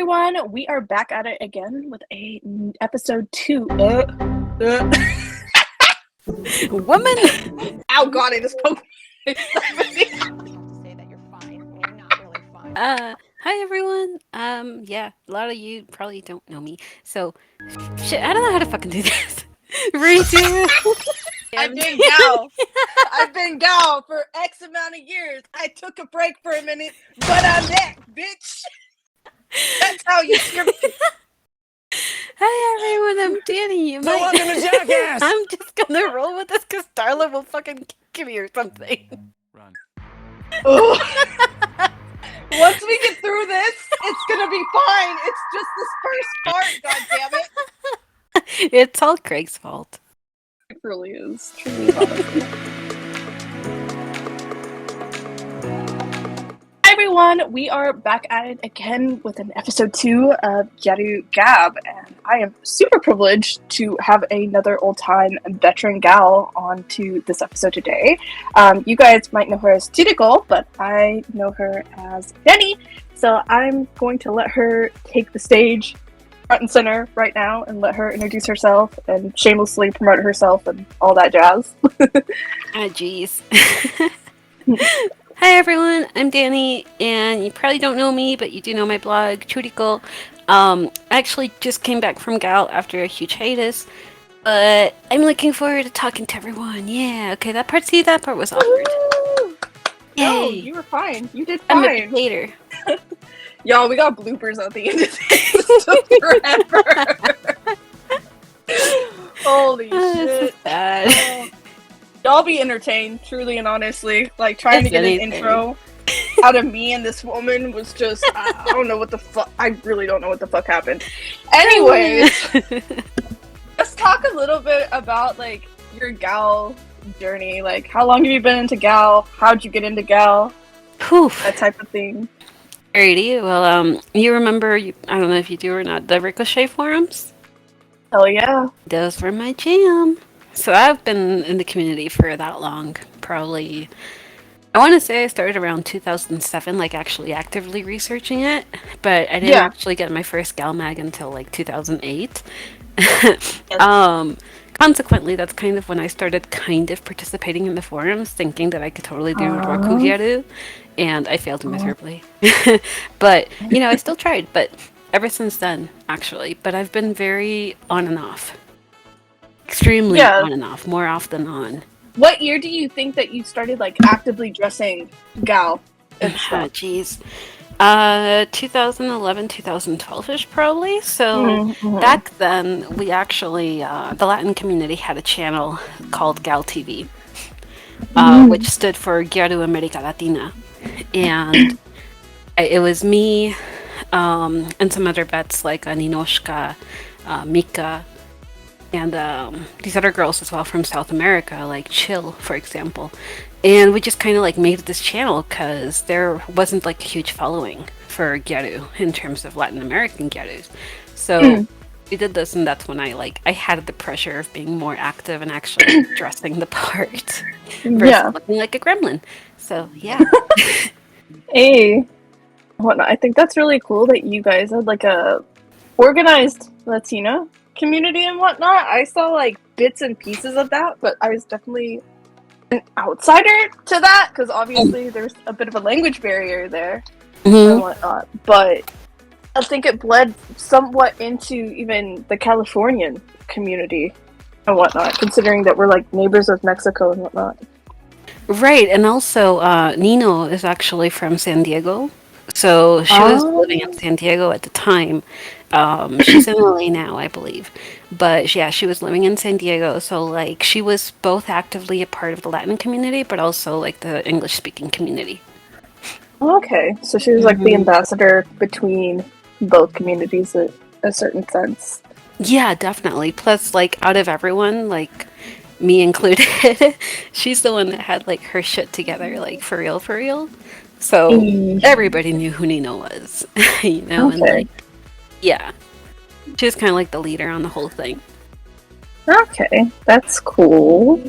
everyone, we are back at it again with episode 2. Woman! Ow, God, I just poked To say that you're fine when you're not really fine. Hi everyone. Yeah, a lot of you probably don't know me. So, shit, I don't know how to fucking do this. Redo. I've been gal. I've been gal for X amount of years. I took a break for a minute, but I'm back, bitch. That's how you hear me. Hi everyone, I'm Danny. You might... welcome to Jackass! I'm just gonna roll with this because Darla will fucking kick me or something. Run. Once we get through this, it's gonna be fine. It's just this first part, god damn it. It's all Craig's fault. It really is. Truly, honestly. Hi everyone, we are back at it again with an episode 2 of Gyaru Gab, and I am super privileged to have another old-time veteran gal on to this episode today. You guys might know her as Churikko, but I know her as Danny, so I'm going to let her take the stage front and center right now and let her introduce herself and shamelessly promote herself and all that jazz. Ah, jeez. Hi everyone, I'm Danny, and you probably don't know me, but you do know my blog, Churikko. I actually just came back from Gal after a huge hiatus, but I'm looking forward to talking to everyone. Yeah, okay, that part was awkward. No, Yay! you were fine. You did I'm a fine. dictator. Y'all, we got bloopers at the end of this forever. Holy This shit. is bad. Y'all be entertained, truly and honestly. Like, trying to get an intro out of me and this woman was just, I don't know what the fuck, I really don't know what the fuck happened. Anyways, let's talk a little bit about, like, your gal journey. Like, how long have you been into gal? How'd you get into gal? Whew. That type of thing. Alrighty, well, you remember, I don't know if you do or not, the Ricochet forums? Hell yeah. Those were my jam. So I've been in the community for that long, probably, I want to say I started around 2007, like actually actively researching it, but I didn't actually get my first gal mag until like 2008. Consequently, that's kind of when I started kind of participating in the forums, thinking that I could totally do Roku Gyaru, and I failed miserably. But, you know, I still tried, but ever since then, actually, but I've been very on and off. Extremely on and off, more off than on. What year do you think that you started, like, actively dressing gal and stuff? Jeez. 2011, 2012-ish probably. So back then, we actually, the Latin community had a channel called Gal TV, which stood for Gyaru America Latina. And it was me and some other vets like Ninoshka, Mika, and these other girls as well from South America, like Chill, for example. And we just kind of like made this channel because there wasn't like a huge following for Gyaru in terms of Latin American Gyarus. So we did this, and that's when I had the pressure of being more active and actually dressing the part versus looking like a gremlin. So yeah. Hey, whatnot. I think that's really cool that you guys had like a organized Latina community and whatnot. I saw like bits and pieces of that, but I was definitely an outsider to that because obviously there's a bit of a language barrier there and whatnot. But I think it bled somewhat into even the Californian community and whatnot, considering that we're like neighbors of Mexico and whatnot. Right, and also Nino is actually from San Diego. So she was living in San Diego at the time. She's in LA now, I believe. But yeah, she was living in San Diego. So like she was both actively a part of the Latin community, but also like the English-speaking community. Okay, so she was like the ambassador between both communities in a certain sense. Yeah, definitely. Plus, like out of everyone, like me included, she's the one that had like her shit together, like for real, for real. So everybody knew who Nino was, you know, and like, yeah, she was kind of like the leader on the whole thing. Okay, that's cool.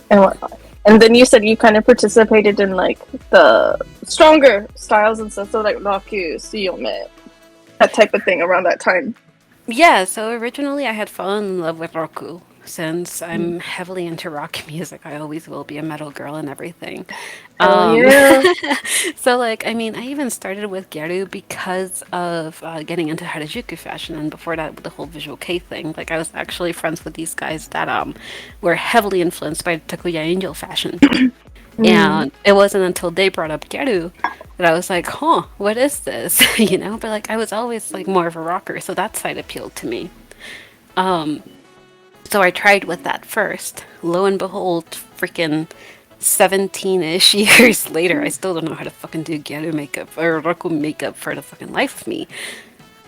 And whatnot. And then you said you kind of participated in like the stronger styles and stuff, so like Raku, Siyome. that type of thing around that time. Yeah, so originally I had fallen in love with Roku. Since I'm heavily into rock music, I always will be a metal girl and everything. Hell Um, yeah. so like, I mean, I even started with Gyaru because of getting into Harajuku fashion, and before that, with the whole visual K thing. Like, I was actually friends with these guys that were heavily influenced by Takuya Angel fashion. And it wasn't until they brought up Gyaru that I was like, huh, what is this? You know? But like, I was always like more of a rocker, so that side appealed to me. So I tried with that first. Lo and behold, freaking 17-ish years later, I still don't know how to fucking do Gyaru makeup or Roku makeup for the fucking life of me.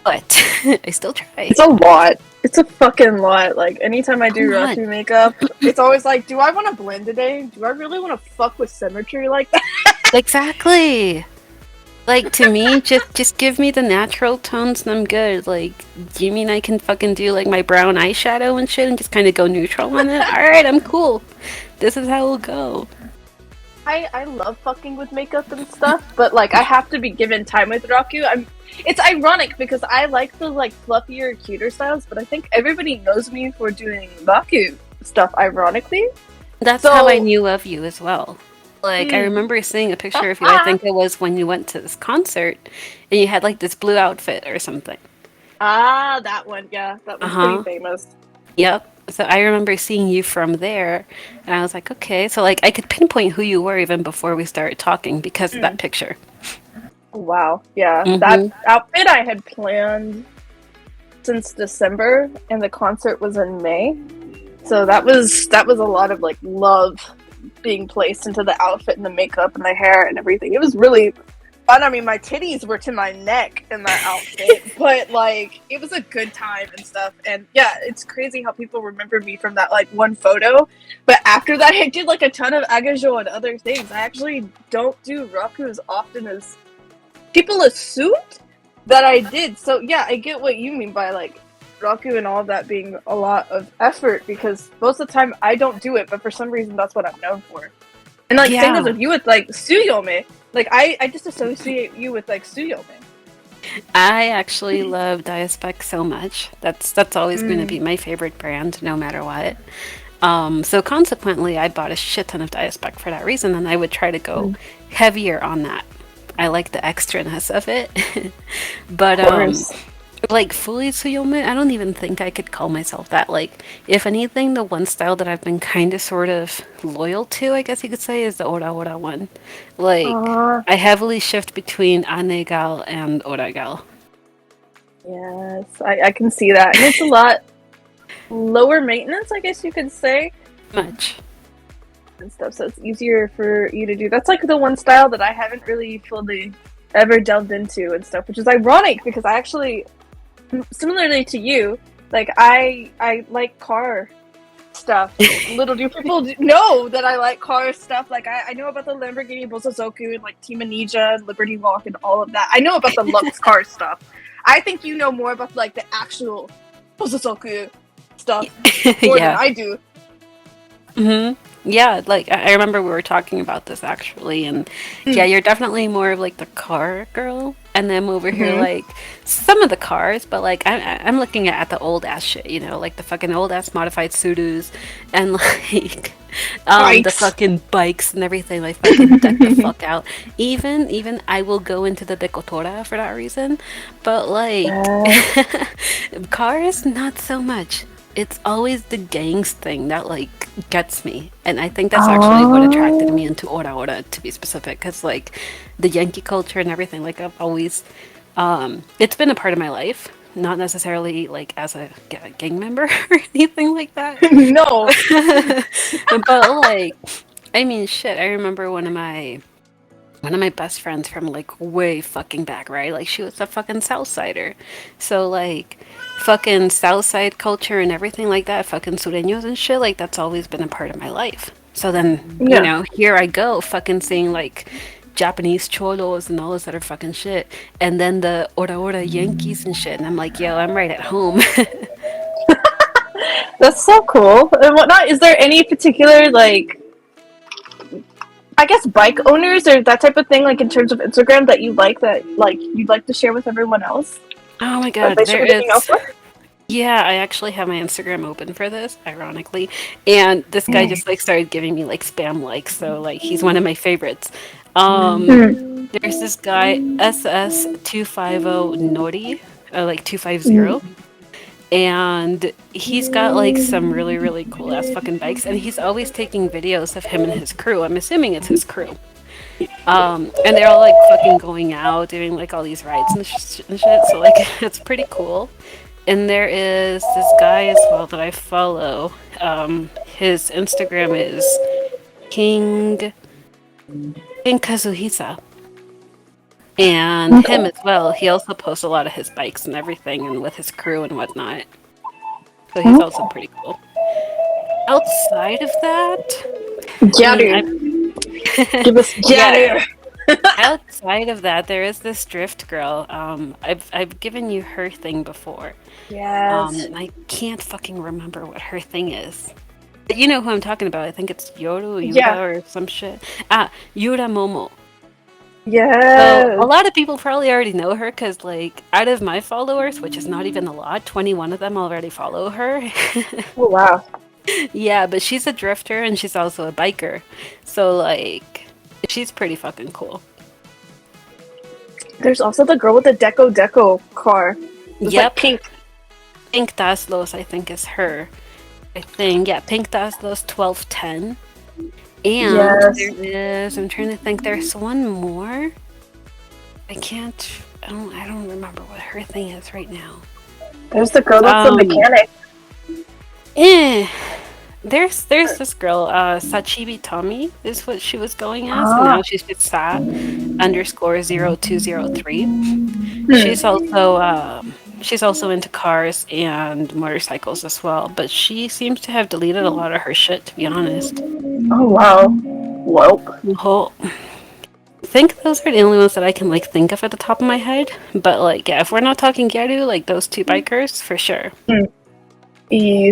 But I still try. It's a lot. It's a fucking lot. Like, anytime I do God. Raku makeup, it's always like, do I want to blend today? Do I really want to fuck with symmetry like that? Exactly. Like, to me, just give me the natural tones and I'm good. Like, do you mean I can fucking do like my brown eyeshadow and shit and just kind of go neutral on it? Alright, I'm cool. This is how we'll go. I love fucking with makeup and stuff, but like, I have to be given time with Raku. It's ironic because I like the like fluffier, cuter styles, but I think everybody knows me for doing Raku stuff, ironically. That's how I knew of you as well. Like, I remember seeing a picture of you, I think it was when you went to this concert, and you had, like, this blue outfit or something. Ah, that one, yeah. That was pretty famous. Yep. So I remember seeing you from there, and I was like, okay. So, like, I could pinpoint who you were even before we started talking because of that picture. Wow, yeah. That outfit I had planned since December, and the concert was in May. So that was a lot of, like, love being placed into the outfit and the makeup and the hair and everything. It was really fun. I mean, my titties were to my neck in that outfit, but like, it was a good time and stuff. And yeah, it's crazy how people remember me from that like one photo. But after that, I did like a ton of agajo and other things. I actually don't do Raku as often as people assumed that I did. So yeah, I get what you mean by like Raku and all of that being a lot of effort, because most of the time I don't do it, but for some reason that's what I'm known for. And like, same as with you with like Tsuyome, like I just associate you with like Tsuyome. I actually love Diaspec so much. That's always going to be my favorite brand, no matter what. So consequently, I bought a shit ton of Diaspec for that reason, and I would try to go heavier on that. I like the extraness of it, but like fully Tsuyome, I don't even think I could call myself that. Like, if anything, the one style that I've been kind of sort of loyal to, I guess you could say, is the Ora Ora one. Like, I heavily shift between Anegal and Oragal. Yes, I can see that. And it's a lot lower maintenance, I guess you could say. Much. And stuff, so it's easier for you to do. That's like the one style that I haven't really fully ever delved into and stuff, which is ironic because I actually, similarly to you, like I like car stuff. Little do people know that I like car stuff. Like I know about the Lamborghini Bosozoku and like Team Ninja and Liberty Walk and all of that. I know about the Lux car stuff. I think you know more about like the actual Bosozoku stuff more than I do. Yeah, like I remember we were talking about this actually, and yeah, you're definitely more of like the car girl, and then over here like some of the cars, but like I'm looking at the old ass shit, you know, like the fucking old ass modified Surus, and like the fucking bikes and everything, like fucking deck the fuck out. Even I will go into the Decotora for that reason, but like cars not so much. It's always the gangs thing that like gets me, and I think that's actually what attracted me into Ora Ora, to be specific, because like the Yankee culture and everything, like I've always it's been a part of my life, not necessarily like as a gang member or anything like that. No. But like, I mean, shit, I remember one of my best friends from like way fucking back, right? Like she was a fucking Southsider. So like fucking Southside culture and everything like that, fucking sureños and shit, like that's always been a part of my life. So then, you know, here I go fucking seeing like Japanese cholos and all this other fucking shit. And then the Ora Ora Yankees and shit. And I'm like, yo, I'm right at home. That's so cool. And whatnot, is there any particular like, I guess, bike owners or that type of thing, like in terms of Instagram, that you like, that like you'd like to share with everyone else? Oh my A god, place there you're looking out is. for? Yeah, I actually have my Instagram open for this, ironically. And this guy just like started giving me like spam likes, so like he's one of my favorites. There's this guy, SS250 Nori, like 250. And he's got like some really, really cool ass fucking bikes, and he's always taking videos of him and his crew. I'm assuming it's his crew. And they're all like fucking going out, doing like all these rides and shit. So like it's pretty cool. And there is this guy as well that I follow. His Instagram is King Kazuhisa. And him as well. He also posts a lot of his bikes and everything, and with his crew and whatnot. So he's also pretty cool. Outside of that, Gyaru. Give us yeah. Gyaru. Outside of that, there is this drift girl. I've given you her thing before. Yes. I can't fucking remember what her thing is. But you know who I'm talking about. I think it's Yoru Yuda Yeah. or some shit. Ah, Yura Momo. So a Yes. lot of people probably already know her because, like, out of my followers, which is not even a lot, 21 of them already follow her. Oh wow. Yeah, but she's a drifter and she's also a biker. So, like, she's pretty fucking cool. There's also the girl with the deco car. It's Yep. like pink. Pink Daslos, I think, is her. I think, yeah, Pink Daslos 1210. And Yes. there is, I'm trying to think, there's one more. I don't remember what her thing is right now. There's the girl that's a mechanic. There's this girl, Sachibi Tommy is what she was going as, and now she's just Sat _0203. She's also into cars and motorcycles as well, but she seems to have deleted a lot of her shit, to be honest. Oh wow. Welp. I think those are the only ones that I can like think of at the top of my head. But like, yeah, if we're not talking Gyaru, like those two bikers, for sure.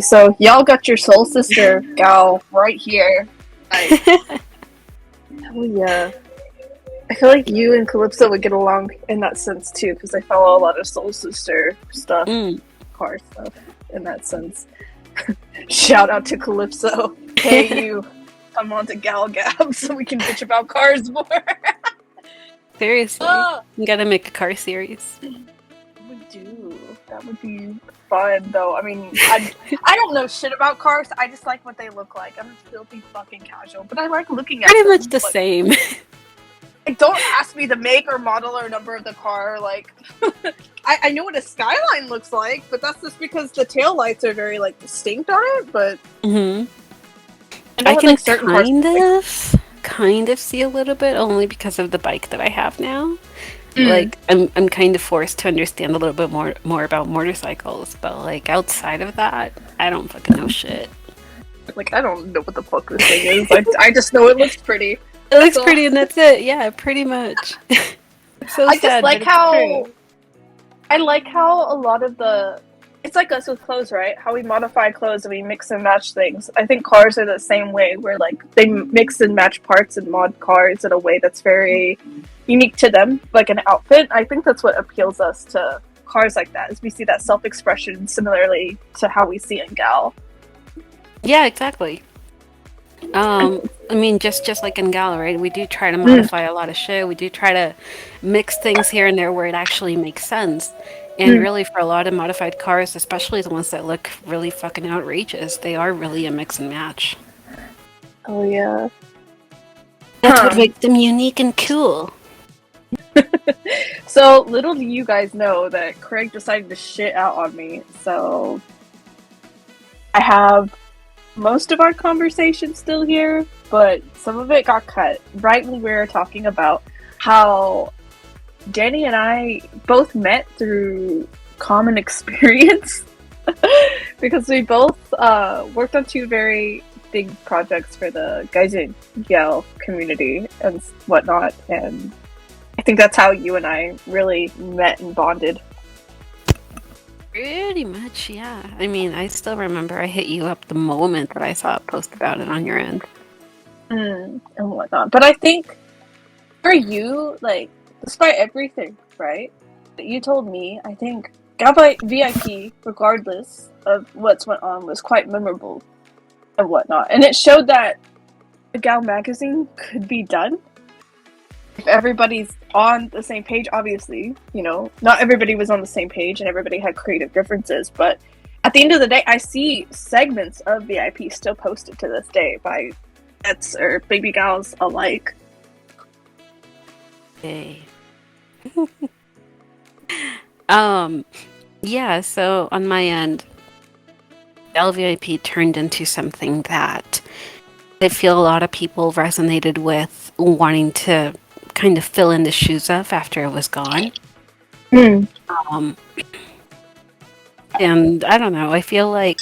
So y'all got your soul sister gal right here. Like, hell yeah. I feel like you and Calypso would get along in that sense too, because I follow a lot of soul sister stuff, car stuff in that sense. Shout out to Calypso. Hey you, come on to Gal Gab so we can bitch about cars more. Seriously, you gotta make a car series. We do. That would be fun, though. I mean, I don't know shit about cars. I just like what they look like. I'm filthy fucking casual, but I like looking at Pretty them. much the same. Like, don't ask me the make or model or number of the car. Like, I know what a Skyline looks like, but that's just because the taillights are very like distinct on it. But I can kind of see a little bit only because of the bike that I have now. Like I'm kind of forced to understand a little bit more about motorcycles, but like outside of that, I don't fucking know shit. Like, I don't know what the fuck this thing is. Like, I just know it looks pretty. It looks pretty, and that's it. Yeah, pretty much. So I sad, just like but it's true. I like how a lot of it's like us with clothes, right? How we modify clothes and we mix and match things. I think cars are the same way, where like they mix and match parts and mod cars in a way that's very unique to them, like an outfit. I think that's what appeals us to cars like that, is we see that self-expression similarly to how we see in Gal. Yeah, exactly. I mean, just like in Gal, right? We do try to modify a lot of shit. We do try to mix things here and there where it actually makes sense. And really, for a lot of modified cars, especially the ones that look really fucking outrageous, they are really a mix and match. Oh yeah. That's what makes them unique and cool. So little do you guys know that Craig decided to shit out on me. So I have most of our conversation still here, but some of it got cut right when we were talking about how Danny and I both met through common experience because we both worked on two very big projects for the Gaijin Yale community and whatnot, and I think that's how you and I really met and bonded. Pretty much, yeah. I mean, I still remember I hit you up the moment that I saw a post about it on your end. And whatnot. But I think for you, like, despite everything, right? you told me, I think Gab-VIP, regardless of what's went on, was quite memorable and whatnot. And it showed that a Gal magazine could be done if everybody's on the same page. Obviously, you know, not everybody was on the same page and everybody had creative differences, but at the end of the day, I see segments of VIP still posted to this day by vets or baby gals alike. Hey. Yeah, so on my end, LVIP turned into something that I feel a lot of people resonated with, wanting to kind of fill in the shoes of after it was gone. And I don't know, I feel like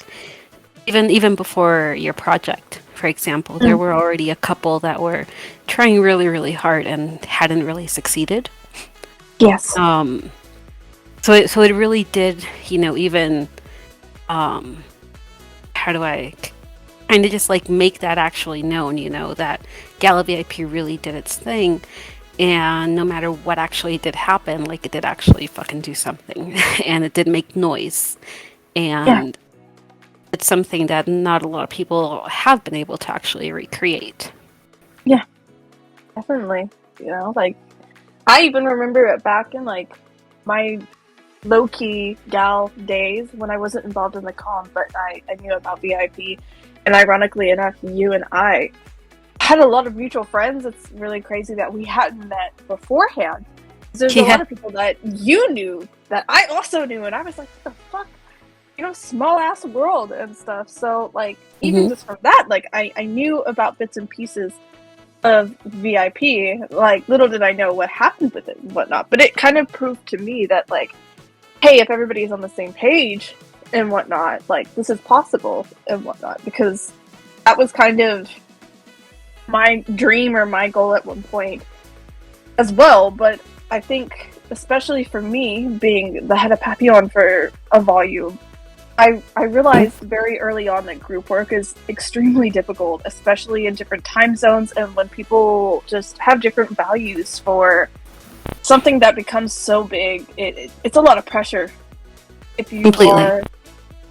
even before your project, for example, there were already a couple that were trying really, really hard and hadn't really succeeded. Yes. So it really did, you know, even how do I kind of just like make that actually known, you know, that Gala VIP really did its thing, and no matter what actually did happen, like it did actually fucking do something, and it did make noise, and it's something that not a lot of people have been able to actually recreate. Yeah, definitely. You know, like I even remember it back in like my low-key gal days when I wasn't involved in the con, but I knew about VIP. And ironically enough, you and I had a lot of mutual friends. It's really crazy that we hadn't met beforehand. There's a lot of people that you knew that I also knew, and I was like, what the fuck? You know, small ass world and stuff. So like even just from that, like I knew about bits and pieces of VIP. Like little did I know what happened with it and whatnot. But it kind of proved to me that like, hey, if everybody's on the same page and whatnot, like this is possible and whatnot, because that was kind of my dream or my goal at one point as well. But I think especially for me being the head of Papillon for a volume, I realized very early on that group work is extremely difficult, especially in different time zones and when people just have different values for something that becomes so big. It's a lot of pressure if you are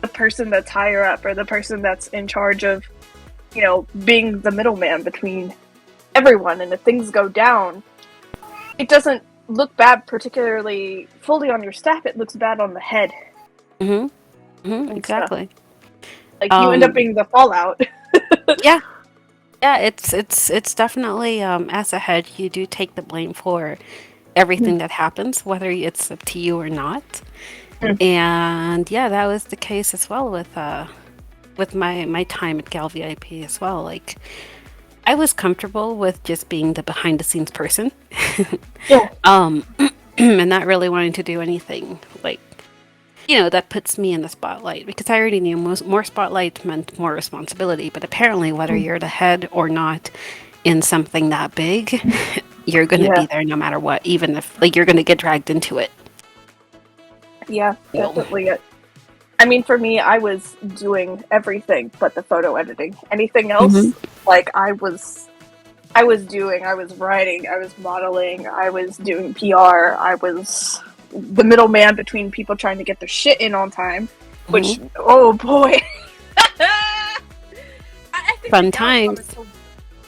the person that's higher up or the person that's in charge of, you know, being the middleman between everyone. And if things go down, it doesn't look bad particularly fully on your staff, it looks bad on the head. Exactly. Like you end up being the fallout. Yeah, it's definitely as a head, you do take the blame for everything that happens, whether it's up to you or not. And yeah, that was the case as well with my time at Gal VIP as well. Like I was comfortable with just being the behind the scenes person. And not really wanting to do anything like, you know, that puts me in the spotlight, because I already knew more spotlight meant more responsibility. But apparently, whether you're the head or not in something that big, you're going to be there no matter what, even if like you're going to get dragged into it. Yeah, definitely. I mean, for me, I was doing everything but the photo editing. Anything else, like I was writing, I was modeling, I was doing PR, I was the middleman between people trying to get their shit in on time, which, oh boy. I think fun times.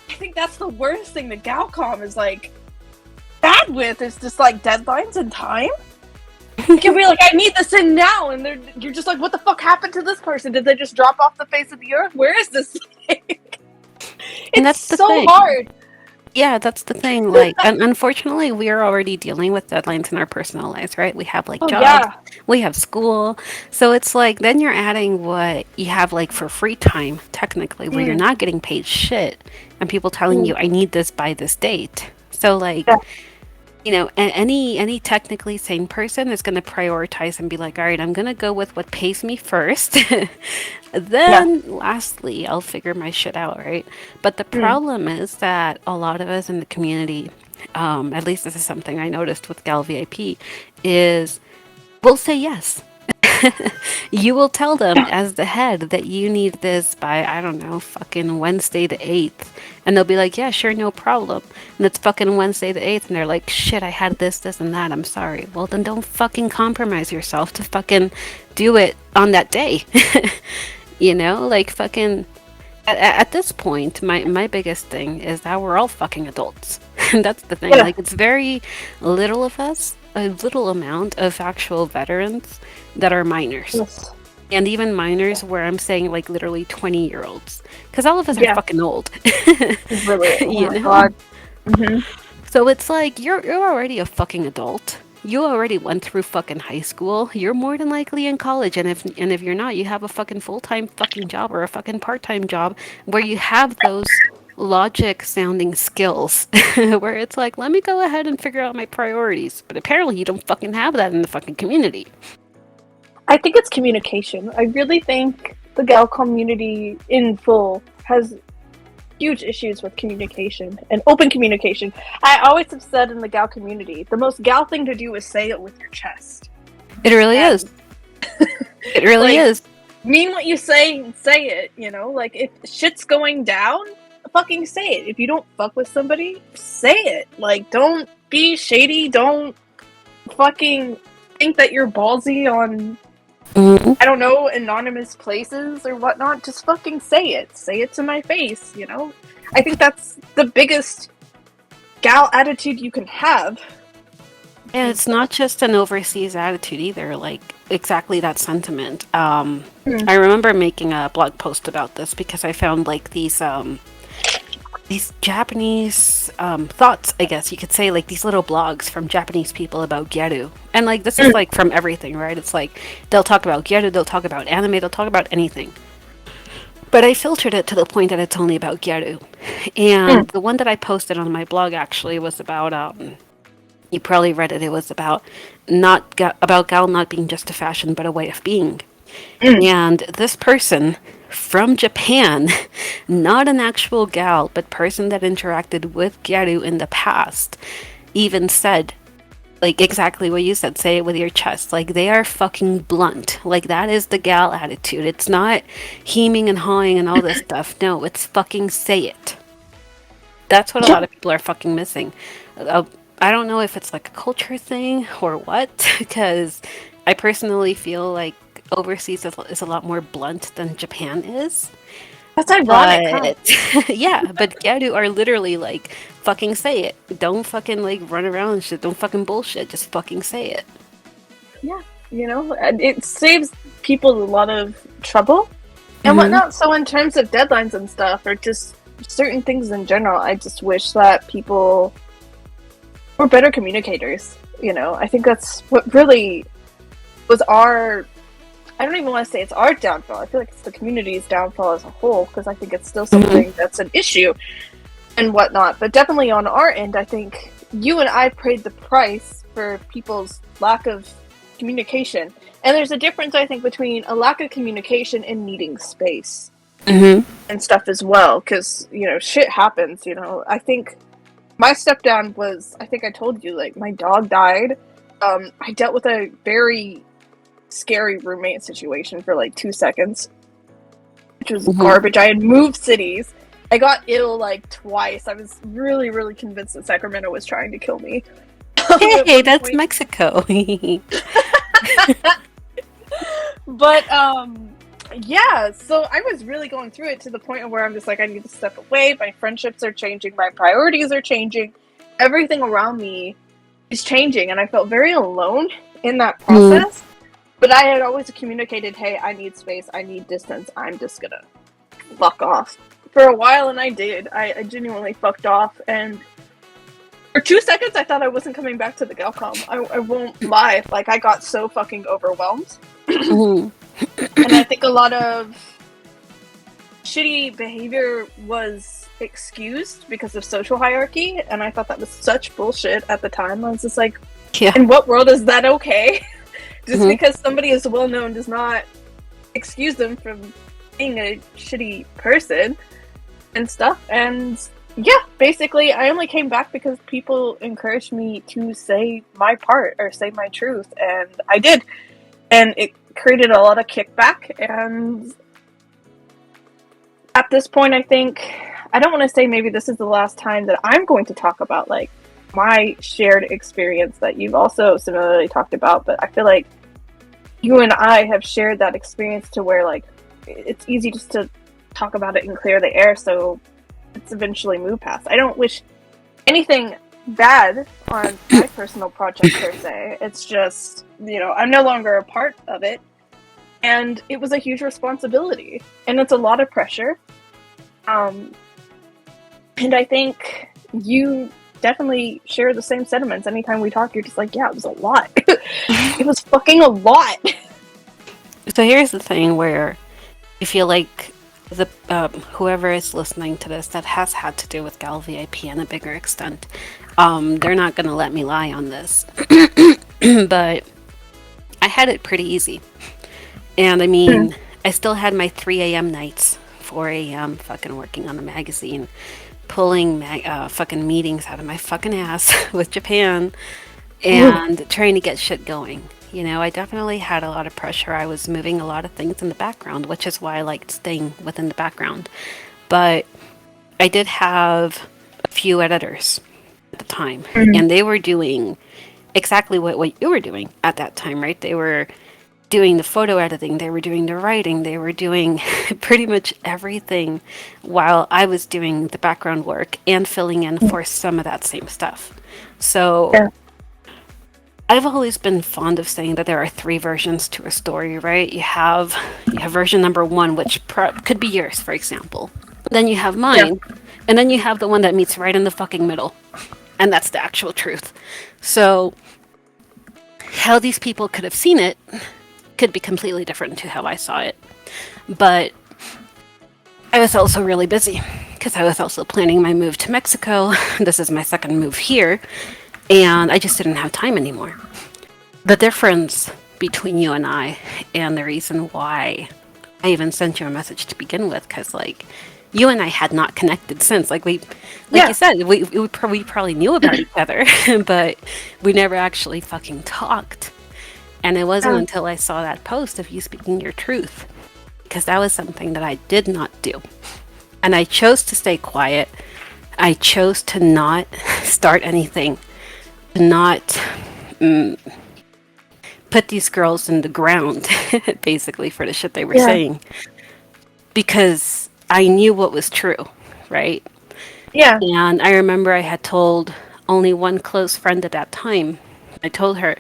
I think that's the worst thing that Galcom is like bad with, is just like deadlines and time. You can be like, I need this in now, and you're just like, what the fuck happened to this person? Did they just drop off the face of the earth? Where is this thing? And that's the so thing. hard. Yeah, that's the thing. Like, unfortunately, we are already dealing with deadlines in our personal lives, right? We have like jobs, we have school, so it's like then you're adding what you have like for free time, technically, where you're not getting paid shit, and people telling you, I need this by this date. So like, you know, any technically sane person is going to prioritize and be like, all right, I'm going to go with what pays me first. Then lastly, I'll figure my shit out, right? But the problem is that a lot of us in the community, at least this is something I noticed with Gal VIP, is we'll say yes. you will tell them as the head that you need this by, I don't know, fucking Wednesday the 8th. And they'll be like, yeah, sure, no problem. And it's fucking Wednesday the 8th, and they're like, shit, I had this, this, and that, I'm sorry. Well, then don't fucking compromise yourself to fucking do it on that day. You know, like fucking at this point, my biggest thing is that we're all fucking adults. And that's the thing. Yeah. Like, it's very little of us, a little amount of actual veterans that are minors. Yes. And even minors where I'm saying like literally 20-year-olds. Because all of us are Yeah. fucking old. Really. Oh You my know? god. Hmm. So it's like you're already a fucking adult. You already went through fucking high school. You're more than likely in college, and if you're not, you have a fucking full-time fucking job or a fucking part-time job where you have those logic sounding skills where it's like, let me go ahead and figure out my priorities. But apparently you don't fucking have that in the fucking community. I think it's communication. I really think the gal community in full has huge issues with communication and open communication. I always have said in the gal community, the most gal thing to do is say it with your chest. It really And- is. It really Like, is. Mean what you say and say it, you know? Like, if shit's going down, fucking say it. If you don't fuck with somebody, say it. Like, don't be shady. Don't fucking think that you're ballsy on, Mhm. I don't know, anonymous places or whatnot. Just fucking say it. Say it to my face, you know? I think that's the biggest gal attitude you can have. And it's not just an overseas attitude either, like exactly that sentiment. I remember making a blog post about this because I found like these Japanese thoughts, I guess you could say, like these little blogs from Japanese people about Gyaru. And like this is like from everything, right? It's like they'll talk about Gyaru, they'll talk about anime, they'll talk about anything. But I filtered it to the point that it's only about Gyaru. And the one that I posted on my blog actually was about you probably read it. It was about about gal not being just a fashion but a way of being. And this person from Japan, not an actual gal, but person that interacted with Gyaru in the past, even said, like exactly what you said, say it with your chest. Like they are fucking blunt. Like that is the gal attitude. It's not heming and hawing and all this stuff. No, it's fucking say it. That's what a lot of people are fucking missing. I don't know if it's like a culture thing or what, because I personally feel like overseas is a lot more blunt than Japan is. That's ironic, huh? But yeah, but Gyaru are literally like, fucking say it. Don't fucking like run around and shit. Don't fucking bullshit. Just fucking say it. Yeah, you know, and it saves people a lot of trouble and whatnot. So in terms of deadlines and stuff, or just certain things in general, I just wish that people were better communicators. You know, I think that's what really was our, I don't even want to say it's our downfall. I feel like it's the community's downfall as a whole, because I think it's still something that's an issue and whatnot. But definitely on our end, I think you and I paid the price for people's lack of communication. And there's a difference, I think, between a lack of communication and needing space and stuff as well. Because, you know, shit happens, you know. I think my step down was, I think I told you, like, my dog died. I dealt with a very scary roommate situation for like 2 seconds, which was garbage. I had moved cities. I got ill like twice. I was really, really convinced that Sacramento was trying to kill me. Hey, that's Mexico. But yeah, so I was really going through it to the point where I'm just like, I need to step away. My friendships are changing, my priorities are changing, everything around me is changing, and I felt very alone in that process. But I had always communicated, hey, I need space, I need distance, I'm just gonna fuck off. For a while, and I did. I genuinely fucked off, and for 2 seconds I thought I wasn't coming back to the Galcom. I won't lie, like I got so fucking overwhelmed. And I think a lot of shitty behavior was excused because of social hierarchy, and I thought that was such bullshit at the time. I was just like, in what world is that okay? Just because somebody is well known does not excuse them from being a shitty person and stuff. And yeah, basically I only came back because people encouraged me to say my part or say my truth, and I did. And it created a lot of kickback, and at this point, I think, I don't want to say maybe this is the last time that I'm going to talk about, like, my shared experience that you've also similarly talked about, but I feel like you and I have shared that experience to where, like, it's easy just to talk about it and clear the air, so it's eventually moved past. I don't wish anything bad on my personal project per se. It's just, you know, I'm no longer a part of it, and it was a huge responsibility, and it's a lot of pressure. And I think you definitely share the same sentiments. Anytime we talk, you're just like, yeah, it was a lot. It was fucking a lot. So here's the thing where I feel like the whoever is listening to this that has had to do with Gal VIP in a bigger extent, they're not going to let me lie on this. But I had it pretty easy. And I mean, I still had my 3 a.m. nights, 4 a.m. fucking working on the magazine, pulling fucking meetings out of my fucking ass with Japan, and trying to get shit going. You know, I definitely had a lot of pressure. I was moving a lot of things in the background, which is why I liked staying within the background. But I did have a few editors at the time, and they were doing exactly what you were doing at that time, right? They were doing the photo editing, they were doing the writing, they were doing pretty much everything while I was doing the background work and filling in for some of that same stuff. So I've always been fond of saying that there are 3 versions to a story, right? You have version number 1, which could be yours, for example. Then you have mine, and then you have the one that meets right in the fucking middle. And that's the actual truth. So how these people could have seen it could be completely different to how I saw it. But I was also really busy because I was also planning my move to Mexico. This is my second move here, and I just didn't have time anymore. The difference between you and I, and the reason why I even sent you a message to begin with, because like you and I had not connected since. Like you said, we probably knew about each other, but we never actually fucking talked. And it wasn't until I saw that post of you speaking your truth, because that was something that I did not do. And I chose to stay quiet. I chose to not start anything, to not put these girls in the ground, basically, for the shit they were saying. Because I knew what was true, right? Yeah. And I remember I had told only one close friend at that time. I told her,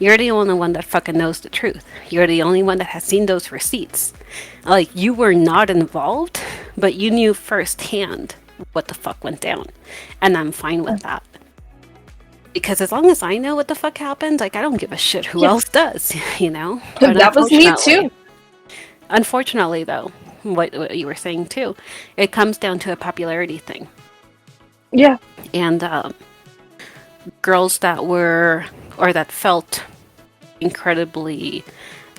you're the only one that fucking knows the truth. You're the only one that has seen those receipts. Like, you were not involved, but you knew firsthand what the fuck went down. And I'm fine with that. Because as long as I know what the fuck happened, like, I don't give a shit who else does, you know? But that was me too. Unfortunately, though, what you were saying too, it comes down to a popularity thing. Yeah. And girls that were, or that felt incredibly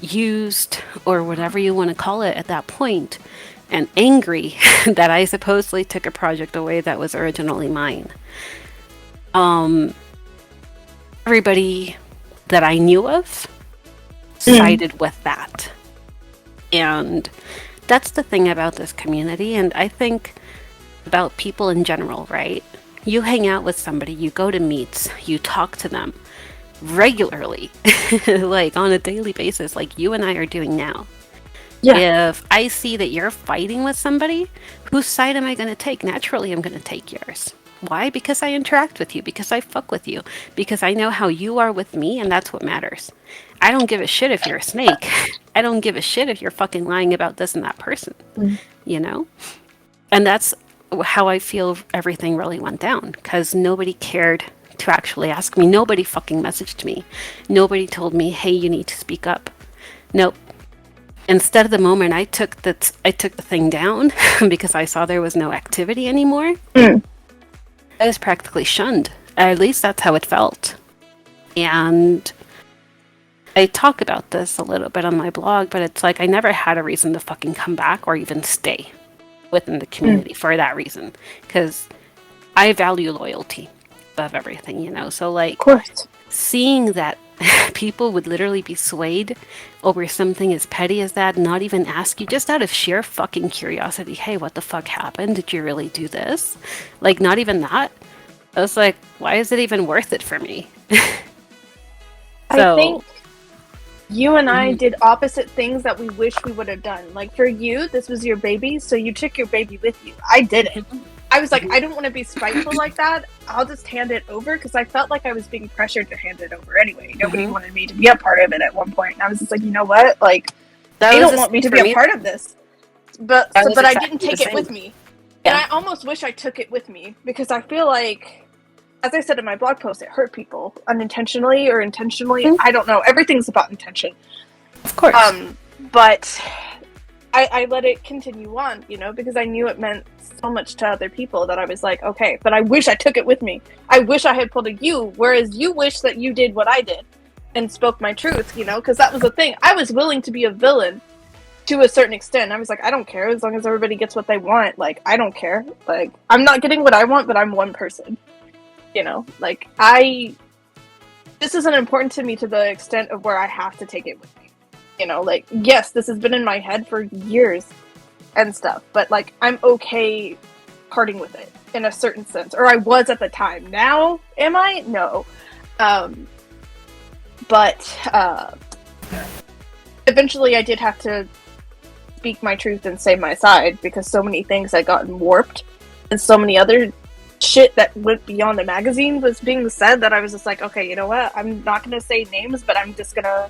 used, or whatever you want to call it at that point, and angry that I supposedly took a project away that was originally mine. Everybody that I knew of sided with that. And that's the thing about this community, and I think about people in general, right? You hang out with somebody, you go to meets, you talk to them regularly, like on a daily basis, like you and I are doing now. Yeah. If I see that you're fighting with somebody, whose side am I going to take? Naturally, I'm going to take yours. Why? Because I interact with you, because I fuck with you, because I know how you are with me, and that's what matters. I don't give a shit if you're a snake. I don't give a shit if you're fucking lying about this and that person, you know? And that's how I feel everything really went down, because nobody cared to actually ask me. Nobody fucking messaged me. Nobody told me, hey, you need to speak up. Nope. Instead of the moment I took the thing down because I saw there was no activity anymore, I was practically shunned. At least that's how it felt. And I talk about this a little bit on my blog, but it's like I never had a reason to fucking come back or even stay within the community for that reason. Because I value loyalty above everything, you know? So, like, of course. seeing that people would literally be swayed over something as petty as that, not even ask you, just out of sheer fucking curiosity, hey, what the fuck happened? Did you really do this? Like, not even that. I was like, why is it even worth it for me? I think you and I did opposite things that we wish we would have done. Like, for you, this was your baby, so you took your baby with you. I didn't. I was like, I don't want to be spiteful like that. I'll just hand it over, because I felt like I was being pressured to hand it over anyway. Nobody wanted me to be a part of it at one point. And I was just like, you know what? Like, they don't want me to be a part of this. But I didn't take it with me. Yeah. And I almost wish I took it with me, because I feel like, as I said in my blog post, it hurt people unintentionally or intentionally. I don't know. Everything's about intention. Of course. But I let it continue on, you know, because I knew it meant so much to other people that I was like, okay, but I wish I took it with me. I wish I had pulled a you, whereas you wish that you did what I did and spoke my truth, you know, because that was the thing. I was willing to be a villain to a certain extent. I was like, I don't care as long as everybody gets what they want. Like, I don't care. Like, I'm not getting what I want, but I'm one person. You know, like, this isn't important to me to the extent of where I have to take it with me. You know, like, yes, this has been in my head for years and stuff, but, like, I'm okay parting with it in a certain sense. Or I was at the time. Now, am I? No. But eventually I did have to speak my truth and say my side, because so many things had gotten warped, and so many other shit that went beyond the magazine was being said that I was just like, okay, you know what? I'm not going to say names, but I'm just going to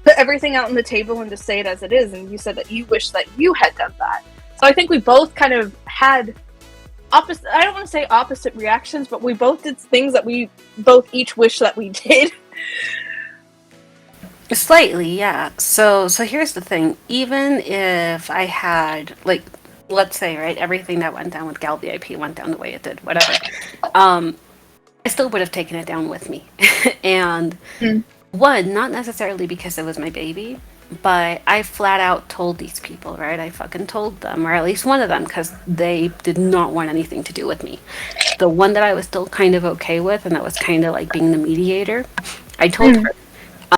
put everything out on the table and just say it as it is. And you said that you wish that you had done that. So I think we both kind of had opposite, I don't want to say opposite reactions, but we both did things that we both each wish that we did. Slightly, yeah. So here's the thing. Even if I had, like, let's say, right, everything that went down with Gab-Episode went down the way it did, whatever, I still would have taken it down with me. And one, not necessarily because it was my baby, but I flat out told these people, right? I fucking told them, or at least one of them, because they did not want anything to do with me. The one that I was still kind of okay with, and that was kind of like being the mediator, I told her,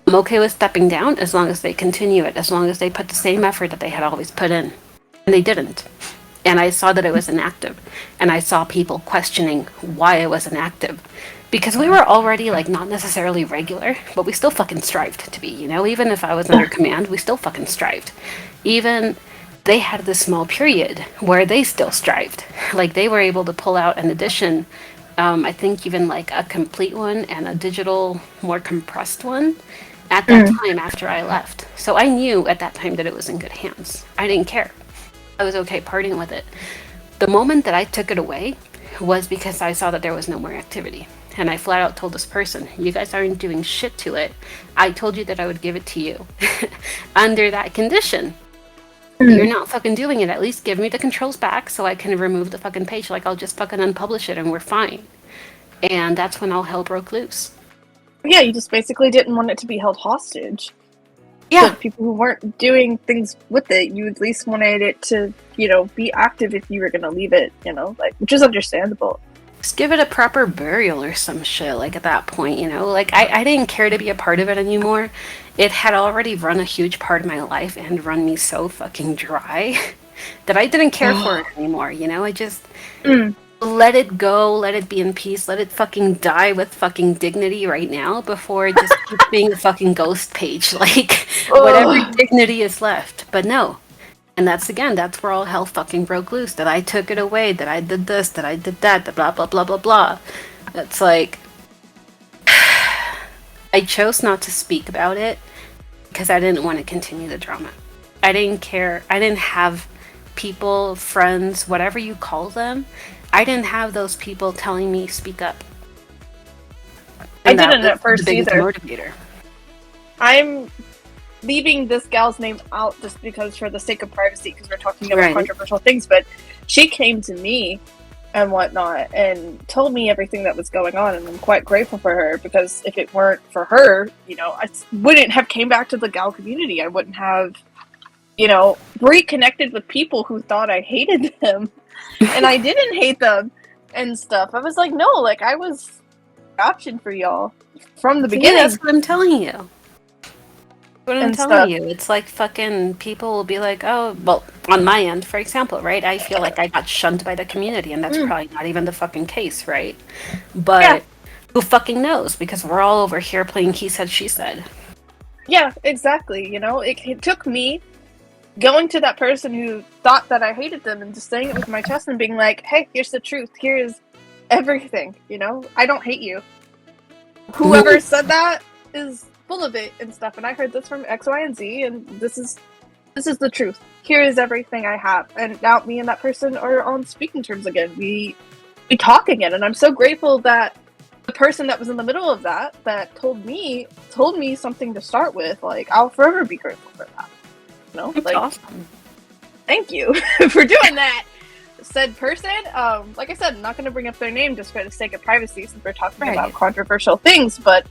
I'm okay with stepping down as long as they continue it, as long as they put the same effort that they had always put in. And they didn't. And I saw that it was inactive. And I saw people questioning why it was inactive. Because we were already, like, not necessarily regular, but we still fucking strived to be, you know? Even if I was under command, we still fucking strived. Even they had this small period where they still strived. Like, they were able to pull out an edition, I think even, like, a complete one and a digital, more compressed one at that time after I left. So I knew at that time that it was in good hands. I didn't care. I was okay partying with it. The moment that I took it away was because I saw that there was no more activity. And I flat out told this person, you guys aren't doing shit to it. I told you that I would give it to you. Under that condition. You're not fucking doing it. At least give me the controls back so I can remove the fucking page. Like, I'll just fucking unpublish it and we're fine. And that's when all hell broke loose. Yeah, you just basically didn't want it to be held hostage. Yeah. So people who weren't doing things with it, you at least wanted it to, you know, be active if you were going to leave it, you know, like, which is understandable. Just give it a proper burial or some shit, like, at that point, you know? Like, I didn't care to be a part of it anymore. It had already run a huge part of my life and run me so fucking dry that I didn't care for it anymore, you know? I just let it go, let it be in peace, let it fucking die with fucking dignity right now before it just keeps being a fucking ghost page, like, whatever dignity is left. But no. And that's where all hell fucking broke loose. That I took it away, that I did this, that I did that, blah, blah, blah, blah, blah. That's like, I chose not to speak about it because I didn't want to continue the drama. I didn't care. I didn't have people, friends, whatever you call them. I didn't have those people telling me speak up. And I didn't at first either. Motivator. I'm leaving this gal's name out just because for the sake of privacy, because we're talking about controversial things, but she came to me and whatnot and told me everything that was going on, and I'm quite grateful for her, because if it weren't for her, you know, I wouldn't have came back to the gal community. I wouldn't have, you know, reconnected with people who thought I hated them and I didn't hate them and stuff. I was like, no, like, I was option for y'all from the Yeah, beginning. that's what I'm telling you. What I'm And telling stuff. you, it's like fucking people will be like, oh, well, on my end, for example, right? I feel like I got shunned by the community, and that's probably not even the fucking case, right? But Yeah. who fucking knows? Because we're all over here playing he said, she said. Yeah, exactly. You know, it took me going to that person who thought that I hated them and just saying it with my chest and being like, hey, here's the truth. Here's everything. You know, I don't hate you. Whoever said that is full of it and stuff. And I heard this from X, Y, and Z, and this is the truth. Here is everything I have. And now me and that person are on speaking terms again. We talk again, and I'm so grateful that the person that was in the middle of that told me something to start with. Like, I'll forever be grateful for that. You know, It's like, awesome. thank you for doing that. Said person, like I said, I'm not going to bring up their name just for the sake of privacy since we're talking about controversial things, but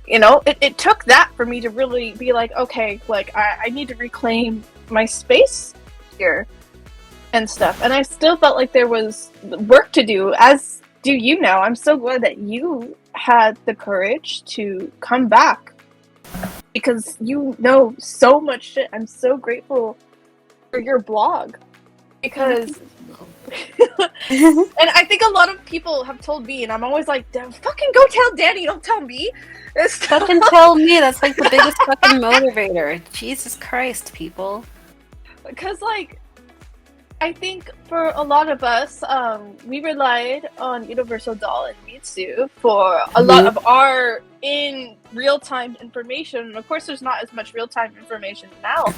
you know, it took that for me to really be like, okay, like I need to reclaim my space here and stuff. And I still felt like there was work to do, as do you now. I'm so glad that you had the courage to come back because you know so much shit. I'm so grateful for your blog because and I think a lot of people have told me, and I'm always like, fucking go tell Danny, don't tell me. Fucking tell me, that's like the biggest fucking motivator. Jesus Christ, people. Because, like, I think for a lot of us, we relied on Universal Doll and Mitsu for a lot of our in real-time information. And of course, there's not as much real-time information now.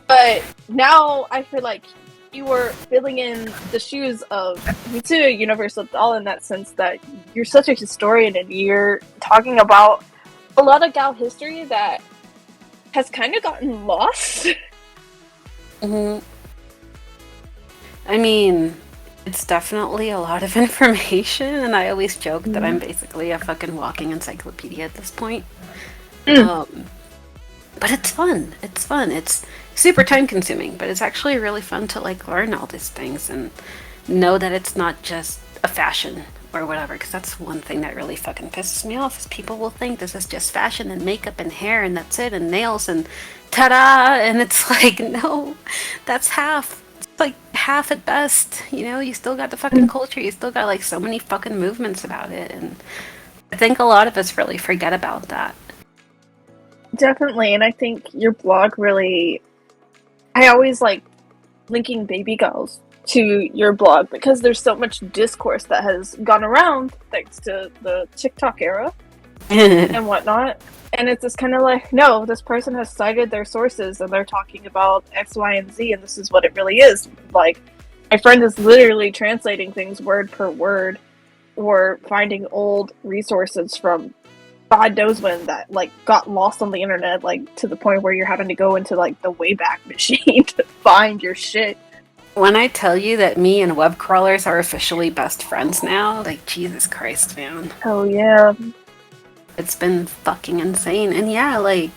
But now I feel like you were filling in the shoes of Mitsu Universal Doll in that sense that you're such a historian and you're talking about a lot of Gal history that has kind of gotten lost. I mean, it's definitely a lot of information, and I always joke that I'm basically a fucking walking encyclopedia at this point. But it's fun. It's fun. It's super time consuming, but it's actually really fun to like learn all these things and know that it's not just a fashion or whatever, because that's one thing that really fucking pisses me off is people will think this is just fashion and makeup and hair and that's it and nails and ta-da, and it's like, no, that's half. It's like half at best, you know. You still got the fucking culture, you still got like so many fucking movements about it, and I think a lot of us really forget about that. Definitely, and I think your blog really, I always like linking baby girls to your blog because there's so much discourse that has gone around thanks to the TikTok era and whatnot. And it's just kind of like, no, this person has cited their sources and they're talking about X, Y, and Z, and this is what it really is. Like, my friend is literally translating things word per word or finding old resources from God knows when that like got lost on the internet, like to the point where you're having to go into like the Wayback Machine to find your shit. When I tell you that me and web crawlers are officially best friends now, like, Jesus Christ, man. Oh yeah. It's been fucking insane. And yeah, like,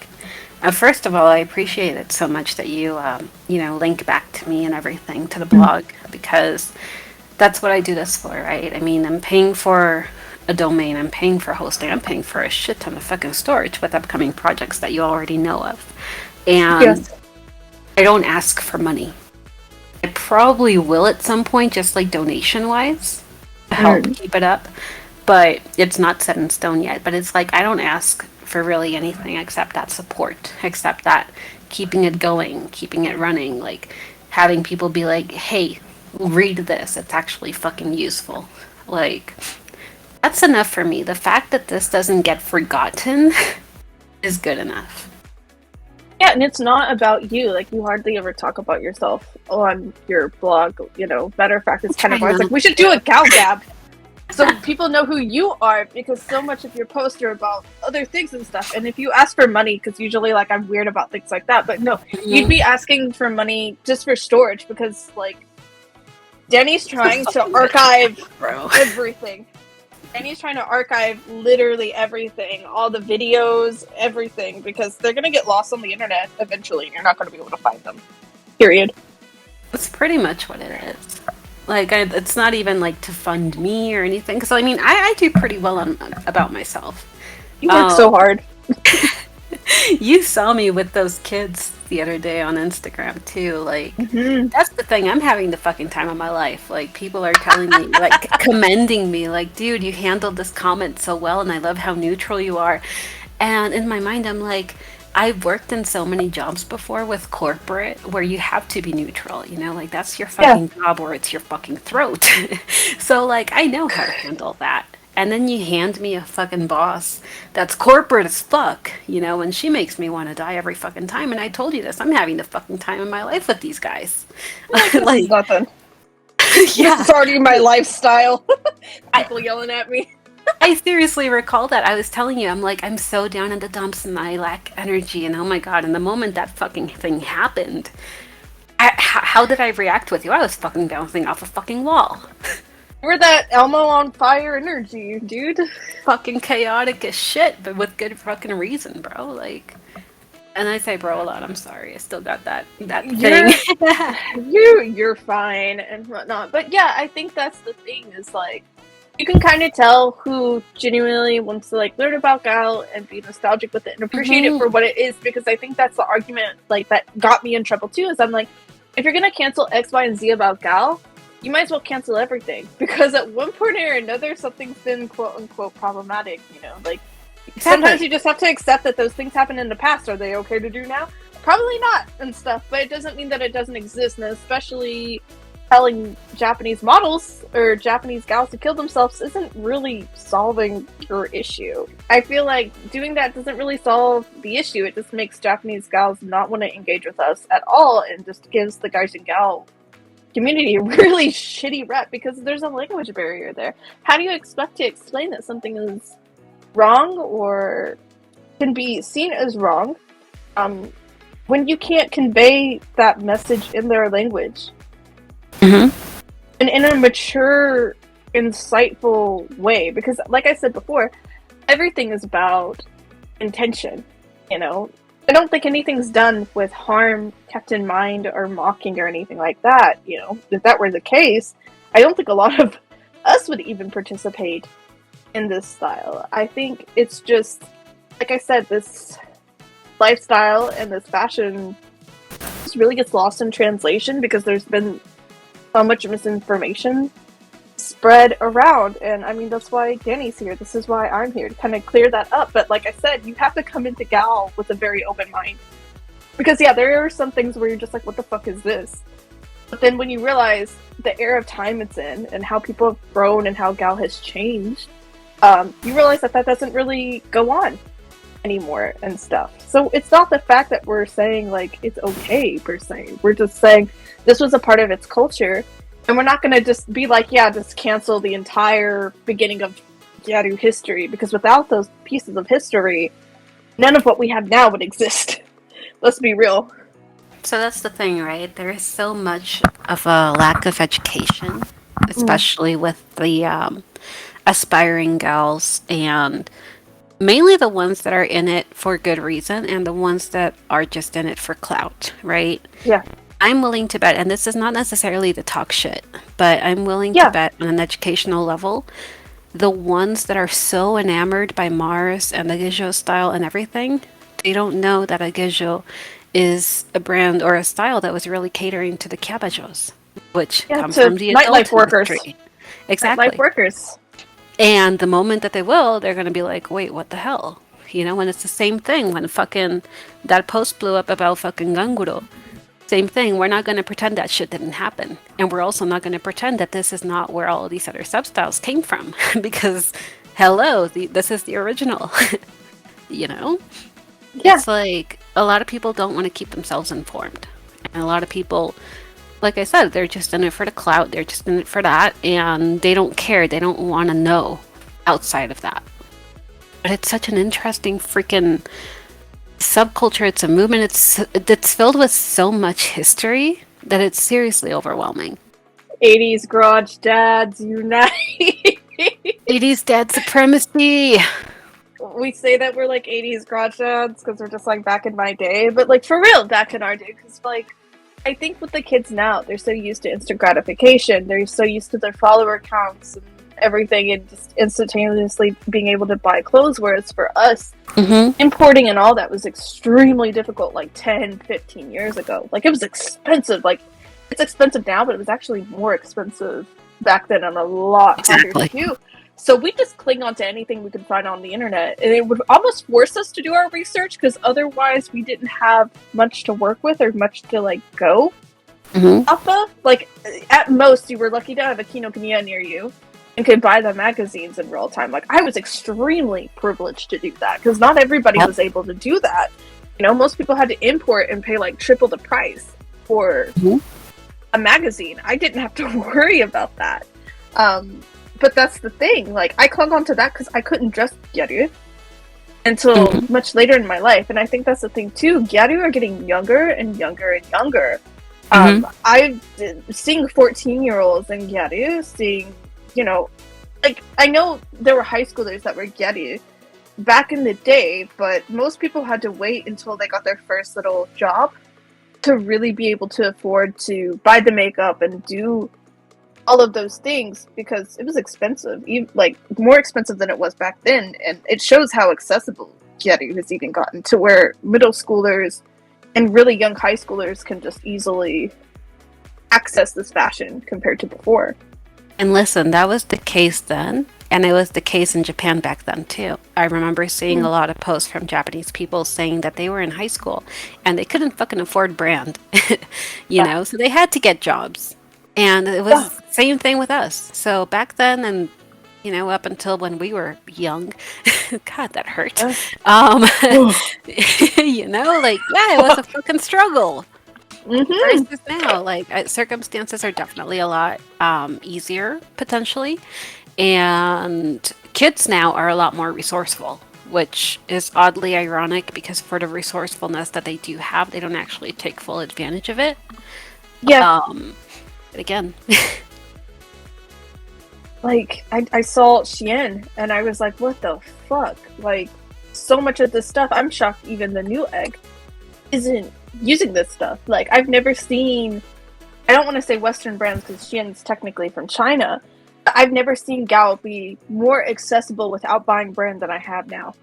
first of all, I appreciate it so much that you, link back to me and everything, to the blog, because that's what I do this for, right? I mean, I'm paying for a domain, I'm paying for hosting, I'm paying for a shit ton of fucking storage with upcoming projects that you already know of. And I don't ask for money. I probably will at some point, just like donation-wise, to help keep it up. But it's not set in stone yet. But it's like, I don't ask for really anything except that support, except that keeping it going, keeping it running, like having people be like, hey, read this, it's actually fucking useful. Like, that's enough for me. The fact that this doesn't get forgotten is good enough. Yeah, and it's not about you. Like, you hardly ever talk about yourself on your blog. You know, matter of fact, it's kind of like, we should do a Gyaru Gab so people know who you are, because so much of your posts are about other things and stuff. And if you ask for money, because usually, like, I'm weird about things like that, but no, you'd be asking for money just for storage, because, like, Danny's trying to archive everything. And he's trying to archive literally everything, all the videos, everything, because they're going to get lost on the internet eventually, and you're not going to be able to find them. Period. That's pretty much what it is. Like, it's not even like to fund me or anything. Because I mean, I do pretty well about myself. You work so hard. You saw me with those kids the other day on Instagram too. Like, that's the thing. I'm having the fucking time of my life. Like, people are telling me, like, commending me, like, dude, you handled this comment so well, and I love how neutral you are. And in my mind, I'm like, I've worked in so many jobs before with corporate where you have to be neutral, you know, like that's your fucking job or it's your fucking throat. So, like, I know how to handle that. And then you hand me a fucking boss that's corporate as fuck, you know, and she makes me want to die every fucking time. And I told you this, I'm having the fucking time of my life with these guys. Like, this is nothing. Yeah. This is already my lifestyle. People yelling at me. I seriously recall that. I was telling you, I'm like, I'm so down in the dumps and I lack energy. And oh my God, and the moment that fucking thing happened, how did I react with you? I was fucking bouncing off a fucking wall. We're that Elmo on fire energy, dude. Fucking chaotic as shit, but with good fucking reason, bro. Like, and I say bro a lot, I'm sorry. I still got that thing. You're fine and whatnot. But yeah, I think that's the thing is like, you can kind of tell who genuinely wants to like learn about Gal and be nostalgic with it and appreciate it for what it is, because I think that's the argument like that got me in trouble too, is I'm like, if you're gonna cancel X, Y, and Z about Gal, you might as well cancel everything, because at one point or another something's been quote unquote problematic, you know, like sometimes you just have to accept that those things happened in the past. Are they okay to do now? Probably not and stuff, but it doesn't mean that it doesn't exist, and especially telling Japanese models or Japanese gals to kill themselves isn't really solving your issue. I feel like doing that doesn't really solve the issue. It just makes Japanese gals not want to engage with us at all, and just gives the guys and gal community a really shitty rep because there's a language barrier there. How do you expect to explain that something is wrong or can be seen as wrong when you can't convey that message in their language? And in a mature, insightful way, because like I said before, everything is about intention, you know? I don't think anything's done with harm kept in mind or mocking or anything like that, you know? If that were the case, I don't think a lot of us would even participate in this style. I think it's just, like I said, this lifestyle and this fashion just really gets lost in translation because there's been so much misinformation spread around, and I mean that's why Danny's here. This is why I'm here, to kind of clear that up. But like I said, you have to come into Gal with a very open mind, because yeah, there are some things where you're just like, what the fuck is this? But then when you realize the era of time it's in and how people have grown and how Gal has changed, you realize that that doesn't really go on anymore and stuff. So it's not the fact that we're saying like it's okay per se. We're just saying this was a part of its culture, and we're not going to just be like, yeah, just cancel the entire beginning of Gyaru history, because without those pieces of history, none of what we have now would exist. Let's be real. So that's the thing, right? There is so much of a lack of education, especially with the aspiring gals, and mainly the ones that are in it for good reason and the ones that are just in it for clout, right? Yeah. I'm willing to bet, and this is not necessarily to talk shit, but I'm willing to bet on an educational level, the ones that are so enamored by Mars and the Gijo style and everything, they don't know that a Gijo is a brand or a style that was really catering to the Kabajos, which come from the nightlife workers. Exactly. Nightlife workers. And the moment that they will, they're going to be like, wait, what the hell? You know, and it's the same thing when fucking that post blew up about fucking Ganguro. Same thing, we're not going to pretend that shit didn't happen. And we're also not going to pretend that this is not where all of these other substyles came from. Because, hello, this is the original. You know? Yeah. It's like, a lot of people don't want to keep themselves informed. And a lot of people, like I said, they're just in it for the clout, they're just in it for that, and they don't care, they don't want to know outside of that. But it's such an interesting freaking subculture, it's a movement, it's filled with so much history that it's seriously overwhelming. 80s garage dads unite. 80s dad supremacy. We say that we're like 80s garage dads because we're just like back in my day, but like for real back in our day, because like I think with the kids now, they're so used to instant gratification. They're so used to their follower counts and everything, and just instantaneously being able to buy clothes. Whereas for us, importing and all that was extremely difficult like 10, 15 years ago. Like, it was expensive. Like, it's expensive now, but it was actually more expensive back then and a lot harder to do. So we just cling on to anything we could find on the internet, and it would almost force us to do our research, because otherwise we didn't have much to work with or much to like go off of. Like, at most you were lucky to have a Kinokuniya near you and could buy the magazines in real time. Like, I was extremely privileged to do that, because not everybody was able to do that. You know, most people had to import and pay like triple the price for a magazine. I didn't have to worry about that. But that's the thing. Like, I clung on to that because I couldn't just Gyaru until much later in my life. And I think that's the thing too. Gyaru are getting younger and younger and younger. I'm seeing 14-year-olds in Gyaru, seeing, you know, like, I know there were high schoolers that were Gyaru back in the day, but most people had to wait until they got their first little job to really be able to afford to buy the makeup and do all of those things, because it was expensive, even, like, more expensive than it was back then. And it shows how accessible Gyaru has even gotten, to where middle schoolers and really young high schoolers can just easily access this fashion compared to before. And listen, that was the case then, and it was the case in Japan back then too. I remember seeing a lot of posts from Japanese people saying that they were in high school and they couldn't fucking afford brand, you know, so they had to get jobs. And it was the same thing with us. So back then, and, you know, up until when we were young, God, that hurt. You know, like, yeah, it was a fucking struggle. Versus now, like, circumstances are definitely a lot easier, potentially. And kids now are a lot more resourceful, which is oddly ironic, because for the resourcefulness that they do have, they don't actually take full advantage of it. Yeah. But again, like, I saw Shein and I was like, what the fuck? Like, so much of this stuff, I'm shocked even the new egg isn't using this stuff. Like, I've never seen, I don't want to say Western brands because Shein's technically from China, but I've never seen Gao be more accessible without buying brand than I have now.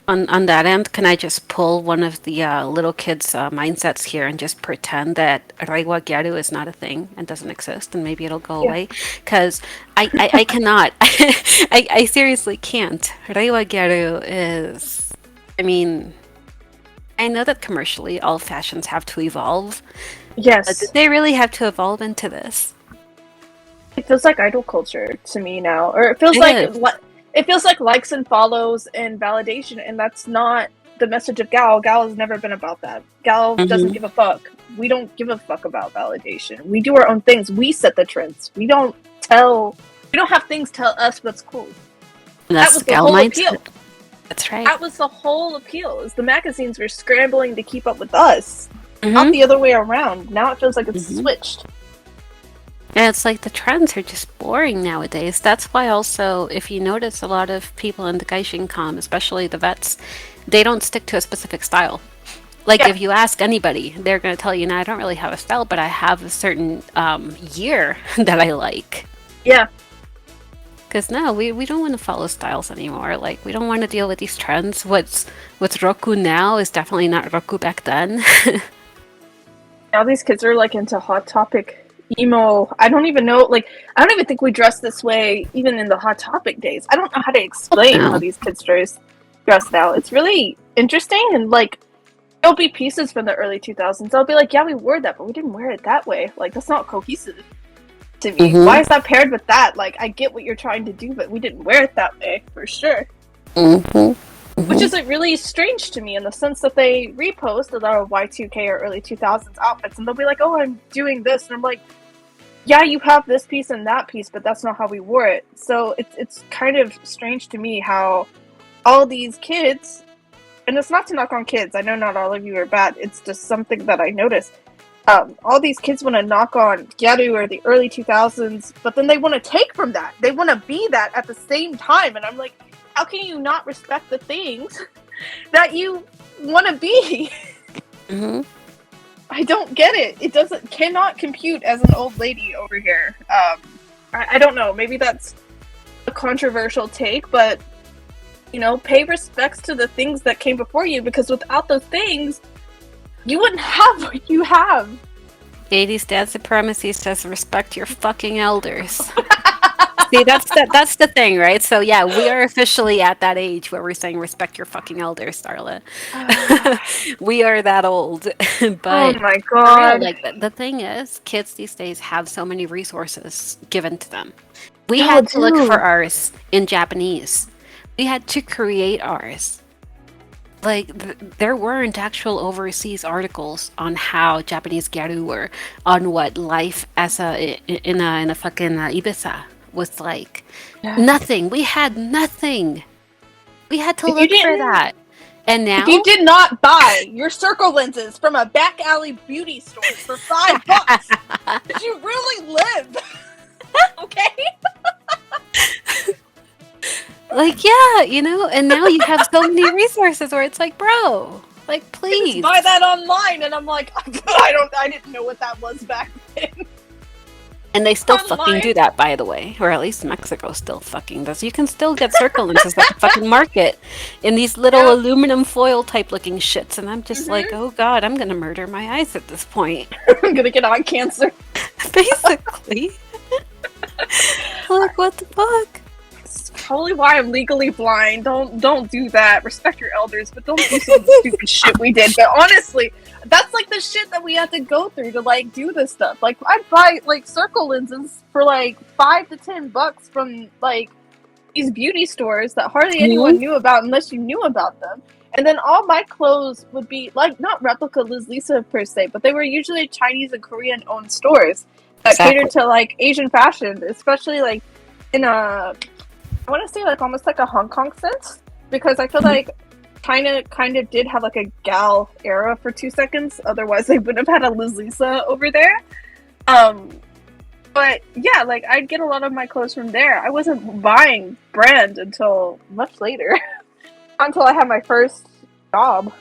on that end, can I just pull one of the little kids' mindsets here and just pretend that Reiwa Gyaru is not a thing and doesn't exist, and maybe it'll go away? Because I cannot. I seriously can't. Reiwa Gyaru is, I mean, I know that commercially all fashions have to evolve. Yes. But did they really have to evolve into this? It feels like idol culture to me now. Or it feels like likes and follows and validation, and that's not the message of Gao. Gao has never been about that. Gao doesn't give a fuck. We don't give a fuck about validation. We do our own things. We set the trends. We don't have things tell us what's cool. That was the whole appeal. That's right. That was the whole appeal, is the magazines were scrambling to keep up with us. Not the other way around. Now it feels like it's switched. And it's like the trends are just boring nowadays. That's why also, if you notice, a lot of people in the Gaishinkan, especially the vets, they don't stick to a specific style. Like, if you ask anybody, they're going to tell you, no, I don't really have a style, but I have a certain year that I like. Yeah. Because no, we don't want to follow styles anymore. Like, we don't want to deal with these trends. What's Roku now is definitely not Roku back then. Now these kids are like into Hot Topic emo. I don't even know, like, I don't even think we dressed this way even in the Hot Topic days. I don't know how to explain how these kids dress now. It's really interesting, and like, there'll be pieces from the early 2000s. I'll be like, yeah, we wore that, but we didn't wear it that way. Like, that's not cohesive to me. Why is that paired with that? Like, I get what you're trying to do, but we didn't wear it that way, for sure. Which is like really strange to me, in the sense that they repost a lot of Y2K or early 2000s outfits, and they'll be like, oh, I'm doing this, and I'm like, yeah, you have this piece and that piece, but that's not how we wore it. So it's kind of strange to me how all these kids, and it's not to knock on kids, I know not all of you are bad, it's just something that I noticed. All these kids want to knock on Gyaru or the early 2000s, but then they want to take from that. They want to be that at the same time, and I'm like, how can you not respect the things that you want to be? I don't get it. It cannot compute as an old lady over here. I don't know. Maybe that's a controversial take, but pay respects to the things that came before you, because without those things, you wouldn't have what you have. 80s dad supremacy says respect your fucking elders. See, that's the thing, right? So yeah, we are officially at that age where we're saying respect your fucking elders, Starla. We are that old. But oh my for real, god. like the thing is, kids these days have so many resources given to them. We had to look for ours in Japanese. We had to create ours. Like, there weren't actual overseas articles on how Japanese gyaru were, on what life as in a fucking Ibiza was like. Yeah. Nothing. We had nothing. We had to look for that. And now, if you did not buy your circle lenses from a back alley beauty store for $5, did you really live? Okay. like, yeah, and now you have so many resources where it's like, bro, like, please just buy that online. And I'm like, I didn't know what that was back then. And they still fucking do that, by the way. Or at least Mexico still fucking does. You can still get circle lenses at the fucking market in these little aluminum foil type looking shits. And I'm just like, oh god, I'm gonna murder my eyes at this point. I'm gonna get eye cancer. Basically. Like, what the fuck? It's probably why I'm legally blind. Don't do that. Respect your elders, but don't do some stupid shit we did. But honestly, that's like the shit that we had to go through to like do this stuff. Like, I'd buy like circle lenses for like $5 to $10 from like these beauty stores that hardly anyone knew about unless you knew about them. And then all my clothes would be like not replica Liz Lisa per se, but they were usually Chinese and Korean owned stores that catered to like Asian fashion, especially like in I want to say like almost like a Hong Kong sense, because I feel like China kind of did have like a gal era for 2 seconds. Otherwise, they wouldn't have had a Liz Lisa over there. But yeah, like I'd get a lot of my clothes from there. I wasn't buying brand until much later, until I had my first job.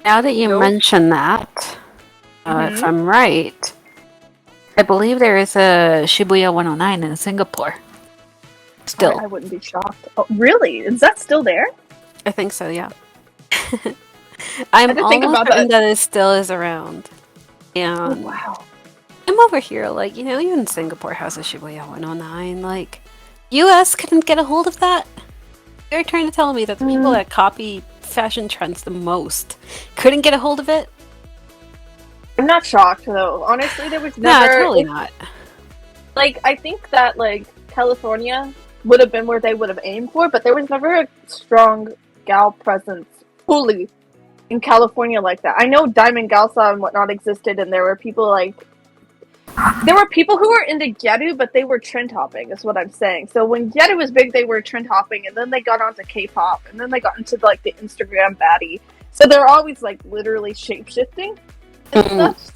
Now that you mention that, if I'm right, I believe there is a Shibuya 109 in Singapore. Still. I wouldn't be shocked. Oh, really? Is that still there? I think so, yeah. I'm almost certain that it still is around. And wow. I'm over here, like, even Singapore has a Shibuya 109. Like, US couldn't get a hold of that? You're trying to tell me that the people that copy fashion trends the most couldn't get a hold of it? I'm not shocked, though. Honestly, there was never... No, totally not. Like, I think that, like, California would have been where they would have aimed for, but there was never a strong gal presence fully in California like that. I know Diamond Galsa and whatnot existed, and there were people who were into Gyaru, but they were trend hopping, is what I'm saying. So when Gyaru was big, they were trend hopping, and then they got onto K-pop, and then they got into like the Instagram baddie. So they're always like literally shape shifting and stuff.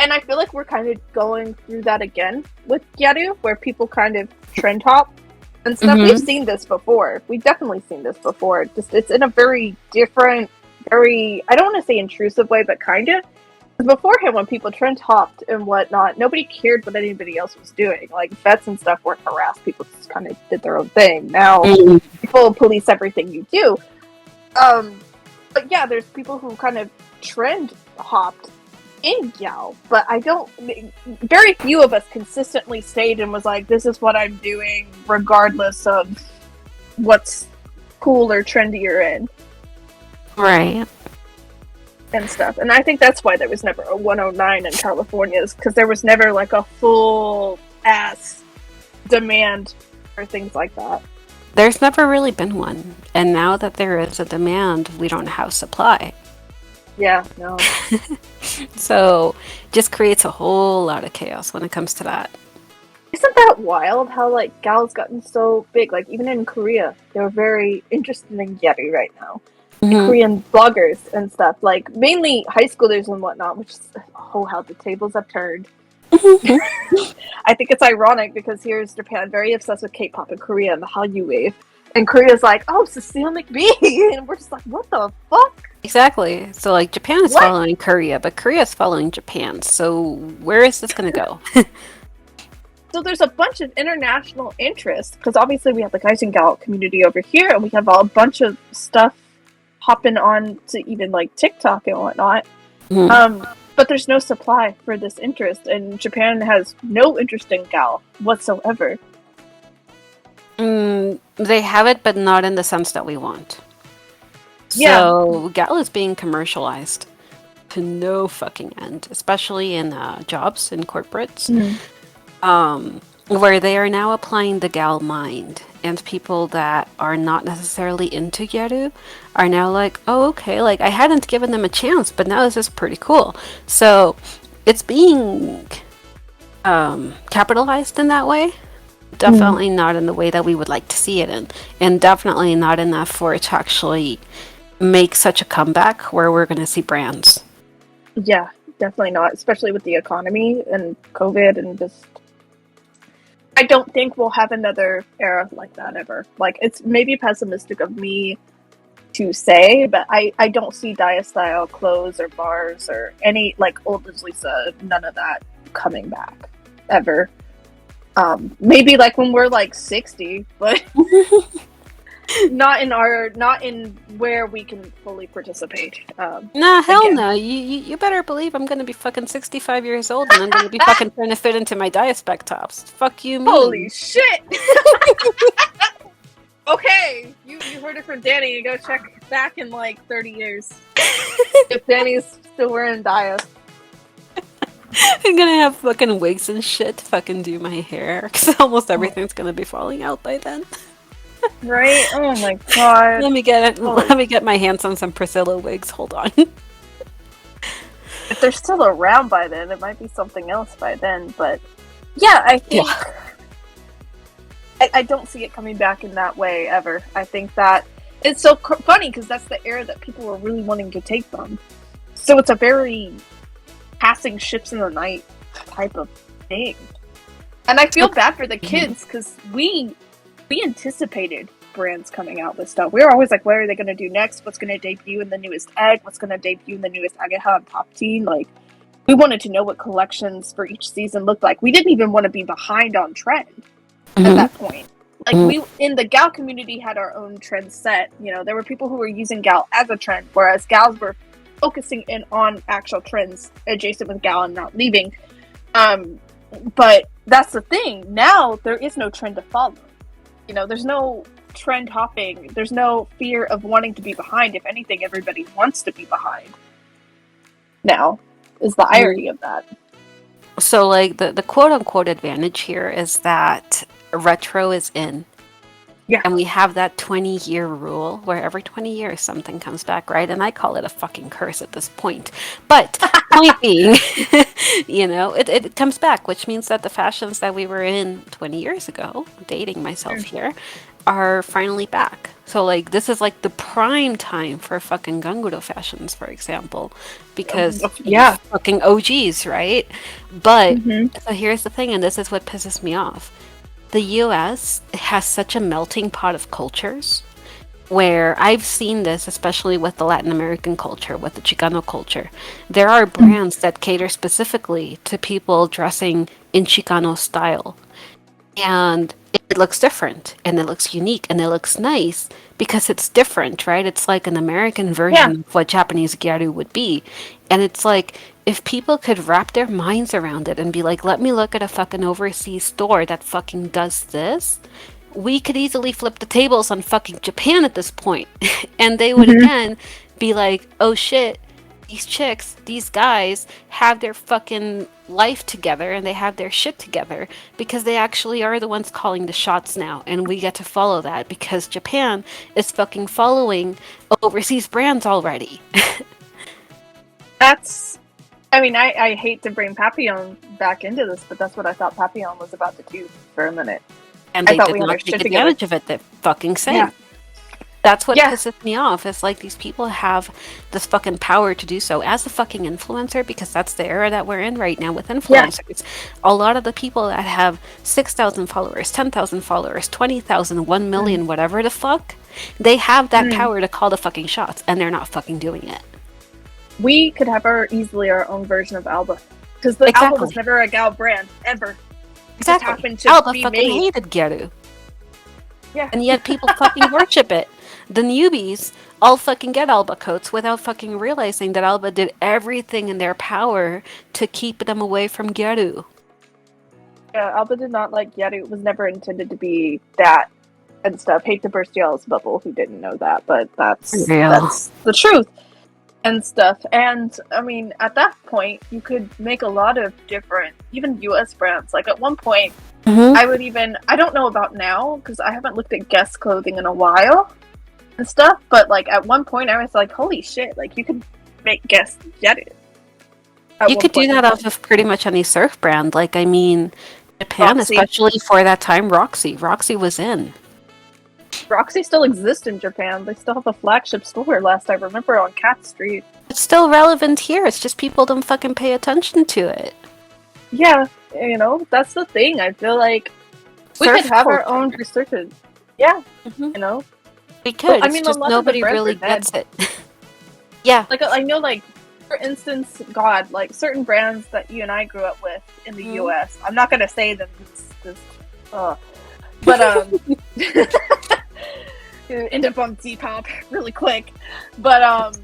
And I feel like we're kind of going through that again with Gyaru, where people kind of trend hop and stuff. We've seen this before. We've definitely seen this before. Just it's in a very different, I don't want to say intrusive way, but kind of. Beforehand, when people trend hopped and whatnot, nobody cared what anybody else was doing. Like, vets and stuff weren't harassed. People just kind of did their own thing. Now, people police everything you do. But yeah, there's people who kind of trend hopped in Gyal, but very few of us consistently stayed and was like, this is what I'm doing, regardless of what's cool or trendy you're in. Right. And stuff. And I think that's why there was never a 109 in California, is because there was never like a full ass demand for things like that. There's never really been one. And now that there is a demand, we don't have supply. Yeah, no. So, just creates a whole lot of chaos when it comes to that. Isn't that wild how, like, Gal's gotten so big? Like, even in Korea, they're very interested in Gyaru right now. Korean bloggers and stuff, like mainly high schoolers and whatnot, which is how the tables have turned. I think it's ironic because here's Japan very obsessed with K-pop and Korea and the Hallyu wave, And Korea's like, oh, Cecile McBee, and we're just like, what the fuck? Exactly. So like Japan is What? following Korea, but Korea is following Japan. So where is this going to go? So there's a bunch of international interest because obviously we have the Guys and Gal community over here, and we have a bunch of stuff hopping on to even like TikTok and whatnot. But there's no supply for this interest, and Japan has no interest in Gal whatsoever. They have it, but not in the sense that we want. Yeah. So Gal is being commercialized to no fucking end, especially in jobs in corporates, where they are now applying the Gal mind, and people that are not necessarily into Gyaru are now like, oh, okay, like I hadn't given them a chance, but now this is pretty cool. So it's being capitalized in that way. Definitely not in the way that we would like to see it in, and definitely not enough for it to actually make such a comeback where we're going to see brands. Yeah, definitely not, especially with the economy and COVID and just... I don't think we'll have another era like that ever. Like, it's maybe pessimistic of me to say, but I don't see Dia-style clothes or bars or any, like, old as Lisa, none of that coming back, ever. Maybe, like, when we're, like, 60, but... not in where we can fully participate. Nah, hell again. no. You better believe I'm gonna be fucking 65 years old and I'm gonna be fucking trying to fit into my Dia-spec tops. Fuck you, me. Holy shit! Okay, you heard it from Danny. Go check back in like 30 years. If Danny's still wearing Dia. I'm gonna have fucking wigs and shit to fucking do my hair, because almost everything's gonna be falling out by then. Right? Oh my god. Let me get my hands on some Priscilla wigs. Hold on. If they're still around by then, it might be something else by then. But yeah, I think I don't see it coming back in that way ever. I think that it's so funny because that's the era that people were really wanting to take from. So it's a very passing ships in the night type of thing. And I feel bad for the kids because we anticipated brands coming out with stuff. We were always like, what are they going to do next? What's going to debut in the newest egg? What's going to debut in the newest Ageha and Pop Teen? Like, we wanted to know what collections for each season looked like. We didn't even want to be behind on trend at that point. Like, we, in the Gal community, had our own trend set. You know, there were people who were using Gal as a trend, whereas Gals were focusing in on actual trends adjacent with Gal and not leaving. But that's the thing. Now, there is no trend to follow. You know, there's no trend hopping. There's no fear of wanting to be behind. If anything, everybody wants to be behind. Now, is the irony of that. So, like, the quote-unquote advantage here is that retro is in. Yeah. And we have that 20-year rule where every 20 years something comes back, right? And I call it a fucking curse at this point. But, point being, you know, it comes back, which means that the fashions that we were in 20 years ago, dating myself here, are finally back. So, like, this is, like, the prime time for fucking Ganguro fashions, for example. Because, fucking OGs, right? But, so here's the thing, and this is what pisses me off. The US has such a melting pot of cultures where I've seen this, especially with the Latin American culture, with the Chicano culture. There are brands that cater specifically to people dressing in Chicano style. And it looks different, and it looks unique, and it looks nice because it's different, right? It's like an American version of what Japanese Gyaru would be. And it's like, if people could wrap their minds around it and be like, let me look at a fucking overseas store that fucking does this, we could easily flip the tables on fucking Japan at this point. And they would again be like, oh shit, these chicks, these guys have their fucking life together and they have their shit together because they actually are the ones calling the shots now, and we get to follow that because Japan is fucking following overseas brands already. That's, I mean, I hate to bring Papillon back into this, but that's what I thought Papillon was about to do for a minute. And they did not take advantage of it. They're fucking same. That's what Yeah. pisses me off. It's like these people have this fucking power to do so as a fucking influencer, because that's the era that we're in right now with influencers. A lot of the people that have 6,000 followers, 10,000 followers, 20,000, 1 million, whatever the fuck, they have that power to call the fucking shots, and they're not fucking doing it. We could have easily our own version of Alba. Because the Alba was never a Gal brand, ever. It just happened to Alba be fucking made. hated Gyaru. Yeah. And yet people fucking worship it. The newbies all fucking get Alba coats without fucking realizing that Alba did everything in their power to keep them away from Gyaru. Yeah, Alba did not like Gyaru. It was never intended to be that and stuff. Hate to burst y'all's bubble who didn't know that, but that's the truth and stuff. And I mean, at that point, you could make a lot of different, even US brands. Like at one point, I don't know about now because I haven't looked at Guess clothing in a while and stuff, but like at one point I was like, holy shit, like you could make Guess Gyaru. You could do that off of pretty much any surf brand. Like, I mean, Japan, Roxy. especially for that time, Roxy was in. Roxy still exists in Japan. They still have a flagship store, last I remember, on Cat Street. It's still relevant here. It's just people don't fucking pay attention to it. Yeah, you know, that's the thing. I feel like we could have our own researchers. Yeah, you know. We could. But, I mean, just nobody really gets it. Yeah. Like, I know, like, for instance, God, like, certain brands that you and I grew up with in the US. I'm not going to say them. But, end up on Depop really quick. But,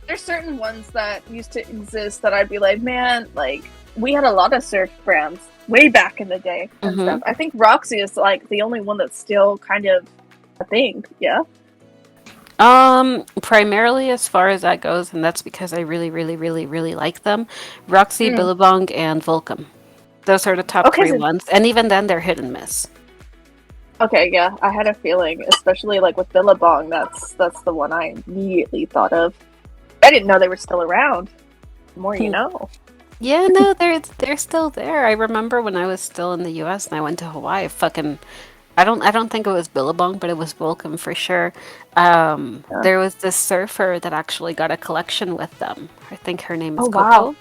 there's certain ones that used to exist that I'd be like, man, like, we had a lot of surf brands way back in the day and stuff. I think Roxy is, like, the only one that's still kind of a thing, yeah? Primarily as far as that goes, and that's because I really, really, really, really like them. Roxy, Billabong, and Volcom. Those are the top three ones, and even then they're hit and miss. Okay, yeah, I had a feeling, especially like with Billabong, that's the one I immediately thought of. I didn't know they were still around. The more you know. Yeah, no, they're still there. I remember when I was still in the US and I went to Hawaii, I don't think it was Billabong, but it was Volcom for sure. There was this surfer that actually got a collection with them. I think her name is Coco. Wow.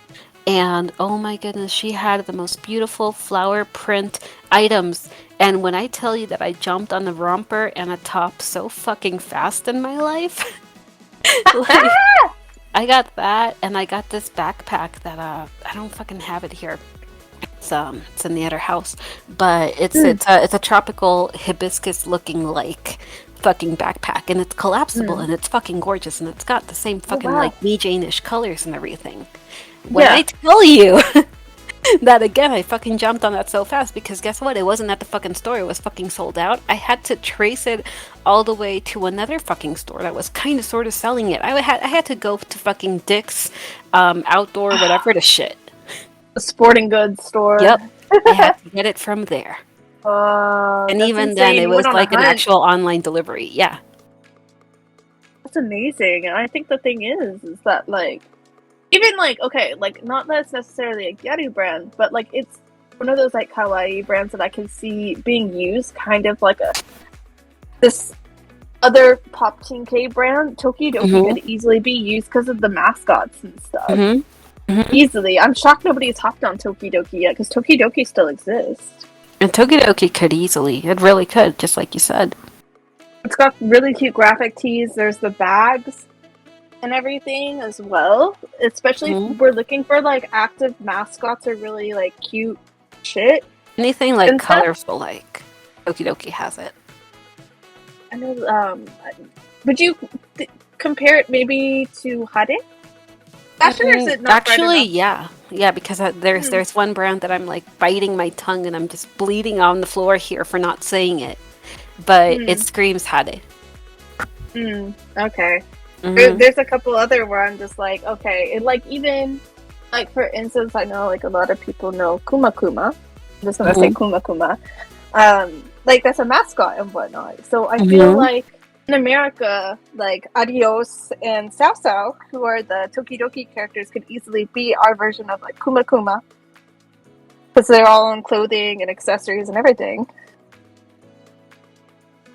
And oh my goodness, she had the most beautiful flower print items. And when I tell you that I jumped on a romper and a top so fucking fast in my life, like, I got that, and I got this backpack that I don't fucking have it here. It's in the other house, but it's a tropical hibiscus looking like fucking backpack, and it's collapsible and it's fucking gorgeous, and it's got the same fucking like me Jane-ish colors and everything. When I tell you that again, I fucking jumped on that so fast because guess what? It wasn't at the fucking store. It was fucking sold out. I had to trace it all the way to another fucking store that was kind of sort of selling it. I had to go to fucking Dick's, Outdoor, whatever the shit. The sporting goods store. Yep. I had to get it from there. And even then, it was like an actual online delivery. Yeah. That's amazing. And I think the thing is that, like, even, like, okay, like, not that it's necessarily a Gyaru brand, but, like, it's one of those, like, kawaii brands that I can see being used kind of like this other Pop Teen K brand, Tokidoki, could easily be used because of the mascots and stuff. Easily. I'm shocked nobody's hopped on Tokidoki yet, because Tokidoki still exists. And Tokidoki could easily. It really could, just like you said. It's got really cute graphic tees. There's the bags and everything as well. Especially if we're looking for, like, active mascots or really, like, cute shit. Anything, like, colorful, like, Tokidoki has it. I know, would you compare it maybe to Hade? Actually, yeah, because there's one brand that I'm like biting my tongue and I'm just bleeding on the floor here for not saying it, but it screams Hade. Okay. There's a couple other where I'm just like, okay, and like even like for instance, I know like a lot of people know Kuma Kuma. I'm just gonna say Kuma Kuma. Like that's a mascot and whatnot. So I feel like in America, like Adios and Sao Sao, who are the Tokidoki characters, could easily be our version of like Kuma Kuma. Because they're all in clothing and accessories and everything.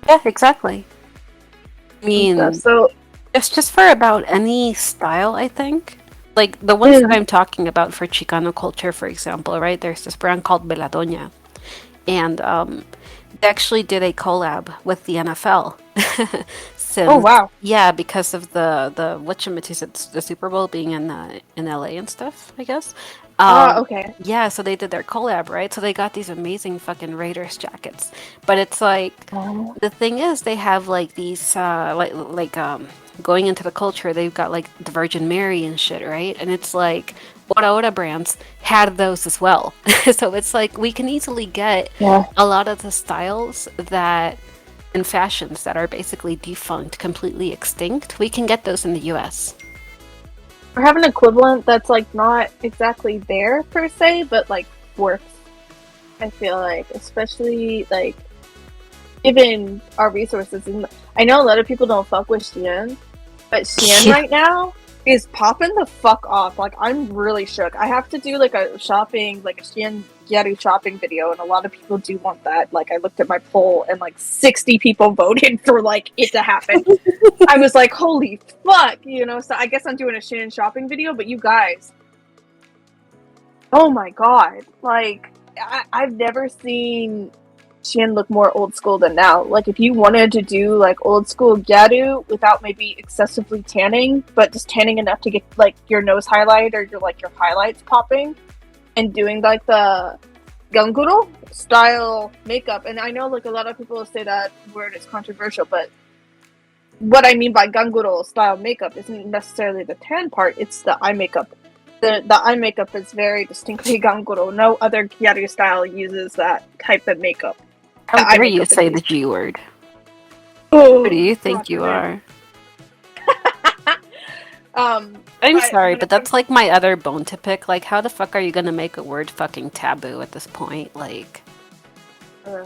Yeah, exactly. I mean, So it's just for about any style, I think. Like the ones that I'm talking about for Chicano culture, for example, right? There's this brand called Beladoña, and they actually did a collab with the NFL. oh Since wow. yeah, because of the whatchamacallit, the Super Bowl being in LA and stuff, I guess. Okay. Yeah, so they did their collab, right? So they got these amazing fucking Raiders jackets. But it's like Oh. the thing is they have like these going into the culture, they've got like the Virgin Mary and shit, right? And it's like Ora Ora brands had those as well. So it's like we can easily get Yeah. a lot of the styles that and fashions that are basically defunct, completely extinct. We can get those in the US. Or have an equivalent that's like not exactly there per se, but like works. I feel like, especially like given our resources, and I know a lot of people don't fuck with Shein, but Shein right now is popping the fuck off. Like I'm really shook. I have to do like a Shein Gyaru shopping video, and a lot of people do want that. Like I looked at my poll, and like 60 people voted for like it to happen. I was like, holy fuck, you know. So I guess I'm doing a Shein shopping video, but you guys, oh my god, like I've never seen Shein look more old school than now. Like if you wanted to do like old school Gyaru without maybe excessively tanning, but just tanning enough to get like your nose highlight or your highlights popping, and doing like the ganguro style makeup. And I know like a lot of people say that word is controversial, but what I mean by ganguro style makeup isn't necessarily the tan part, it's the eye makeup. The eye makeup is very distinctly ganguro. No other Gyaru style uses that type of makeup. How dare you say the G word? Oh, Who do you think you are? I'm but sorry, when but it that's comes- like my other bone to pick. Like, how the fuck are you gonna make a word fucking taboo at this point? Like, uh,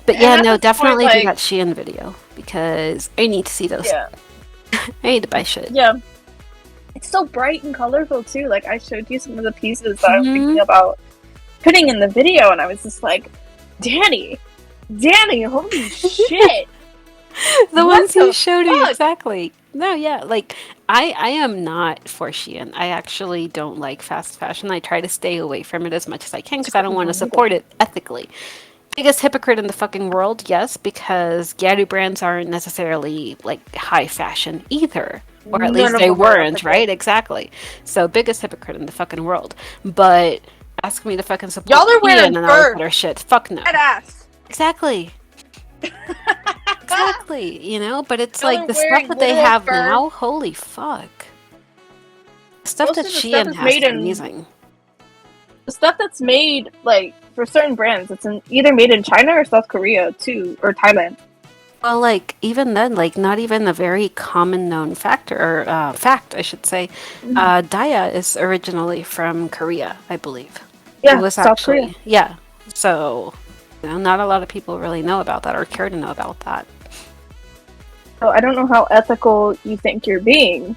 but And yeah, at no, this definitely point, do like- that Shein video because I need to see those. yeah, I need to buy shit. yeah. It's so bright and colorful too. Like I showed you some of the pieces that I was Mhm. thinking about putting in the video, and I was just like, Danny, holy shit! The What ones you the showed me, fuck? exactly. No, yeah, like I am not for Shein. I actually don't like fast fashion. I try to stay away from it as much as I can because I don't want to support it ethically. Biggest hypocrite in the fucking world, yes, because Gyaru brands aren't necessarily like high fashion either. Or at None least of they them are weren't, ethical. right? Exactly. So biggest hypocrite in the fucking world. But ask me to fucking support Y'all are Shein wearing and all this fur. other shit. Fuck no. That ass. Exactly. Exactly, you know, but it's Y'all like are the stuff wearing that they literal have fur. now, holy fuck. The stuff Most that of the stuff Shein is has made is in- amazing. The stuff that's made like for certain brands, it's either made in China or South Korea too, or Thailand. Well, like even then, like not even a very common known fact, I should say. Daya is originally from Korea, I believe. Yeah, It was South actually Korea. yeah. So, you know, not a lot of people really know about that or care to know about that. So I don't know how ethical you think you're being,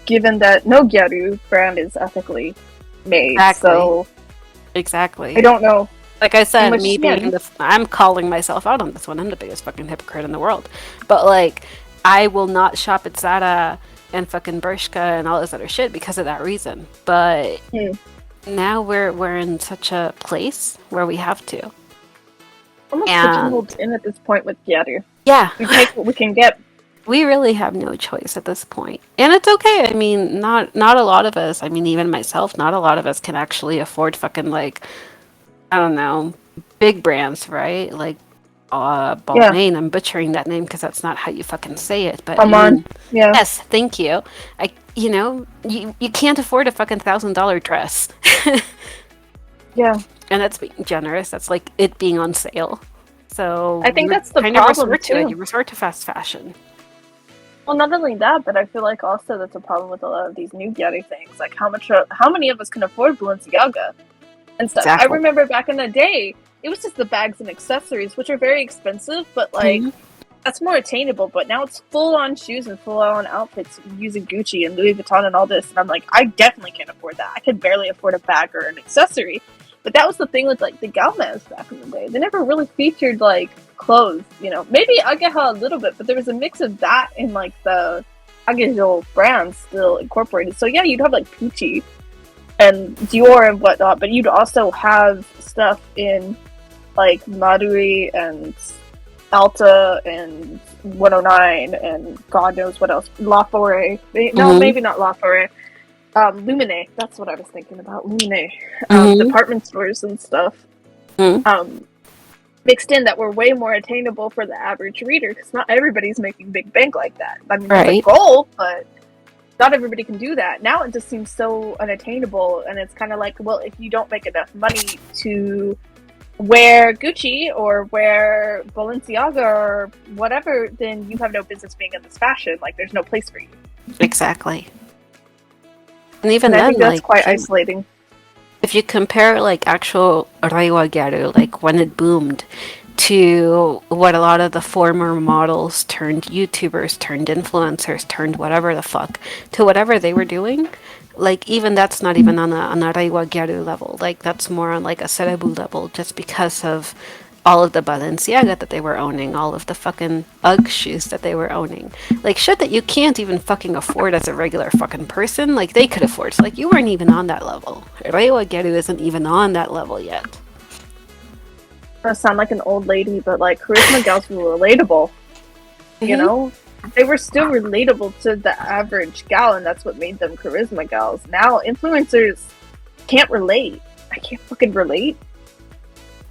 given that no Gyaru brand is ethically made. Exactly. So Exactly. I don't know. Like I said, much me Shein. being I'm calling myself out on this one. I'm the biggest fucking hypocrite in the world. But like, I will not shop at Zara and fucking Bershka and all this other shit because of that reason. But now we're in such a place where we have to. Almost And- pigeonholed in at this point with Gyaru. Yeah, We take what we can get. we really have no choice at this point, and it's okay. I mean, not a lot of us. I mean, even myself, not a lot of us can actually afford fucking like, I don't know, big brands, right? Like, Balmain. I'm butchering that name because that's not how you fucking say it. But Come on. Yeah. yes, thank you. You know, you can't afford a fucking $1,000 dress, Yeah. and that's being generous. That's like it being on sale. So I think you that's the kind of problem, resort to it. too. You resort to fast fashion. Well, not only that, but I feel like also that's a problem with a lot of these new Gyaru things. Like how many of us can afford Balenciaga and stuff? Exactly. I remember back in the day, it was just the bags and accessories, which are very expensive, but like that's more attainable. But now it's full on shoes and full on outfits using Gucci and Louis Vuitton and all this, and I'm like, I definitely can't afford that. I could barely afford a bag or an accessory. But that was the thing with like the Galmaz back in the day. They never really featured like clothes, you know. Maybe Ageha a little bit, but there was a mix of that and like the Agejo brands still incorporated. So yeah, you'd have like Pucci and Dior and whatnot, but you'd also have stuff in like Marui and Alta and 109 and God knows what else. La Forêt. No, maybe not La Forêt. Lumine. That's what I was thinking about. Lumine. Department stores and stuff. Mixed in that were way more attainable for the average reader because not everybody's making big bank like that. I mean, it's a goal, but not everybody can do that. Now it just seems so unattainable, and it's kind of like, well, if you don't make enough money to wear Gucci or wear Balenciaga or whatever, then you have no business being in this fashion. Like, there's no place for you. Exactly. And even then, I think that's quite isolating. If you compare, like, actual Reiwa Gyaru, like, when it boomed, to what a lot of the former models turned YouTubers, turned influencers, turned whatever the fuck, to whatever they were doing, like, even that's not even on a Reiwa Gyaru level. Like, that's more on, like, a Serebu level, just because of all of the Balenciaga that they were owning, all of the fucking UGG shoes that they were owning. Like, shit that you can't even fucking afford as a regular fucking person, like, they could afford. So, like, you weren't even on that level. Reiwa Gyaru isn't even on that level yet. I sound like an old lady, but, like, charisma gals were relatable. You know? They were still relatable to the average gal, and that's what made them charisma gals. Now, influencers can't relate. I can't fucking relate.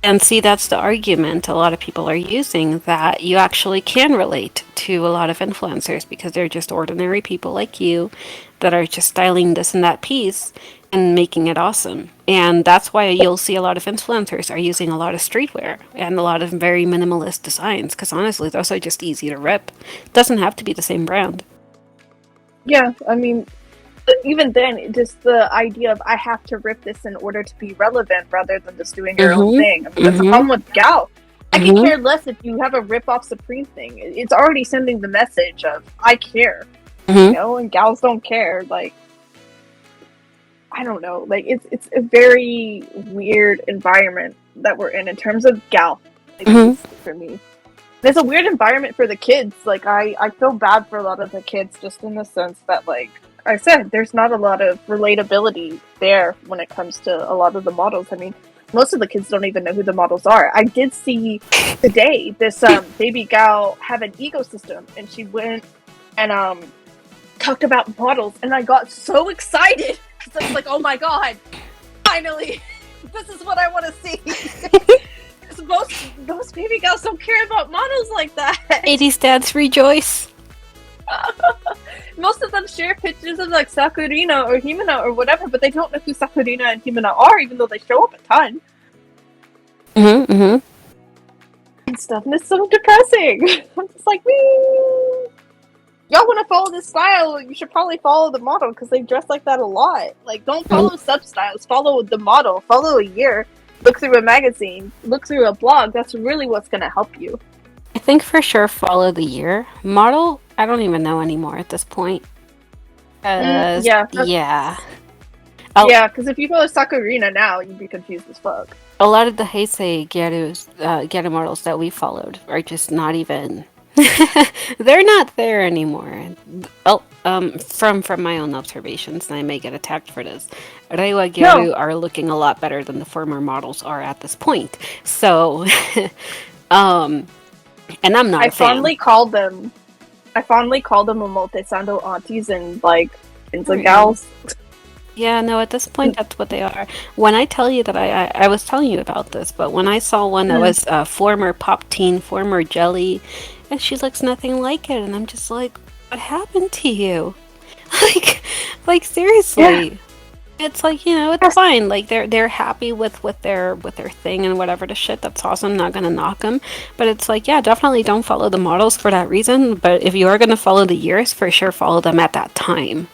And see, that's the argument a lot of people are using, that you actually can relate to a lot of influencers because they're just ordinary people like you that are just styling this and that piece and making it awesome. And that's why you'll see a lot of influencers are using a lot of streetwear and a lot of very minimalist designs, because honestly, those are just easy to rip. It doesn't have to be the same brand. Yeah, I mean, even then, just the idea of I have to rip this in order to be relevant rather than just doing your own thing. I mean, that's the problem with gal. I can care less if you have a rip-off Supreme thing. It's already sending the message of, I care. You know, and gals don't care. Like, I don't know. Like, it's a very weird environment that we're in terms of gal, at least for me. There's a weird environment for the kids. Like, I feel bad for a lot of the kids just in the sense that, like I said, there's not a lot of relatability there when it comes to a lot of the models. I mean, most of the kids don't even know who the models are. I did see today this baby gal have an ecosystem, and she went and talked about models, and I got so excited because I was like, oh my god, finally, this is what I want to see. Because most baby gals don't care about models like that. 80s dads rejoice. Most of them share pictures of like Sakurina or Himina or whatever, but they don't know who Sakurina and Himina are, even though they show up a ton. And stuff, and it's so depressing. I'm just like, y'all want to follow this style, you should probably follow the model because they dress like that a lot. Like, don't follow sub-styles, follow the model, follow a year, look through a magazine, look through a blog. That's really what's going to help you. I think for sure follow the year. Model, I don't even know anymore at this point. Yeah, because if you follow Sakurina now, you'd be confused as fuck. A lot of the Heisei Gyaru models that we followed are just not even... They're not there anymore. From my own observations, and I may get attacked for this, Reiwa Gyaru are looking a lot better than the former models are at this point. So, and I'm not a fan. fondly called them Omote-sando aunties and like Inza gals. Yeah, no, at this point, that's what they are. When I tell you that I was telling you about this, but when I saw one that was former Pop Teen, former Jelly, and she looks nothing like it, and I'm just like, what happened to you? Like seriously. Yeah. It's like, you know, it's fine. Like they're happy with their thing and whatever the shit. That's awesome. Not gonna knock them, but it's like, yeah, definitely don't follow the models for that reason. But if you are gonna follow the years, for sure follow them at that time.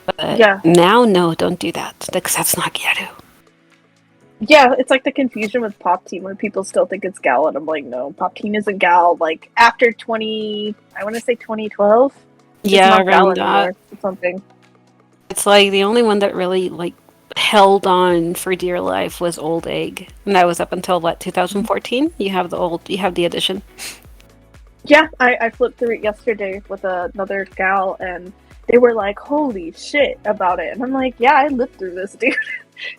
But now, no, don't do that because that's not Gyaru. Yeah, it's like the confusion with Pop Teen when people still think it's gal, and I'm like, no, Pop Teen isn't gal. Like after 2012. Yeah, around that. Or something. It's like the only one that really like held on for dear life was Old Egg, and that was up until what, 2014. You have the edition. Yeah, I flipped through it yesterday with another gal, and they were like, "Holy shit" about it, and I'm like, "Yeah, I lived through this, dude.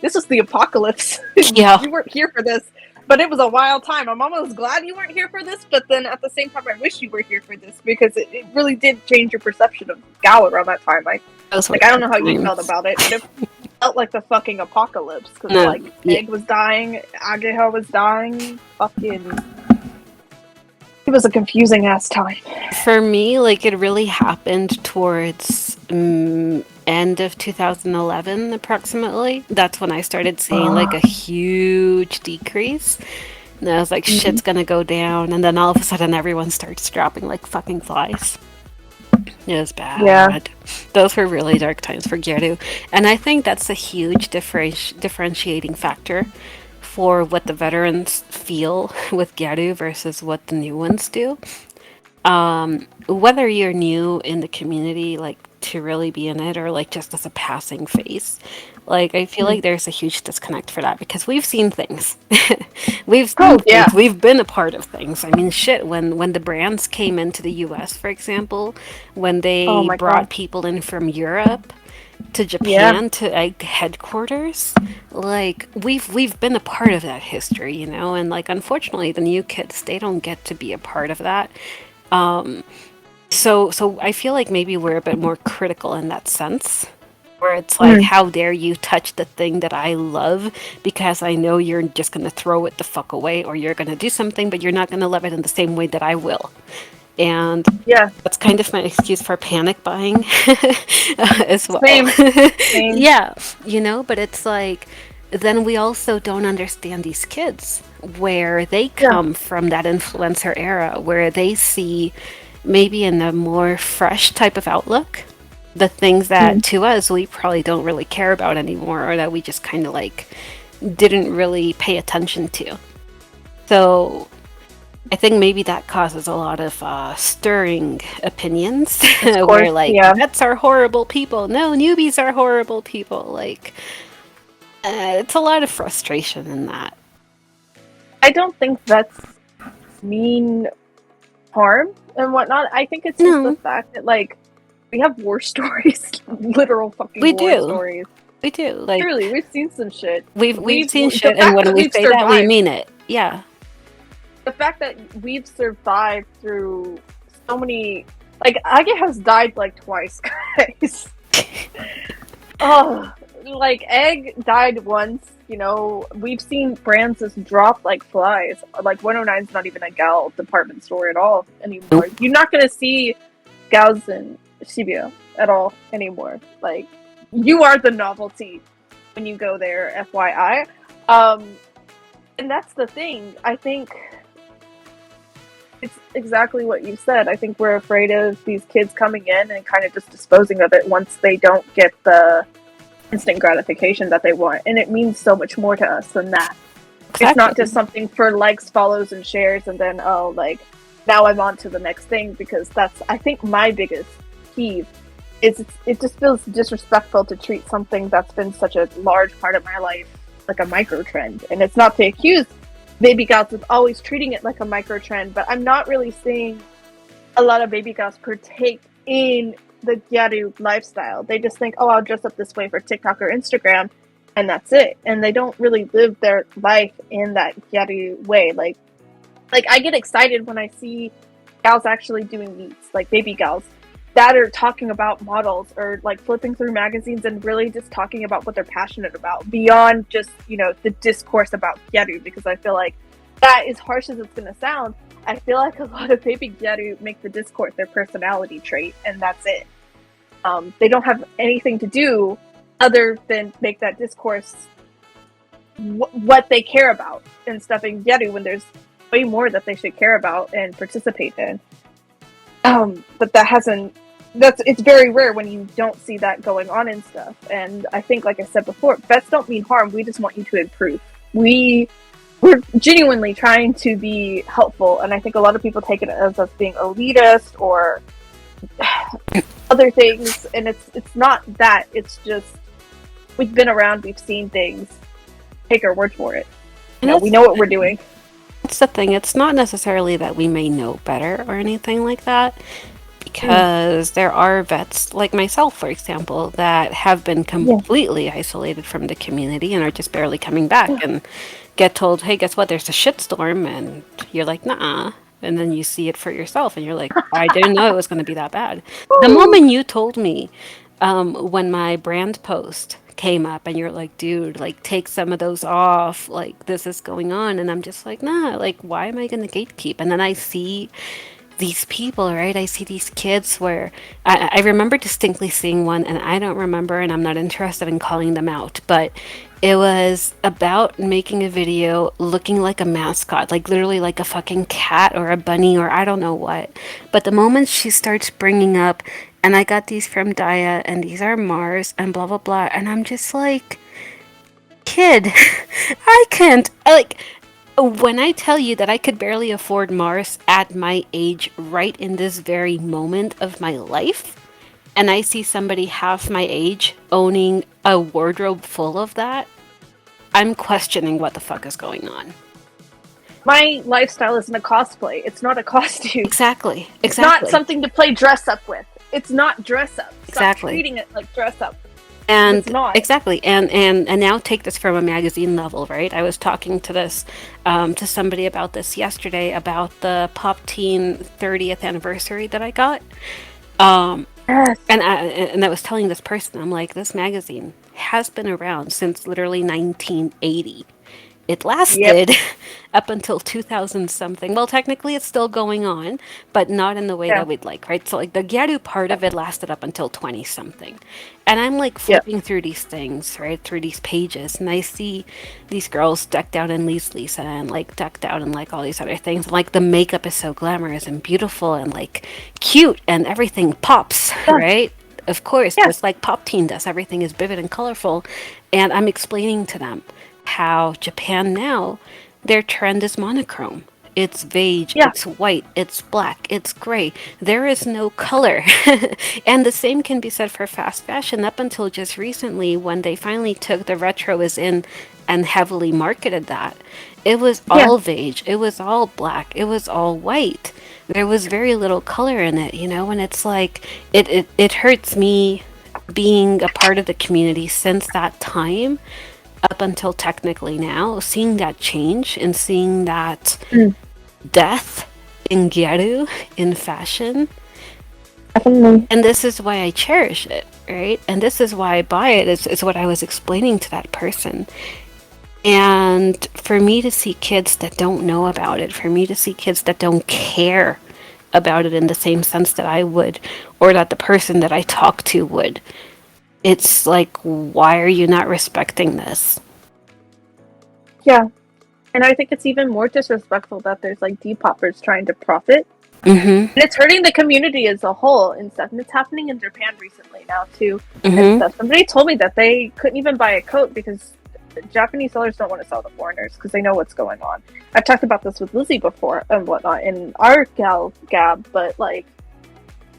This was the apocalypse. Yeah. You weren't here for this, but it was a wild time. I'm almost glad you weren't here for this, but then at the same time, I wish you were here for this because it really did change your perception of gal around that time. I don't know how you felt about it, but it felt like the fucking apocalypse because Egg was dying, Ageha was dying, fucking. It was a confusing ass time. For me, like, it really happened towards end of 2011, approximately. That's when I started seeing like a huge decrease. And I was like, shit's gonna go down. And then all of a sudden, everyone starts dropping like fucking flies. It was bad. Yeah. Those were really dark times for Gyaru. And I think that's a huge differentiating factor for what the veterans feel with Gyaru versus what the new ones do. Whether you're new in the community, like to really be in it, or like just as a passing phase, like I feel like there's a huge disconnect for that because we've seen things. We've seen things. We've been a part of things. I mean, shit. When the brands came into the U.S., for example, when they brought people in from Europe to Japan to headquarters, like we've been a part of that history, you know, and like unfortunately the new kids, they don't get to be a part of that. So I feel like maybe we're a bit more critical in that sense, where it's like, how dare you touch the thing that I love because I know you're just gonna throw it the fuck away, or you're gonna do something but you're not gonna love it in the same way that I will. And that's kind of my excuse for panic buying as well. Same. Yeah, you know, but it's like, then we also don't understand these kids, where they come from that influencer era, where they see maybe in a more fresh type of outlook the things that to us we probably don't really care about anymore, or that we just kind of like didn't really pay attention to. So I think maybe that causes a lot of stirring opinions, where like, vets are horrible people. No, newbies are horrible people. Like, it's a lot of frustration in that. I don't think vets mean harm and whatnot. I think it's just the fact that like we have war stories, literal fucking war stories. We do. Like, truly, we've seen some shit. We've seen shit, and when we say that, we mean it. Yeah. The fact that we've survived through so many, like, Age has died like twice, guys. Oh, like Egg died once. You know, we've seen brands just drop like flies. Like 109's not even a gal department store at all anymore. You're not gonna see gals in Shibuya at all anymore. Like, you are the novelty when you go there, FYI. And that's the thing. I think it's exactly what you said. I think we're afraid of these kids coming in and kind of just disposing of it once they don't get the instant gratification that they want. And it means so much more to us than that. Exactly. It's not just something for likes, follows, and shares, and then, oh, like, now I'm on to the next thing, because that's, I think, my biggest key is it just feels disrespectful to treat something that's been such a large part of my life like a micro trend. And it's not to accuse baby gals of always treating it like a micro trend, but I'm not really seeing a lot of baby gals partake in the Gyaru lifestyle. They just think, oh, I'll dress up this way for TikTok or Instagram, and that's it. And they don't really live their life in that Gyaru way. Like I get excited when I see gals actually doing meets, like baby gals that are talking about models, or like flipping through magazines and really just talking about what they're passionate about beyond just, you know, the discourse about Gyaru. Because I feel like that, as harsh as it's going to sound, I feel like a lot of baby Gyaru make the discourse their personality trait, and that's it. They don't have anything to do other than make that discourse what they care about and stuff in Gyaru, when there's way more that they should care about and participate in. But it's very rare when you don't see that going on and stuff. And I think, like I said before, vets don't mean harm. We just want you to improve. We're genuinely trying to be helpful, and I think a lot of people take it as us being elitist or other things, and it's not that. It's just we've been around, we've seen things. Take our word for it. And We know what we're doing. That's the thing. It's not necessarily that we may know better or anything like that, because there are vets like myself, for example, that have been completely isolated from the community and are just barely coming back and get told, hey, guess what? There's a shitstorm, and you're like, nah. And then you see it for yourself, and you're like, I didn't know it was going to be that bad. The moment you told me, when my brand post came up, and you're like, dude, like, take some of those off, like, this is going on, and I'm just like, nah, like, why am I going to gatekeep? And then I see these people, right? I see these kids where I remember distinctly seeing one, and I don't remember, and I'm not interested in calling them out, but it was about making a video looking like a mascot, like literally like a fucking cat or a bunny or I don't know what. But the moment she starts bringing up, and I got these from Daya, and these are Mars, and blah, blah, blah, and I'm just like, kid, I can't, like, when I tell you that I could barely afford Mars at my age right in this very moment of my life, and I see somebody half my age owning a wardrobe full of that, I'm questioning what the fuck is going on. My lifestyle isn't a cosplay. It's not a costume. Exactly. It's not something to play dress up with. It's not dress up. Stop treating it like dress up. And it's not. Exactly, and now take this from a magazine level, right? I was talking to this to somebody about this yesterday, about the Pop Teen 30th anniversary that I got. Yes. And I was telling this person, I'm like, this magazine has been around since literally 1980. It lasted up until 2000 something. Well, technically it's still going on, but not in the way that we'd like, right? So like the Gyaru part of it lasted up until 20 something. And I'm like flipping through these things, right? Through these pages, and I see these girls decked out in Lisa and like decked out in like all these other things. Like the makeup is so glamorous and beautiful and like cute and everything pops, right? Of course, just like Pop Teen does. Everything is vivid and colorful. And I'm explaining to them how Japan now, their trend is monochrome. It's beige, it's white, it's black, it's gray. There is no color. And the same can be said for fast fashion up until just recently when they finally took the retro is in and heavily marketed that. It was all beige, it was all black, it was all white. There was very little color in it, you know, and it's like, it hurts me being a part of the community since that time up until technically now, seeing that change and seeing that death in Gyaru, in fashion. Definitely. And this is why I cherish it, right? And this is why I buy it, is what I was explaining to that person. And for me to see kids that don't know about it, for me to see kids that don't care about it in the same sense that I would, or that the person that I talk to would, it's like, why are you not respecting this? Yeah. And I think it's even more disrespectful that there's like Depopers trying to profit. And it's hurting the community as a whole and stuff. And it's happening in Japan recently now too. And stuff. Somebody told me that they couldn't even buy a coat because Japanese sellers don't want to sell to foreigners because they know what's going on. I've talked about this with Lizzie before and whatnot in our Gab, but like,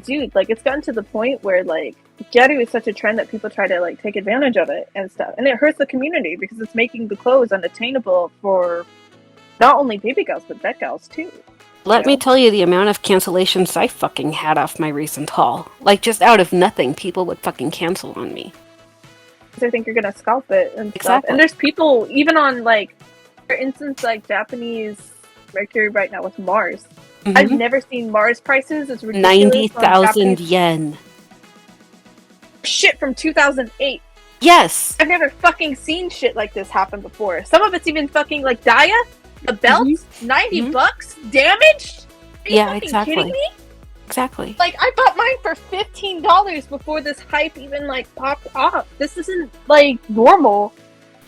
dude, like it's gotten to the point where like Gyaru is such a trend that people try to like take advantage of it and stuff, and it hurts the community because it's making the clothes unattainable for not only baby gals but vet gals too. Let me tell you the amount of cancellations I fucking had off my recent haul. Like just out of nothing, people would fucking cancel on me. Because I think you're gonna scalp it and stuff. And there's people even on like, for instance, like Japanese Mercury right now with Mars. I've never seen Mars prices as ridiculous. 90,000 yen. Shit from 2008. Yes. I've never fucking seen shit like this happen before. Some of it's even fucking like Daya, the belts, $90 damaged. Are you fucking kidding me? Exactly. Like I bought mine for $15 before this hype even like popped off. This isn't like normal.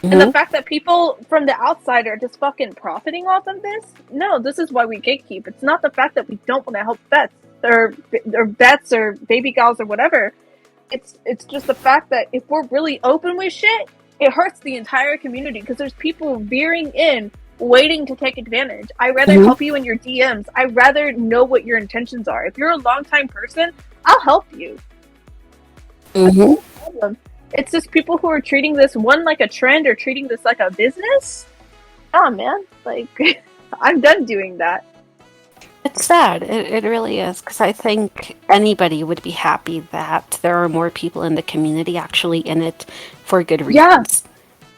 And the fact that people from the outside are just fucking profiting off of this? No, this is why we gatekeep. It's not the fact that we don't want to help vets or vets or baby gals or whatever. It's just the fact that if we're really open with shit, it hurts the entire community because there's people veering in, waiting to take advantage. I'd rather help you in your DMs. I'd rather know what your intentions are. If you're a long-time person, I'll help you. No problem. It's just people who are treating this one like a trend or treating this like a business. Oh man, like I'm done doing that. It's sad. It really is, because I think anybody would be happy that there are more people in the community actually in it for good reasons.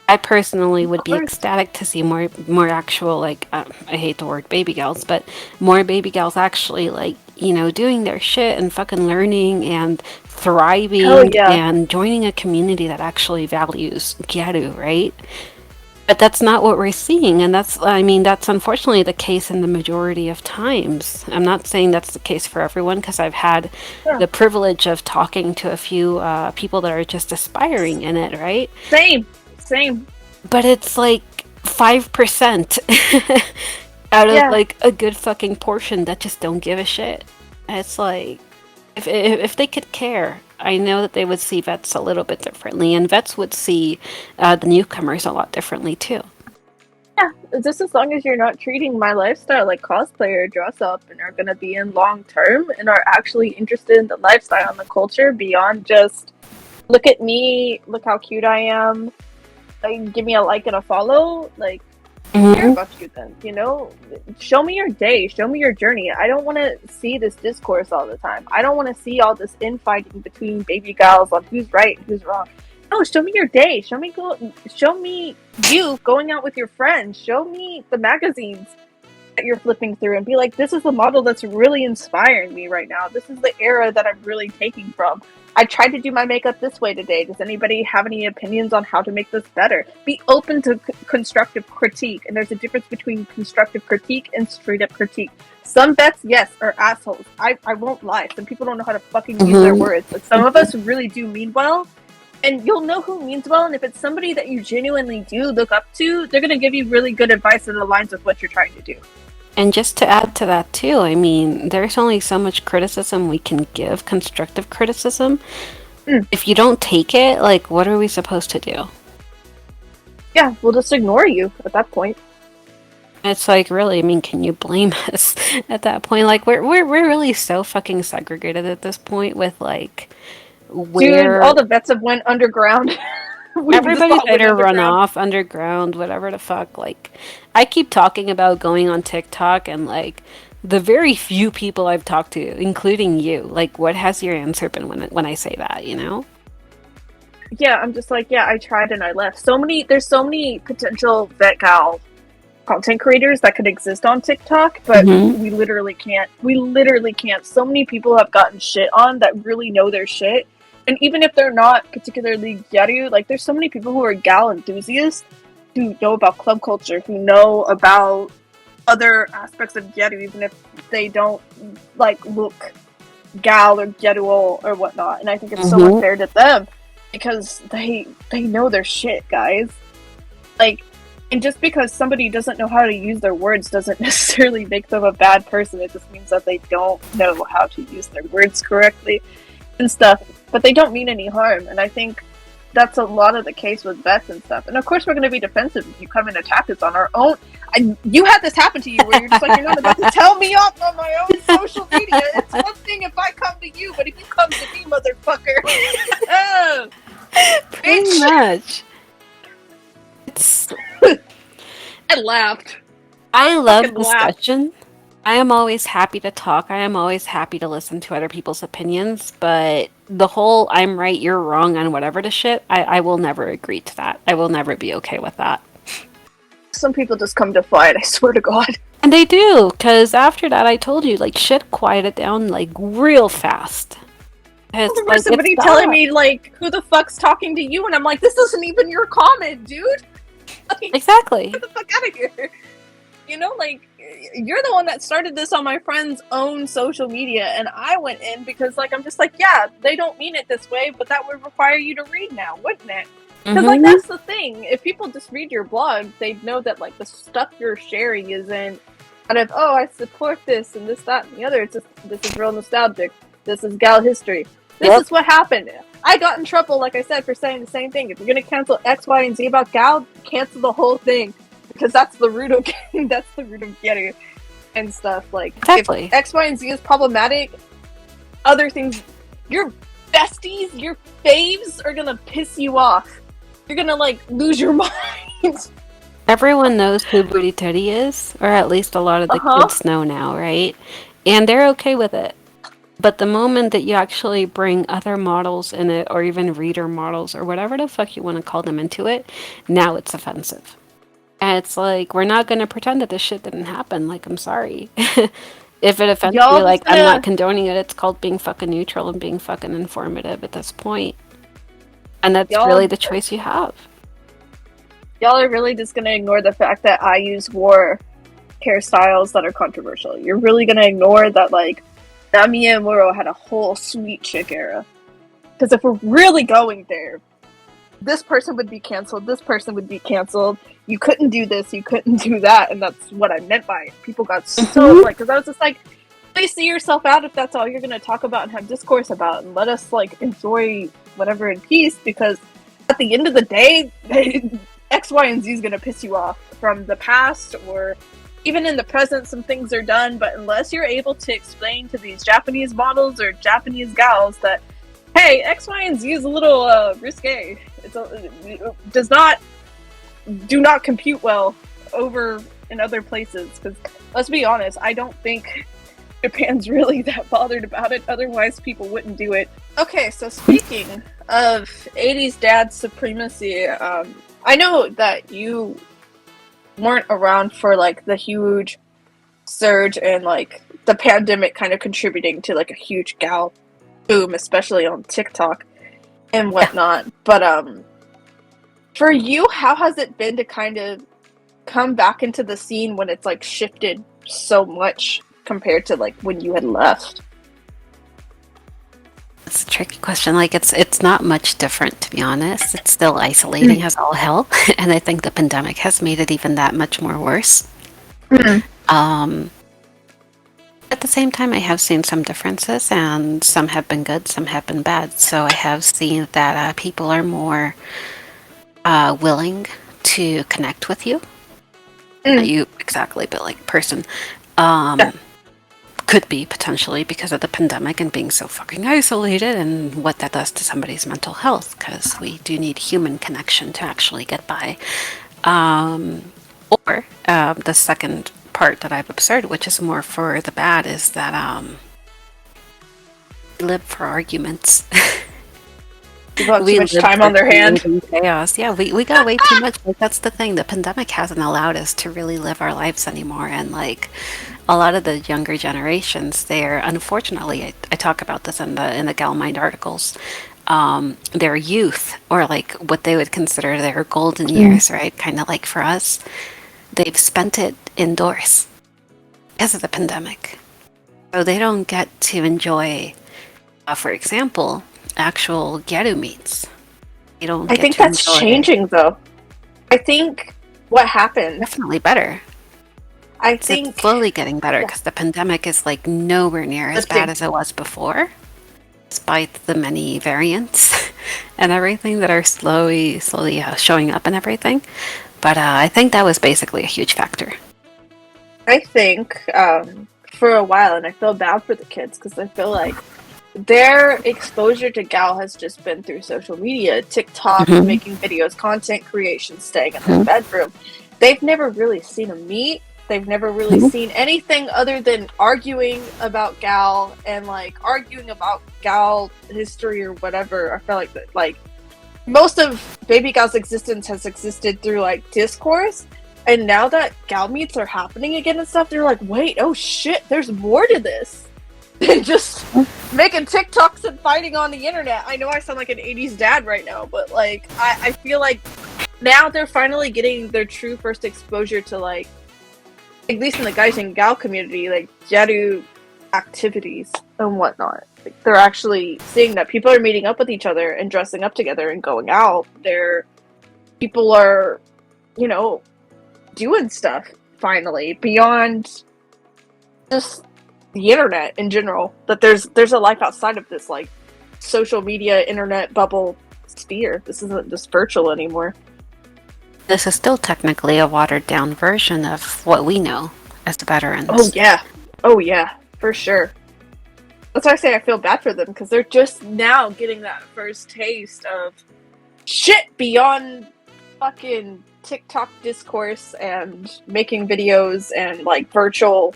I personally would be ecstatic to see more actual, like, I hate the word baby gals, but more baby gals actually, like, doing their shit and fucking learning and thriving and joining a community that actually values Gyaru, right? But that's not what we're seeing, and that's unfortunately the case in the majority of times. I'm not saying that's the case for everyone, because I've had the privilege of talking to a few people that are just aspiring in it, right? Same. But it's like 5% out of like a good fucking portion that just don't give a shit. And it's like, if they could care, I know that they would see vets a little bit differently, and vets would see the newcomers a lot differently too. Yeah, just as long as you're not treating my lifestyle like cosplay or dress up, and are going to be in long term and are actually interested in the lifestyle and the culture beyond just look at me, look how cute I am, like, give me a like and a follow, like, I care about you then, show me your day, show me your journey. I don't want to see this discourse all the time. I don't want to see all this infighting between baby gals on who's right and who's wrong. No, show me your day, show me you going out with your friends, show me the magazines that you're flipping through and be like, this is the model that's really inspiring me right now. This is the era that I'm really taking from. I tried to do my makeup this way today. Does anybody have any opinions on how to make this better? Be open to constructive critique. And there's a difference between constructive critique and straight up critique. Some vets, yes, are assholes. I won't lie. Some people don't know how to fucking use their words. But some of us really do mean well. And you'll know who means well. And if it's somebody that you genuinely do look up to, they're going to give you really good advice that aligns with what you're trying to do. And just to add to that too, I mean, there's only so much criticism we can give, constructive criticism. If you don't take it, like, what are we supposed to do? Yeah, we'll just ignore you at that point. It's like, really, I mean, can you blame us at that point? Like, we're really so fucking segregated at this point with, like, where... Dude, all the vets have went underground. Everybody's either run off, underground, whatever the fuck. Like, I keep talking about going on TikTok, and like the very few people I've talked to, including you, like, what has your answer been when I say that? Yeah, I'm just like, I tried and I left. There's so many potential vet gal content creators that could exist on TikTok, but we literally can't. So many people have gotten shit on that really know their shit. And even if they're not particularly Gyaru, like, there's so many people who are gal enthusiasts who know about club culture, who know about other aspects of Gyaru, even if they don't, like, look gal or Gyaru or whatnot. And I think it's so unfair to them because they know their shit, guys. Like, and just because somebody doesn't know how to use their words doesn't necessarily make them a bad person. It just means that they don't know how to use their words correctly and stuff. But they don't mean any harm, and I think that's a lot of the case with vets and stuff. And of course we're going to be defensive if you come and attack us on our own. You had this happen to you where you're just like, you're not about to tell me off on my own social media. It's one thing if I come to you, but if you come to me, motherfucker. Pretty much. I laughed. I love discussion. I am always happy to talk. I am always happy to listen to other people's opinions, but the whole I'm right, you're wrong on whatever the shit, I will never agree to that. I will never be okay with that. Some people just come to fight, I swear to God. And they do, because after that, I told you, like, shit quieted down, like, real fast. It's like, somebody telling me, like, who the fuck's talking to you? And I'm like, this isn't even your comment, dude. Like, exactly. Get the fuck out of here. Like, you're the one that started this on my friend's own social media, and I went in because, like, I'm just like, yeah, they don't mean it this way, but that would require you to read now, wouldn't it? Because, like, that's the thing. If people just read your blog, they'd know that, like, the stuff you're sharing isn't out of, oh, I support this and this, that, and the other. It's just, this is real nostalgic. This is gal history. This is what happened. I got in trouble, like I said, for saying the same thing. If you're going to cancel X, Y, and Z about gal, cancel the whole thing. Because that's the root of Gyaru and stuff. Like, exactly. If X, Y, and Z is problematic, other things, you're besties, your faves are gonna piss you off. You're gonna like lose your mind. Everyone knows who Booty Teddy is, or at least a lot of the Uh-huh. kids know now, right? And they're okay with it. But the moment that you actually bring other models in it, or even reader models, or whatever the fuck you want to call them into it, now it's offensive. And it's like, we're not going to pretend that this shit didn't happen. Like, I'm sorry. If it offends you, Y'all just like, I'm gonna not condoning it. It's called being fucking neutral and being fucking informative at this point. And that's y'all really the choice you have. y'all are really just gonna ignore the fact that I wore hairstyles that are controversial. You're really gonna ignore that like Nami and Muro had a whole sweet chick era. Because if we're really going there, this person would be canceled, this person would be canceled. You couldn't do this, you couldn't do that, and that's what I meant by it. People got so like, because I was just like, please see yourself out if that's all you're gonna talk about and have discourse about, and let us like enjoy whatever in peace. Because at the end of the day, X, Y, and Z is gonna piss you off from the past or even in the present. Some things are done, but unless you're able to explain to these Japanese models or Japanese gals that, hey, X, Y, and Z is a little risque. Do not compute well over in other places. Because let's be honest, I don't think Japan's really that bothered about it. Otherwise, people wouldn't do it. Okay, so speaking of 80s dad supremacy, I know that you weren't around for like the huge surge and like the pandemic kind of contributing to like a huge gal boom, especially on TikTok and whatnot. But for you, how has it been to kind of come back into the scene when it's like shifted so much compared to like when you had left? It's a tricky question. Like, it's not much different, to be honest. It's still isolating as all hell, and I think the pandemic has made it even that much more worse. At the same time, I have seen some differences, and some have been good, some have been bad. So I have seen that people are more willing to connect with you. Not you exactly, but like person. Could be potentially because of the pandemic and being so fucking isolated and what that does to somebody's mental health, because we do need human connection to actually get by. Or the second part that I've observed, which is more for the bad, is that we live for arguments. People have too much time on their hand. Chaos. Yeah, we got way too much. Like, that's the thing. The pandemic hasn't allowed us to really live our lives anymore. And like a lot of the younger generations, they're unfortunately, I talk about this in the Gal Mind articles. Their youth, or like what they would consider their golden years, right? Kind of like for us, they've spent it indoors because of the pandemic. So they don't get to enjoy, for example, actual Gyaru meets. You don't. I think that's changing, though. I think what happened definitely better. I think it's slowly getting better because the pandemic is like nowhere near as bad as it was before, despite the many variants and everything that are slowly showing up and everything. But I think that was basically a huge factor. I think for a while, and I feel bad for the kids because I feel like their exposure to Gal has just been through social media, TikTok, making videos, content creation, staying in their bedroom. They've never really seen a meet. They've never really seen anything other than arguing about Gal and like arguing about Gal history or whatever. I feel like that, like most of Baby Gal's existence has existed through like discourse. And now that Gal meets are happening again and stuff, they're like, wait, oh shit, there's more to this than just making TikToks and fighting on the internet. I know I sound like an 80s dad right now, but like I feel like now they're finally getting their true first exposure to like, at least in the guys and gal community, like Gyaru activities and whatnot. Like, they're actually seeing that people are meeting up with each other and dressing up together and going out. People are, you know, doing stuff finally beyond just the internet in general. That there's a life outside of this like social media internet bubble sphere. This isn't just virtual anymore. This is still technically a watered down version of what we know as the veterans. Oh yeah, for sure. That's why I say I feel bad for them, because they're just now getting that first taste of shit beyond fucking TikTok discourse and making videos and like virtual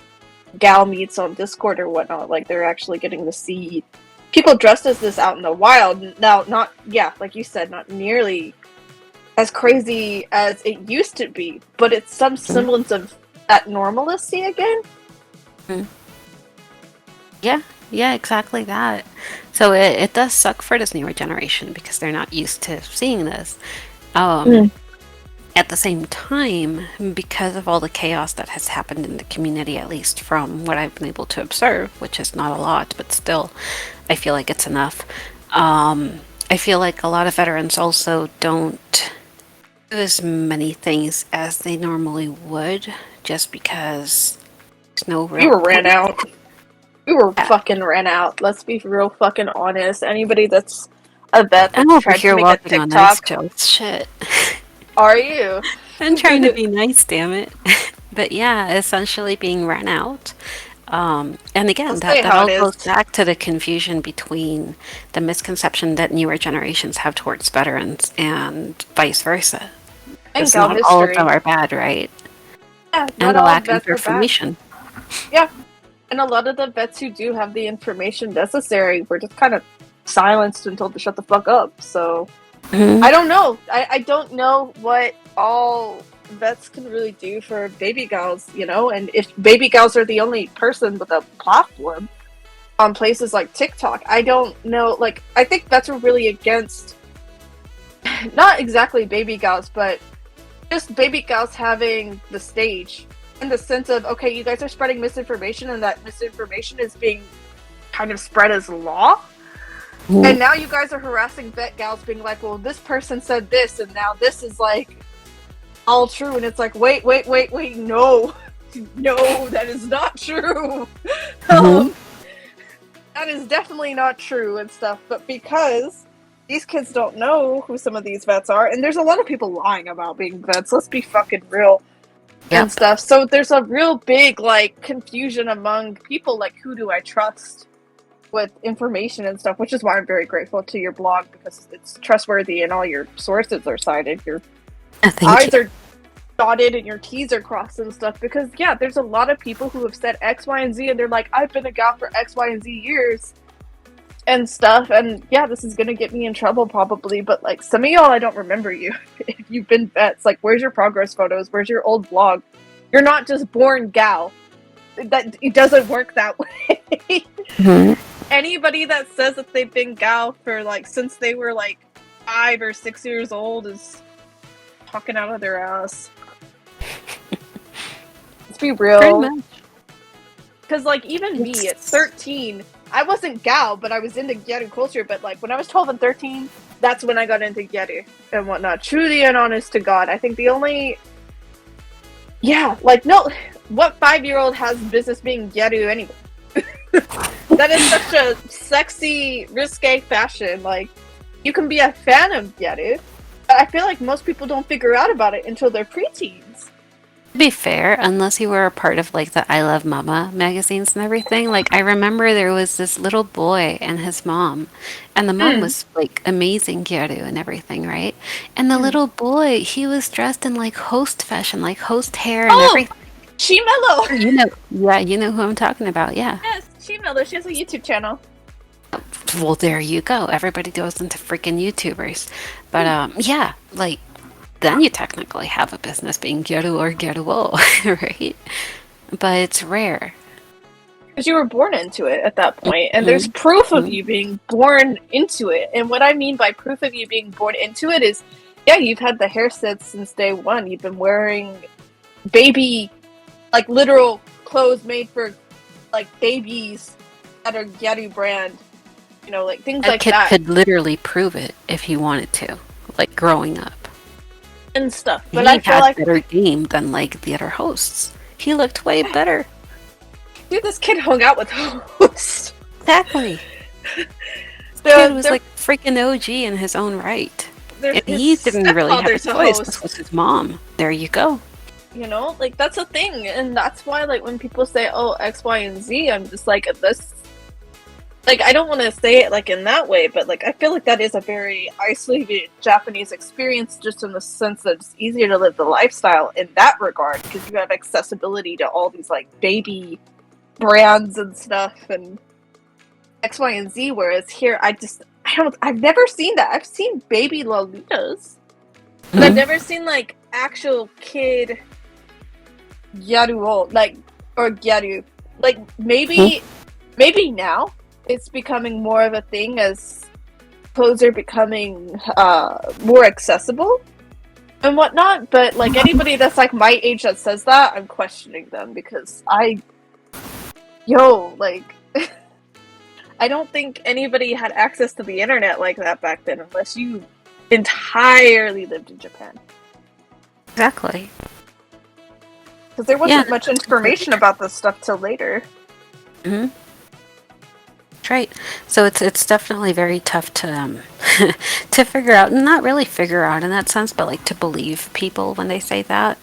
gal meets on Discord or whatnot. Like they're actually getting to see people dressed as this out in the wild. Now, not, yeah, like you said, not nearly as crazy as it used to be, but it's some semblance of that normalcy again. Yeah, exactly that. So it does suck for this newer generation because they're not used to seeing this. At the same time, because of all the chaos that has happened in the community, at least from what I've been able to observe, which is not a lot, but still, I feel like it's enough. I feel like a lot of veterans also don't do as many things as they normally would, just because there's no real... We were ran out. We were fucking ran out. Let's be real fucking honest. Anybody that's a vet I'm that's over tried to here make a walking on ice TikTok... jokes. Shit. Are you? I'm trying to be nice, damn it. But yeah, essentially being ran out. And again, that all goes back to the confusion between the misconception that newer generations have towards veterans and vice versa. Because not all of them are bad, right? Yeah, and the lack of information. Yeah, and a lot of the vets who do have the information necessary were just kind of silenced and told to shut the fuck up, so... I don't know. I don't know what all vets can really do for baby gals, you know? And if baby gals are the only person with a platform on places like TikTok, I don't know. Like, I think vets are really against, not exactly baby gals, but just baby gals having the stage in the sense of, okay, you guys are spreading misinformation, and that misinformation is being kind of spread as law. And now you guys are harassing vet gals, being like, well, this person said this, and now this is, like, all true. And it's like, wait, no. No, that is not true. That is definitely not true and stuff. But because these kids don't know who some of these vets are, and there's a lot of people lying about being vets, let's be fucking real, and stuff. So there's a real big, like, confusion among people, like, who do I trust with information and stuff, which is why I'm very grateful to your blog, because it's trustworthy and all your sources are cited, your I's are dotted and your T's are crossed and stuff, because yeah, there's a lot of people who have said X, Y, and Z, and they're like, I've been a gal for X, Y, and Z years and stuff, and yeah, this is gonna get me in trouble probably, but like, some of y'all, I don't remember you. If you've been vets, like, where's your progress photos? Where's your old blog? You're not just born gal. That it doesn't work that way. Anybody that says that they've been gal for, like, since they were, like, 5 or 6 years old is talking out of their ass. Let's be real. Because, like, even me at 13, I wasn't gal, but I was into Gyaru culture, but, like, when I was 12 and 13, that's when I got into Gyaru and whatnot. Truly and honest to God. I think the only... Yeah, like, no... What 5-year-old has business being Gyaru anyway? That is such a sexy, risque fashion. Like, you can be a fan of Gyaru, but I feel like most people don't figure out about it until they're preteens. To be fair, unless you were a part of, like, the I Love Mama magazines and everything, like, I remember there was this little boy and his mom, and the mom was, like, amazing Gyaru and everything, right? And the little boy, he was dressed in, like, host fashion, like, host hair and everything. Chimelo! You know, yeah, you know who I'm talking about, yeah. Yes, Chimelo, she has a YouTube channel. Well, there you go. Everybody goes into freaking YouTubers. But, yeah, like, then you technically have a business being Gyaru or Gyaruo, right? But it's rare. Because you were born into it at that point, and there's proof of you being born into it. And what I mean by proof of you being born into it is, yeah, you've had the hair sets since day one. You've been wearing baby, like, literal clothes made for, like, babies that are Gyaru brand. You know, like, things like that. Kid could literally prove it if he wanted to, like, growing up. And stuff. But I feel like... He had better game than, like, the other hosts. He looked way better. Dude, this kid hung out with hosts. Exactly. Kid was, like, freaking OG in his own right. And he didn't really have a choice. This was his mom. There you go. You know, like, that's a thing, and that's why, like, when people say, oh, X, Y, and Z, I'm just like, this like, I don't want to say it like in that way, but like I feel like that is a very isolated Japanese experience, just in the sense that it's easier to live the lifestyle in that regard because you have accessibility to all these like baby brands and stuff and X, Y, and Z. Whereas here, I've never seen that. I've seen baby Lolitas, but I've never seen like actual kid Gyaru, like, or Gyaru. Like maybe now it's becoming more of a thing as clothes are becoming more accessible and whatnot. But like anybody that's like my age that says that, I'm questioning them because like I don't think anybody had access to the internet like that back then unless you entirely lived in Japan. Exactly. Because there wasn't much information about this stuff till later. Mm-hmm. Right. So it's definitely very tough to to figure out, and not really figure out in that sense, but like to believe people when they say that.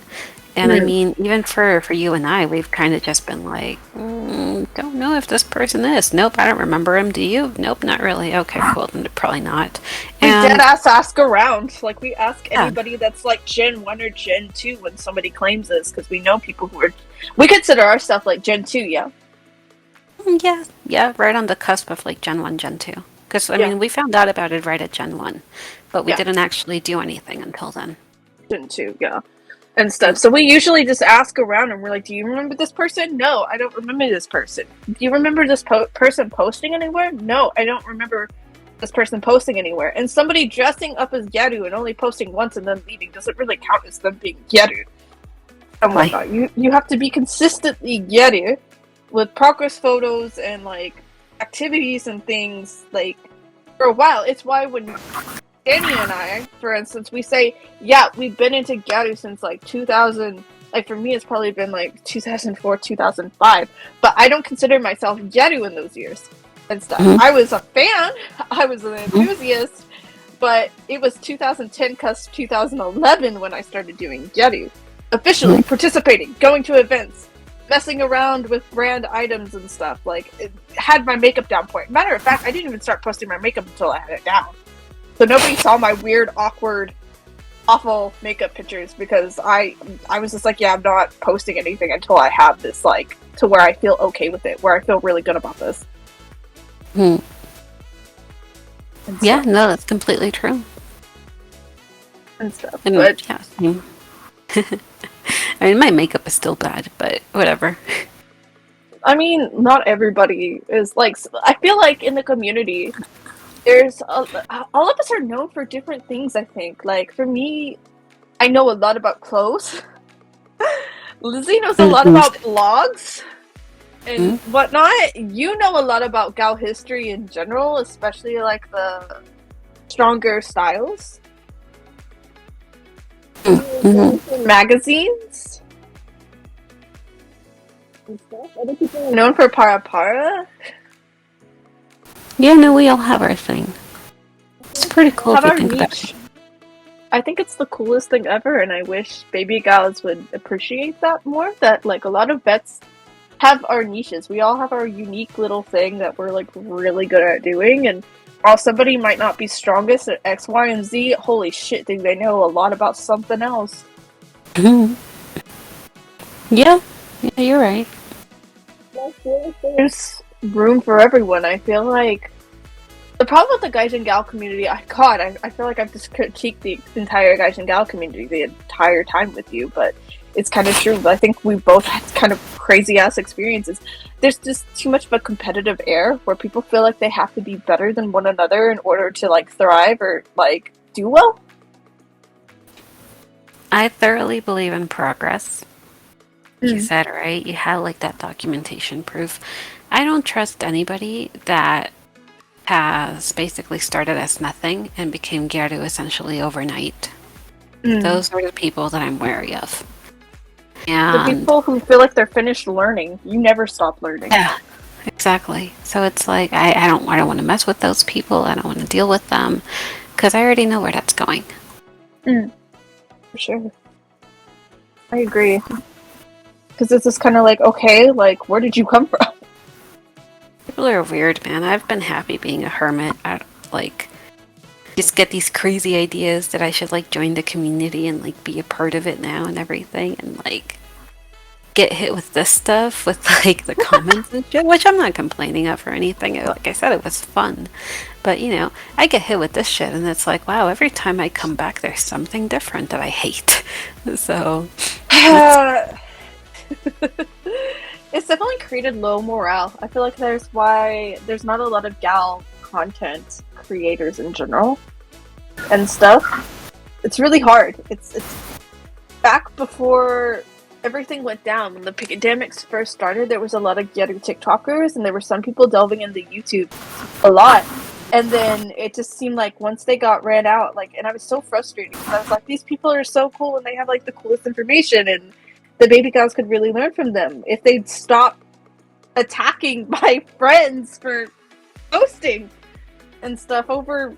And I mean, even for you and I, we've kind of just been like, don't know if this person is. Nope, I don't remember him. Do you? Nope, not really. Okay, cool. Then probably not. We dead ask around. Like, we ask anybody that's like Gen 1 or Gen 2 when somebody claims this, because we know people who are... We consider our stuff like Gen 2, yeah? Yeah, right on the cusp of like Gen 1, Gen 2. Because, I mean, we found out about it right at Gen 1, but we didn't actually do anything until then. Gen 2, yeah. And stuff. So we usually just ask around and we're like, do you remember this person? No, I don't remember this person. Do you remember this person posting anywhere? No, I don't remember this person posting anywhere. And somebody dressing up as Gyaru and only posting once and then leaving doesn't really count as them being Gyaru. Oh my god, you have to be consistently Gyaru with progress photos and like activities and things like for a while. It's why when Danny and I, for instance, we say, yeah, we've been into Gyaru since like 2000. Like for me, it's probably been like 2004, 2005. But I don't consider myself Gyaru in those years and stuff. I was a fan, I was an enthusiast, but it was 2010 cusp 2011 when I started doing Gyaru. Officially participating, going to events, messing around with brand items and stuff. Like, it had my makeup down point. Matter of fact, I didn't even start posting my makeup until I had it down. So nobody saw my weird, awkward, awful makeup pictures because I was just like, yeah, I'm not posting anything until I have this, like, to where I feel okay with it, where I feel really good about this. Yeah, no, that's completely true. And stuff. And but yeah. I mean, my makeup is still bad, but whatever. I mean, not everybody is like. I feel like in the community, there's all of us are known for different things. I think, like for me, I know a lot about clothes. Lizzie knows a lot about blogs and whatnot. You know a lot about Gao history in general, especially like the stronger styles. Magazines and stuff. Other people are known for para. Yeah, no, we all have our thing. It's pretty cool if you think about it. I think it's the coolest thing ever, and I wish baby gals would appreciate that more. That like a lot of vets have our niches. We all have our unique little thing that we're like really good at doing, and while somebody might not be strongest at X, Y, and Z, holy shit, do they know a lot about something else. Yeah, you're right. There's room for everyone. I feel like the problem with the Gaijin Gal community, I feel like I've just critiqued the entire Gaijin Gal community the entire time with you, but it's kind of true. I think we both had kind of crazy ass experiences. There's just too much of a competitive air where people feel like they have to be better than one another in order to like thrive or like do well. I thoroughly believe in progress. You said, right? You have like that documentation proof. I don't trust anybody that has basically started as nothing and became Gyaru essentially overnight. Those are the people that I'm wary of. And the people who feel like they're finished learning, you never stop learning. Yeah, exactly. So it's like I don't want to mess with those people. I don't want to deal with them because I already know where that's going. For sure, I agree. Because it's just kind of like, okay, like where did you come from? People are weird, man. I've been happy being a hermit. I like just get these crazy ideas that I should like join the community and like be a part of it now and everything, and like get hit with this stuff with like the comments and shit, which I'm not complaining of or anything. Like I said, it was fun, but you know, I get hit with this shit, and it's like, wow, every time I come back, there's something different that I hate. So. It's definitely created low morale. I feel like there's not a lot of gal content creators in general and stuff. It's really hard. It's back before everything went down, when the pandemics first started, there was a lot of Gyaru TikTokers, and there were some people delving into YouTube a lot. And then it just seemed like once they got ran out, like, and I was so frustrated because I was like, these people are so cool and they have like the coolest information, and the baby gals could really learn from them if they'd stop attacking my friends for posting and stuff over,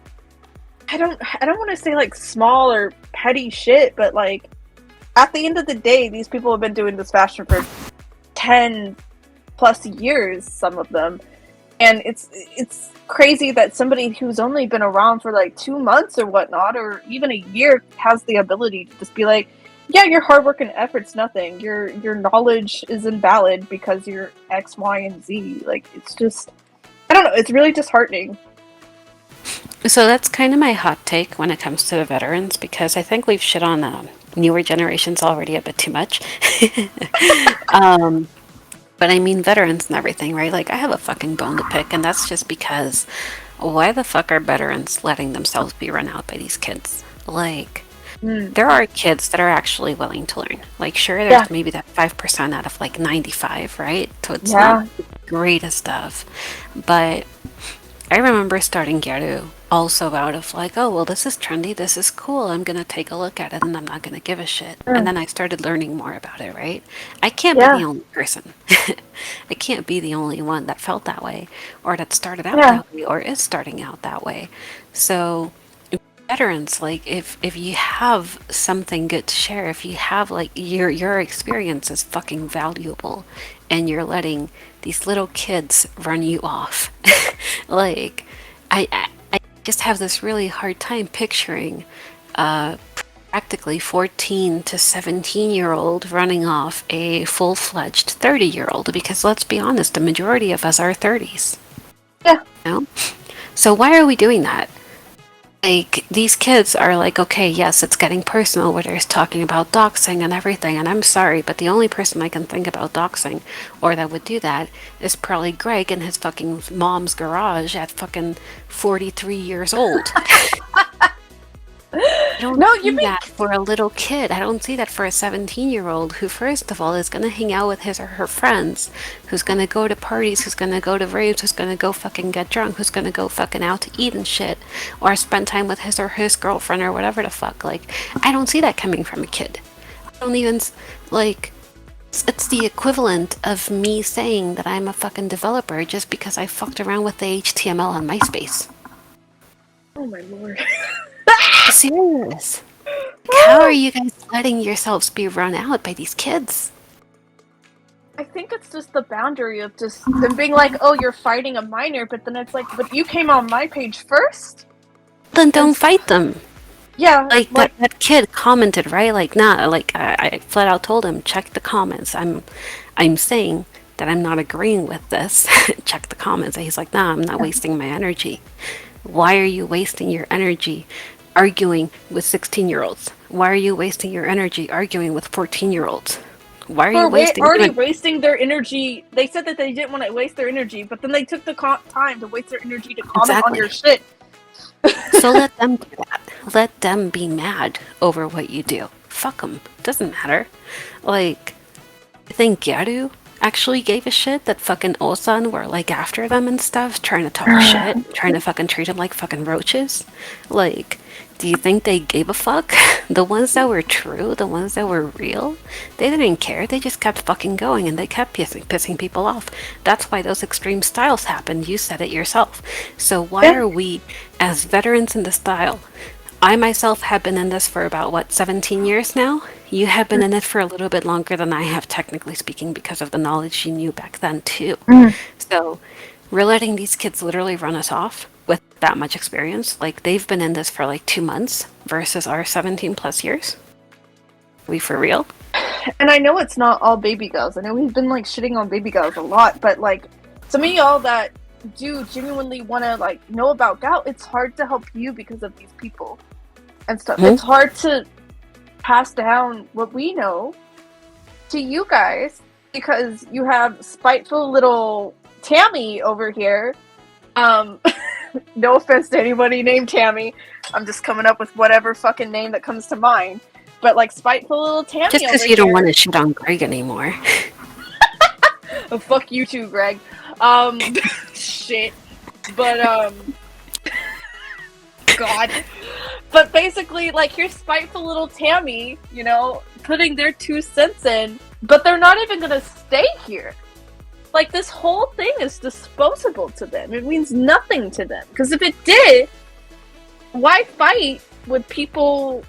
I don't want to say like small or petty shit, but like at the end of the day, these people have been doing this fashion for 10 plus years, some of them, and it's crazy that somebody who's only been around for like 2 months or whatnot, or even a year, has the ability to just be like, yeah, your hard work and effort's nothing. Your knowledge is invalid because you're X, Y, and Z. Like, it's just, I don't know. It's really disheartening. So that's kind of my hot take when it comes to the veterans, because I think we've shit on newer generations already a bit too much. But I mean veterans and everything, right? Like, I have a fucking bone to pick, and that's just because why the fuck are veterans letting themselves be run out by these kids? Like, there are kids that are actually willing to learn. Like, sure, there's maybe that 5% out of like 95, right? So it's not the greatest stuff. But I remember starting Gyaru also out of like, oh, well, this is trendy, this is cool, I'm gonna take a look at it and I'm not gonna give a shit. And then I started learning more about it, right? I can't be the only person. I can't be the only one that felt that way, or that started out that way, or is starting out that way. So veterans, like, if you have something good to share, if you have like your experience is fucking valuable, and you're letting these little kids run you off, like, I just have this really hard time picturing practically 14 to 17-year-old running off a full-fledged 30-year-old, because let's be honest, the majority of us are 30s. Yeah. You know? So why are we doing that? Like, these kids are like, okay, yes, it's getting personal where there's talking about doxing and everything, and I'm sorry, but the only person I can think about doxing, or that would do that, is probably Greg in his fucking mom's garage at fucking 43 years old. I don't see that for a little kid. I don't see that for a 17-year-old who, first of all, is going to hang out with his or her friends, who's going to go to parties, who's going to go to raves, who's going to go fucking get drunk, who's going to go fucking out to eat and shit, or spend time with his or his girlfriend or whatever the fuck. Like, I don't see that coming from a kid. I don't even, like, it's the equivalent of me saying that I'm a fucking developer just because I fucked around with the HTML on MySpace. Oh my lord. Serious. How are you guys letting yourselves be run out by these kids? I think it's just the boundary of just them being like, oh, you're fighting a minor, but then it's like, but you came on my page first? Then don't fight them. Yeah. Like, that kid commented, right? Like, nah, like, I flat out told him, check the comments. I'm saying that I'm not agreeing with this. Check the comments. And he's like, nah, I'm not wasting my energy. Why are you wasting your energy arguing with 16-year-olds? Why are you wasting your energy arguing with 14-year-olds? Why are you wasting their energy? They said that they didn't want to waste their energy, but then they took the time to waste their energy to comment on your shit. So let them do that. Let them be mad over what you do. Fuck them. Doesn't matter. Like, I think Gyaru actually gave a shit that fucking Osan were like after them and stuff, trying to talk shit, trying to fucking treat them like fucking roaches. Like, do you think they gave a fuck? The ones that were true, the ones that were real, they didn't care. They just kept fucking going, and they kept pissing people off. That's why those extreme styles happened. You said it yourself. So why are we, as veterans in the style, I myself have been in this for about, 17 years now? You have been in it for a little bit longer than I have, technically speaking, because of the knowledge you knew back then, too. So We're letting these kids literally run us off with that much experience. Like, they've been in this for like 2 months versus our 17 plus years. We for real? And I know it's not all baby girls. I know we've been like shitting on baby girls a lot, but like some of y'all that do genuinely want to like know about gout, it's hard to help you because of these people and stuff. It's hard to pass down what we know to you guys because you have spiteful little Tammy over here. No offense to anybody named Tammy. I'm just coming up with whatever fucking name that comes to mind. But like spiteful little Tammy. Just because you don't want to shit on Greg anymore. Oh, fuck you too, Greg. Shit. But God. But basically, like, here's spiteful little Tammy, you know, putting their 2 cents in, but they're not even gonna stay here. Like, this whole thing is disposable to them. It means nothing to them. Because if it did, why fight with people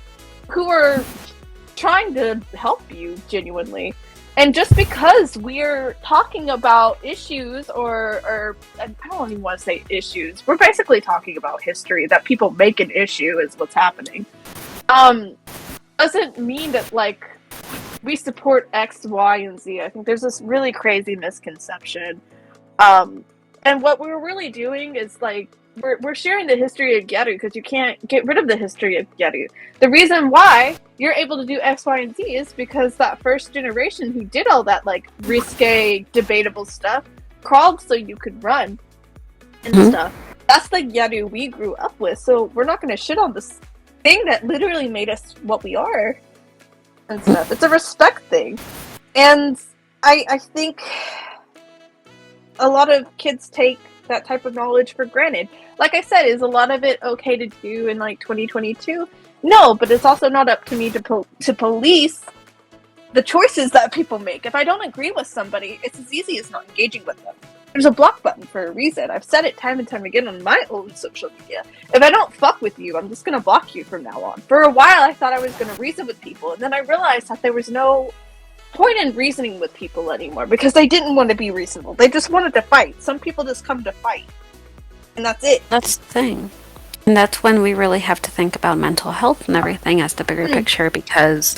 who are trying to help you genuinely? And just because we're talking about issues or I don't even want to say issues, we're basically talking about history, that people make an issue is what's happening. Doesn't mean that, like, we support X, Y, and Z. I think there's this really crazy misconception. And what we're really doing is, like, we're sharing the history of Gyaru because you can't get rid of the history of Gyaru. The reason why you're able to do X, Y, and Z is because that first generation who did all that, like, risque, debatable stuff crawled so you could run and stuff. That's the Gyaru we grew up with, so we're not going to shit on this thing that literally made us what we are and stuff. It's a respect thing. And I think a lot of kids take that type of knowledge for granted. Like I said, is a lot of it okay to do in like 2022? No, but it's also not up to me to police the choices that people make. If I don't agree with somebody, it's as easy as not engaging with them. There's a block button for a reason. I've said it time and time again on my own social media. If I don't fuck with you, I'm just gonna block you from now on. For a while, I thought I was gonna reason with people, and then I realized that there was no point in reasoning with people anymore because they didn't want to be reasonable. They just wanted to fight. Some people just come to fight, and that's it. That's the thing. And that's when we really have to think about mental health and everything as the bigger picture, because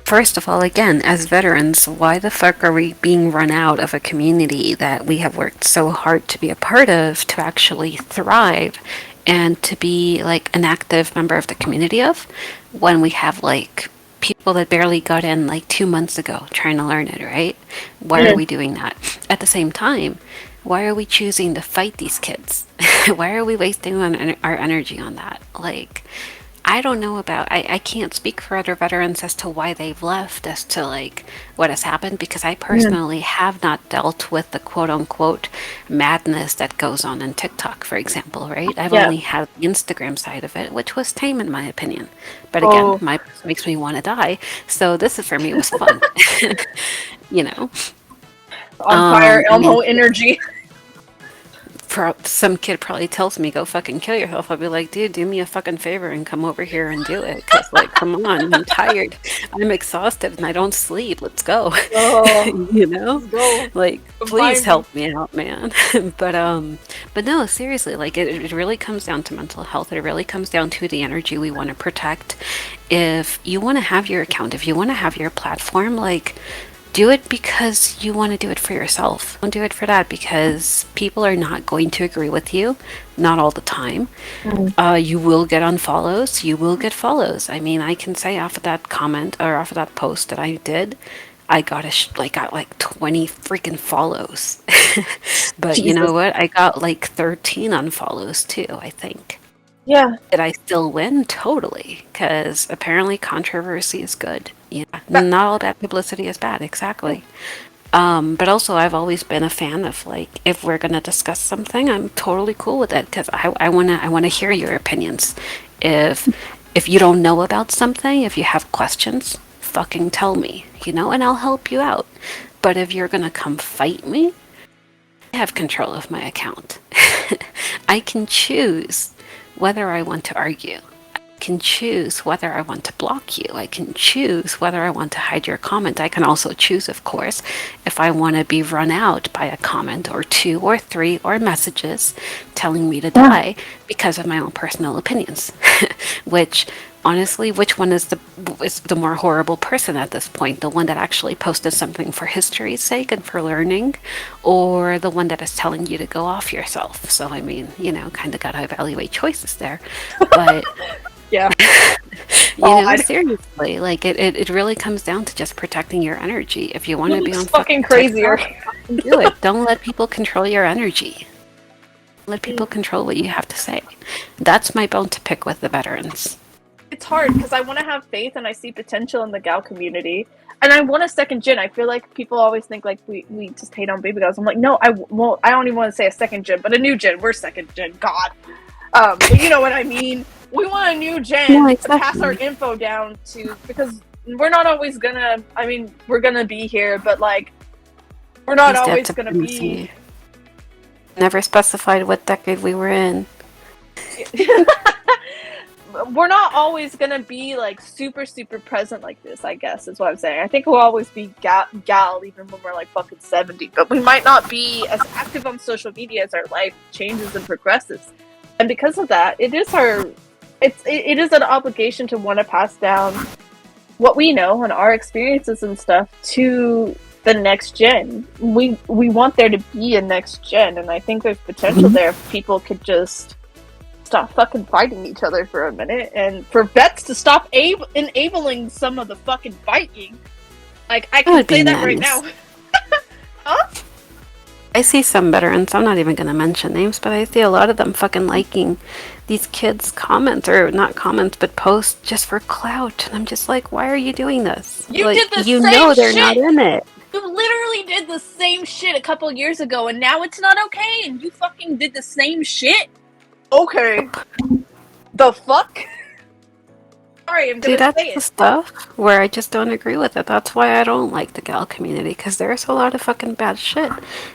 first of all, again, as veterans, why the fuck are we being run out of a community that we have worked so hard to be a part of, to actually thrive and to be like an active member of the community of, when we have like people that barely got in like 2 months ago trying to learn it, right? Why are we doing that? At the same time, why are we choosing to fight these kids? Why are we wasting our energy on that? Like, I don't know about, I can't speak for other veterans as to why they've left, as to like what has happened, because I personally have not dealt with the quote unquote madness that goes on in TikTok, for example, right? I've only had the Instagram side of it, which was tame in my opinion. But again, my makes me want to die. So this is, for me, was fun. You know? On fire, Elmo energy. Some kid probably tells me, go fucking kill yourself. I'll be like, dude, do me a fucking favor and come over here and do it. Because, like, come on, I'm tired. I'm exhausted and I don't sleep. Let's go. You know? Let's go. Like, please help me out, man. But no, seriously, like, it really comes down to mental health. It really comes down to the energy we want to protect. If you want to have your account, if you want to have your platform, like, do it because you want to do it for yourself. Don't do it for that because people are not going to agree with you. Not all the time. You will get unfollows. You will get follows. I mean, I can say off of that comment or off of that post that I did, I got got like 20 freaking follows. But Jesus. You know what? I got like 13 unfollows too, I think. Yeah. Did I still win? Totally. Because apparently controversy is good. Yeah. Not all bad publicity is bad. Exactly. But also, I've always been a fan of, like, if we're going to discuss something, I'm totally cool with it. Because I want to hear your opinions. If you don't know about something, if you have questions, fucking tell me, you know, and I'll help you out. But if you're going to come fight me, I have control of my account. I can choose whether I want to argue. can choose whether I want to block you. I can choose whether I want to hide your comment. I can also choose, of course, if I want to be run out by a comment or 2 or 3 or messages telling me to die because of my own personal opinions. Which, honestly, which one is the more horrible person at this point? The one that actually posted something for history's sake and for learning, or the one that is telling you to go off yourself? So, I mean, kind of got to evaluate choices there. But yeah. Seriously, like it really comes down to just protecting your energy. If you want to be on fucking crazier, do it. Don't let people control your energy. Let people control what you have to say. That's my bone to pick with the veterans. It's hard because I want to have faith and I see potential in the gal community, and I want a second gen. I feel like people always think like we just hate on baby dolls. I'm like, no, I don't even want to say a second gen, but a new gen. We're second gen. God, but you know what I mean. We want a new gen to pass our info down to, because we're not always gonna. I mean, we're gonna be here, but like, we're not always gonna be. Never specified what decade we were in. We're not always gonna be like super present like this, I guess is what I'm saying. I think we'll always be gal even when we're like fucking 70, but we might not be as active on social media as our life changes and progresses. And because of that, it is an obligation to want to pass down what we know and our experiences and stuff to the next gen. We want there to be a next gen, and I think there's potential there if people could just stop fucking fighting each other for a minute, and for vets to stop enabling some of the fucking fighting. Like, I can say that right now. Huh? I see some veterans, I'm not even going to mention names, but I see a lot of them fucking liking these kids' comments, or not comments, but posts just for clout. And I'm just like, why are you doing this? You like, did the you same know they're shit. not in it. You literally did the same shit a couple years ago, and now it's not okay, and you fucking did the same shit? Okay. The fuck? Sorry, I'm gonna See, that's say the it. stuff where I just don't agree with it. That's why I don't like the gal community, because there's a lot of fucking bad shit.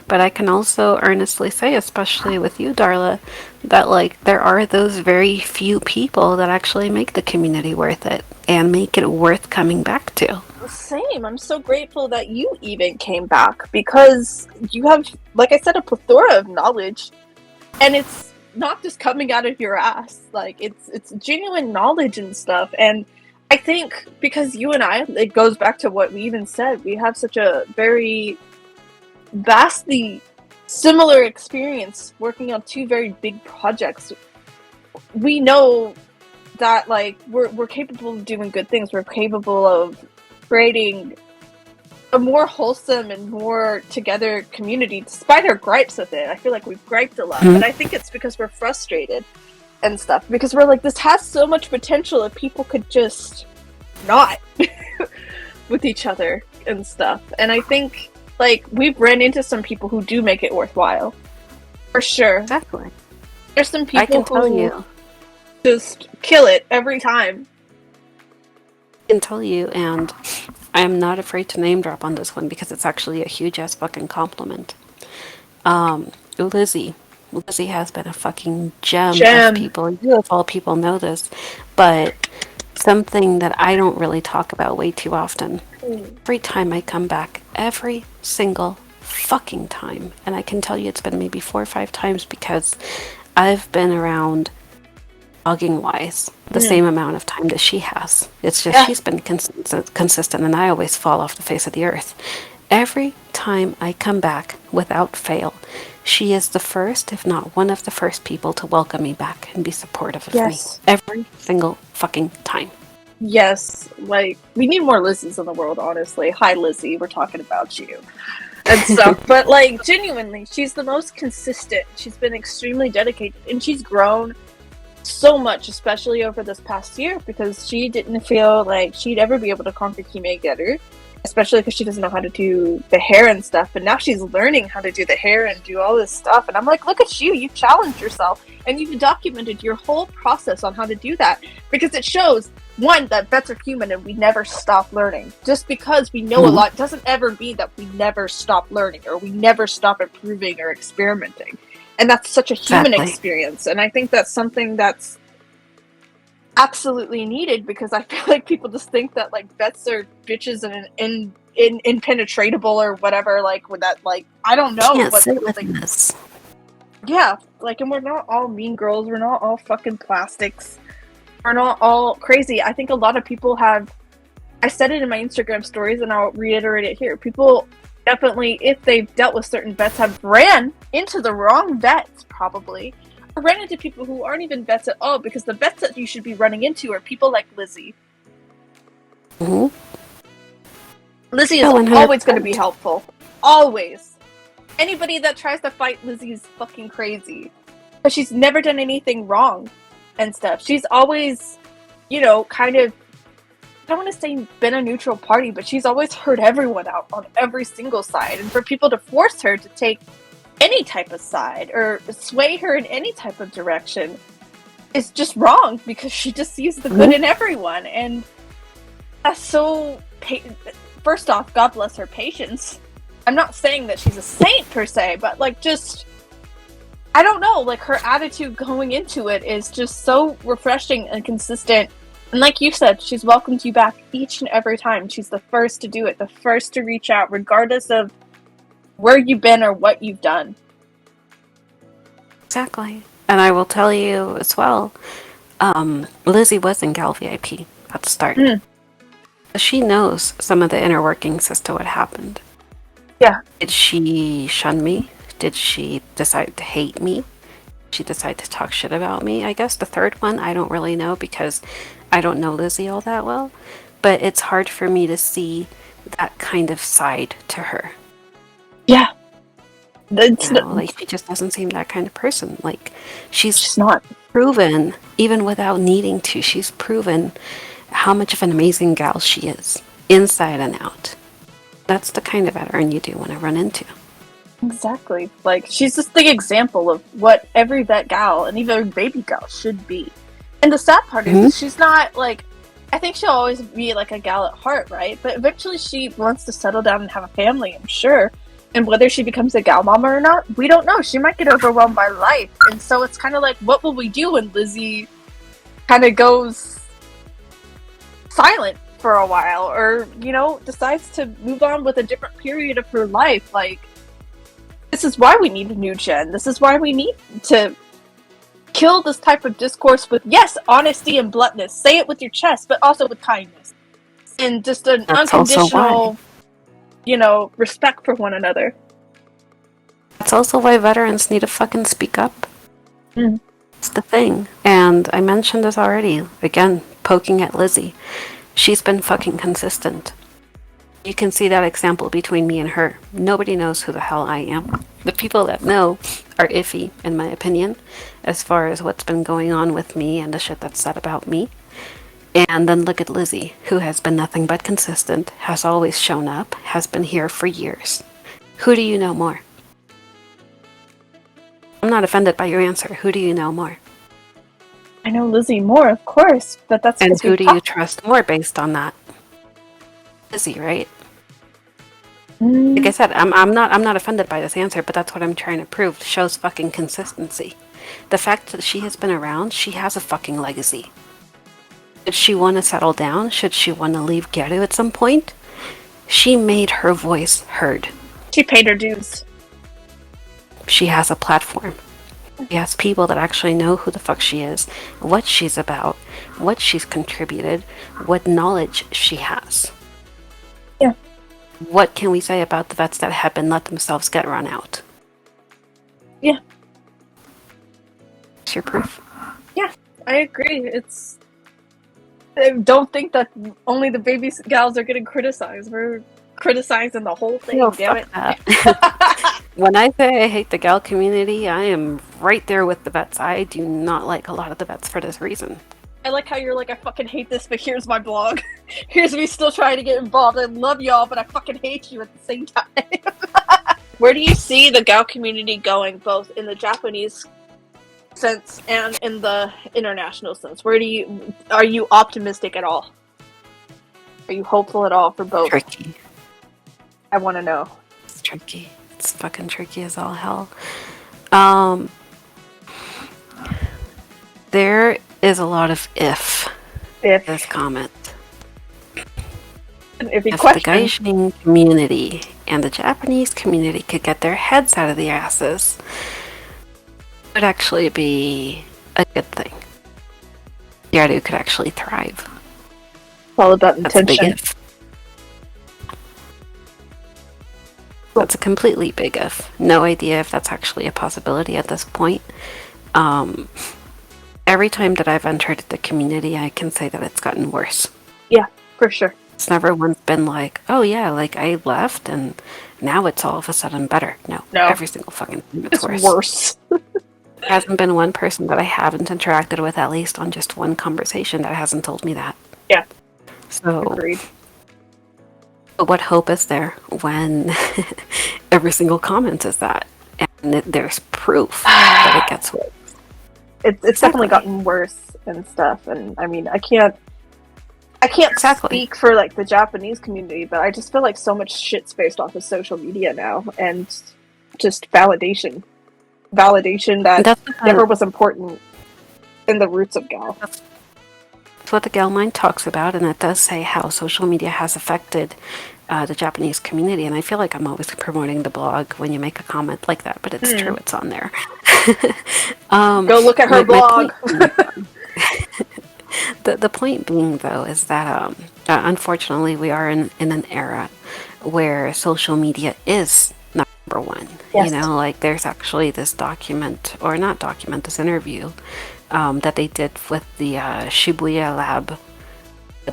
But I can also earnestly say, especially with you, Darla, that like there are those very few people that actually make the community worth it and make it worth coming back to. Same. I'm so grateful that you even came back, because you have, like I said, a plethora of knowledge, and it's not just coming out of your ass. Like, it's genuine knowledge and stuff. And I think because you and I, it goes back to what we even said, we have such a very vastly similar experience working on 2 very big projects. We know that like we're capable of doing good things. We're capable of creating a more wholesome and more together community, despite our gripes with it. I feel like we've griped a lot, but I think it's because we're frustrated and stuff, because we're like, this has so much potential if people could just not with each other and stuff. And I think like we've ran into some people who do make it worthwhile, for sure. Exactly. There's some people I can tell who you just kill it every time. I can tell you, and I am not afraid to name drop on this one because it's actually a huge ass fucking compliment. Lizzie has been a fucking gem of people. You of all people know this, but something that I don't really talk about way too often. Every time I come back, every single fucking time, and I can tell you it's been maybe 4 or 5 times, because I've been around blogging wise the same amount of time that she has. It's just she's been consistent, and I always fall off the face of the earth. Every time I come back, without fail, she is the first, if not one of the first people to welcome me back and be supportive of me. Every single fucking time. Yes, like, we need more Lizzies in the world, honestly. Hi, Lizzie, we're talking about you and stuff. But, like, genuinely, she's the most consistent. She's been extremely dedicated, and she's grown so much, especially over this past year, because she didn't feel like she'd ever be able to conquer Hime Gyaru, especially because she doesn't know how to do the hair and stuff. But now she's learning how to do the hair and do all this stuff, and I'm like, look at you, you've challenged yourself, and you've documented your whole process on how to do that, because it shows, one, that vets are human and we never stop learning. Just because we know a lot doesn't ever mean that we never stop learning, or we never stop improving or experimenting. And that's such a human experience. And I think that's something that's absolutely needed, because I feel like people just think that like vets are bitches and impenetrable or whatever, like with that, like I don't know Can't what sit people with think. this. Yeah, like, and we're not all mean girls, we're not all fucking plastics, we're not all crazy. I think a lot of people have, I said it in my Instagram stories and I'll reiterate it here, people definitely, if they've dealt with certain vets, have ran into the wrong vets, probably, or ran into people who aren't even vets at all, because the vets that you should be running into are people like Lizzie. Mm-hmm. Lizzie is always going to be helpful. Always. Anybody that tries to fight Lizzie is fucking crazy. But she's never done anything wrong and stuff. She's always, you know, kind of, I don't want to say been a neutral party, but she's always heard everyone out on every single side. And for people to force her to take any type of side or sway her in any type of direction is just wrong, because she just sees the good in everyone. And that's so... First off, God bless her patience. I'm not saying that she's a saint per se, but like, just, I don't know, like her attitude going into it is just so refreshing and consistent. And like you said, she's welcomed you back each and every time. She's the first to do it, the first to reach out, regardless of where you've been or what you've done. Exactly. And I will tell you as well, Lizzie was in Gal VIP at the start. She knows some of the inner workings as to what happened. Yeah. Did she shun me? Did she decide to hate me? Did she decide to talk shit about me? I guess the third one, I don't really know, because I don't know Lizzie all that well. But it's hard for me to see that kind of side to her. Yeah. Like, she just doesn't seem that kind of person. Like, she's not proven, even without needing to, she's proven how much of an amazing gal she is, inside and out. That's the kind of veteran you do want to run into. Exactly. Like, she's just the example of what every vet gal and even baby gal should be. And the sad part is she's not, like, I think she'll always be like a gal at heart, right? But eventually she wants to settle down and have a family, I'm sure. And whether she becomes a gal mama or not, we don't know. She might get overwhelmed by life. And so it's kind of like, what will we do when Lizzie kind of goes silent for a while, or, you know, decides to move on with a different period of her life? Like, this is why we need a new gen. This is why we need to kill this type of discourse with, yes, honesty and bluntness. Say it with your chest, but also with kindness. And just an unconditional, you know, respect for one another. That's also why veterans need to fucking speak up. It's the thing. And I mentioned this already. Again, poking at Lizzie. She's been fucking consistent. You can see that example between me and her. Nobody knows who the hell I am. The people that know are iffy, in my opinion, as far as what's been going on with me and the shit that's said about me. And then look at Lizzie, who has been nothing but consistent, has always shown up, has been here for years. Who do you know more? I'm not offended by your answer. Who do you know more? I know Lizzie more, of course, but that's... And who do you trust more based on that? Lizzie, right? Like I said, I'm not offended by this answer, but that's what I'm trying to prove. It shows fucking consistency. The fact that she has been around, she has a fucking legacy. Should she want to settle down? Should she want to leave Gyaru at some point? She made her voice heard. She paid her dues. She has a platform. She has people that actually know who the fuck she is, what she's about, what she's contributed, what knowledge she has. Yeah. What can we say about the vets that have been let themselves get run out? Yeah. It's your proof. Yeah, I agree. I don't think that only the baby gals are getting criticized. We're criticizing the whole thing, damn it. When I say I hate the gal community, I am right there with the vets. I do not like a lot of the vets for this reason. I like how you're like, I fucking hate this, but here's my blog. Here's me still trying to get involved. I love y'all, but I fucking hate you at the same time. Where do you see the gal community going, both in the Japanese sense and in the international sense? Are you optimistic at all? Are you hopeful at all for both? Tricky. I want to know. It's tricky. It's fucking tricky as all hell. There is a lot of if this comment. If you If the question, Gaijin community and the Japanese community could get their heads out of the asses, it would actually be a good thing. Gyaru could actually thrive. it's all about That's a big intention. if. That's a completely big if. No idea if that's actually a possibility at this point. Every time that I've entered the community, I can say that it's gotten worse. Yeah, for sure. It's never once been like, oh yeah, like I left and now it's all of a sudden better. No. Every single fucking time it's worse. Worse. There hasn't been one person that I haven't interacted with, at least on just one conversation, that hasn't told me that. Yeah. So, Agreed. but what hope is there when every single comment is that? And there's proof that it gets worse. It's definitely gotten worse and stuff. And I mean, I can't speak for like the Japanese community, but I just feel like so much shit's based off of social media now, and just validation that never was important in the roots of Gal. That's what the Gal Mind talks about, and it does say how social media has affected the Japanese community, and I feel like I'm always promoting the blog when you make a comment like that, but it's true, it's on there. Go look at her blog. The point being, though, is that unfortunately we are in an era where social media is number one. Yes. You know, like there's actually this this interview that they did with the Shibuya Lab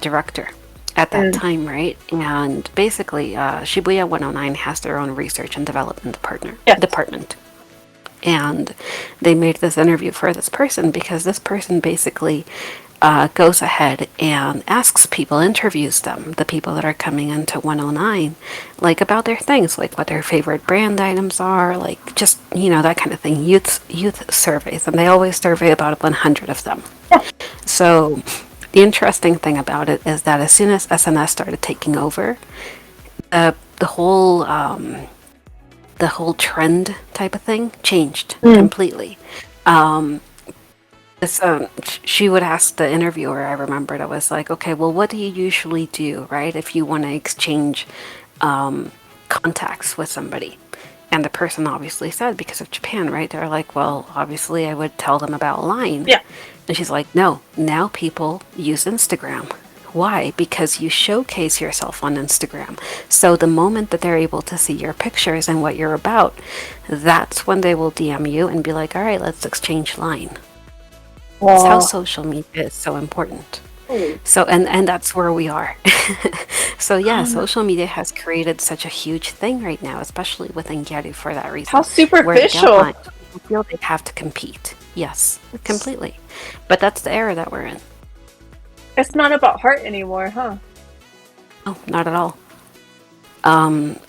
director at that time, right? And basically, Shibuya 109 has their own research and development department. And they made this interview for this person because this person basically goes ahead and asks people, interviews them, the people that are coming into 109, like about their things, like what their favorite brand items are, like just, you know, that kind of thing, youth surveys, and they always survey about 100 of them. Yeah. So the interesting thing about it is that as soon as SNS started taking over, the whole trend type of thing changed completely. She would ask the interviewer, I remembered, I was like, okay, well, what do you usually do, right, if you want to exchange contacts with somebody? And the person obviously said, because of Japan, right, they're like, well, obviously I would tell them about Line. Yeah. And she's like, no, now people use Instagram. Why? Because you showcase yourself on Instagram. So the moment that they're able to see your pictures and what you're about, that's when they will DM you and be like, all right, let's exchange Line. That's how social media is so important. So, and that's where we are. So yeah, social media has created such a huge thing right now, especially within Gyaru for that reason. How superficial. Where people feel they have to compete. Yes, completely. But that's the era that we're in. It's not about heart anymore, huh? No, not at all.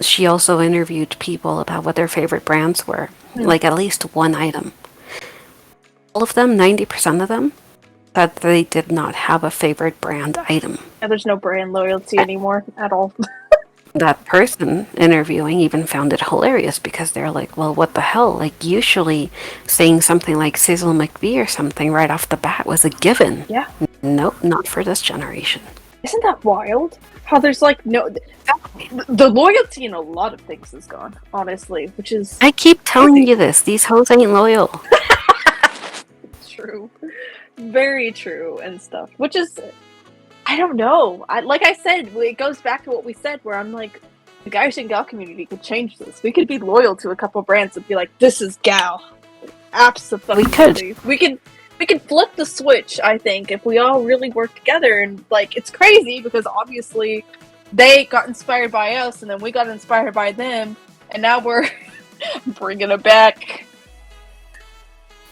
She also interviewed people about what their favorite brands were, like at least one item. All of them, 90% of them, said they did not have a favorite brand item. Yeah, there's no brand loyalty anymore at all. That person interviewing even found it hilarious because they're like, well, what the hell? Like, usually saying something like Cecil McVie or something right off the bat was a given. Yeah. Nope, not for this generation. Isn't that wild? How there's like no... The loyalty in a lot of things is gone, honestly, which is... I keep telling you this. These hoes ain't loyal. True. Very true and stuff. Which is... I don't know. Like I said, it goes back to what we said, where I'm like, the Gaijin Gal community could change this. We could be loyal to a couple brands and be like, this is Gal. Absolutely. We could flip the switch, I think, if we all really work together. And like, it's crazy because obviously they got inspired by us and then we got inspired by them, and now we're bringing it back.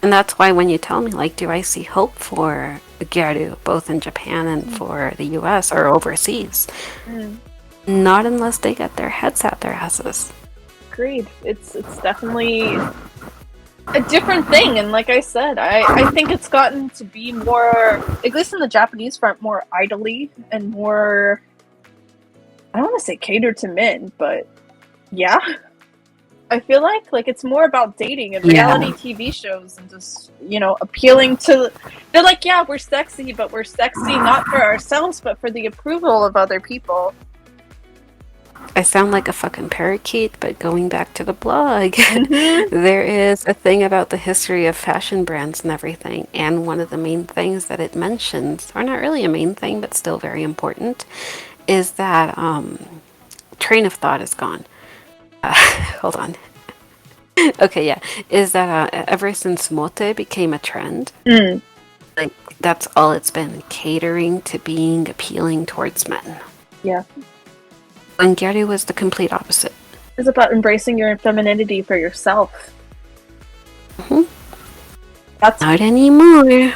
And that's why when you tell me, like, do I see hope for Gyaru, both in Japan and for the US or overseas? Not unless they get their heads out their asses. Agreed. It's definitely a different thing, and like I said, I think it's gotten to be more, at least in the Japanese front, more idly and more, I don't want to say catered to men, but yeah. I feel like it's more about dating and reality TV shows and just, appealing to. They're like, yeah, we're sexy, but we're sexy not for ourselves, but for the approval of other people. I sound like a fucking parakeet, but going back to the blog, there is a thing about the history of fashion brands and everything, and one of the main things that it mentions, or not really a main thing, but still very important, is that train of thought is gone. Hold on. Okay, yeah. Is that ever since mote became a trend, like that's all it's been, catering to being appealing towards men. Yeah. And Gyaru was the complete opposite. It's about embracing your femininity for yourself. That's not anymore.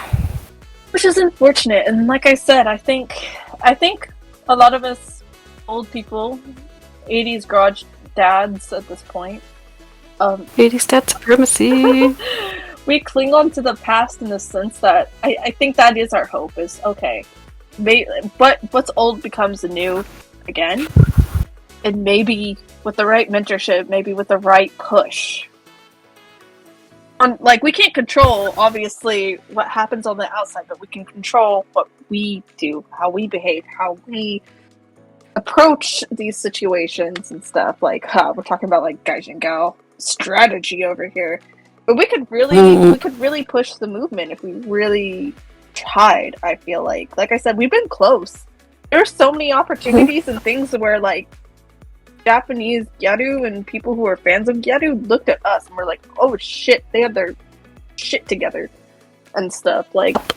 Which is unfortunate, and like I said, I think a lot of us old people, 80s garage dads at this point, 80s dad supremacy. We cling on to the past in the sense that I think that is our hope. Is okay, but what's old becomes the new again, and maybe with the right mentorship, maybe with the right push. We can't control, obviously, what happens on the outside, but we can control what we do, how we behave, how we approach these situations and stuff. We're talking about gaijin gal strategy over here, but we could really push the movement if we really tried. I feel like I said, we've been close. There's so many opportunities and things where Japanese Gyaru and people who are fans of Gyaru looked at us and were like, oh shit, they have their shit together and stuff.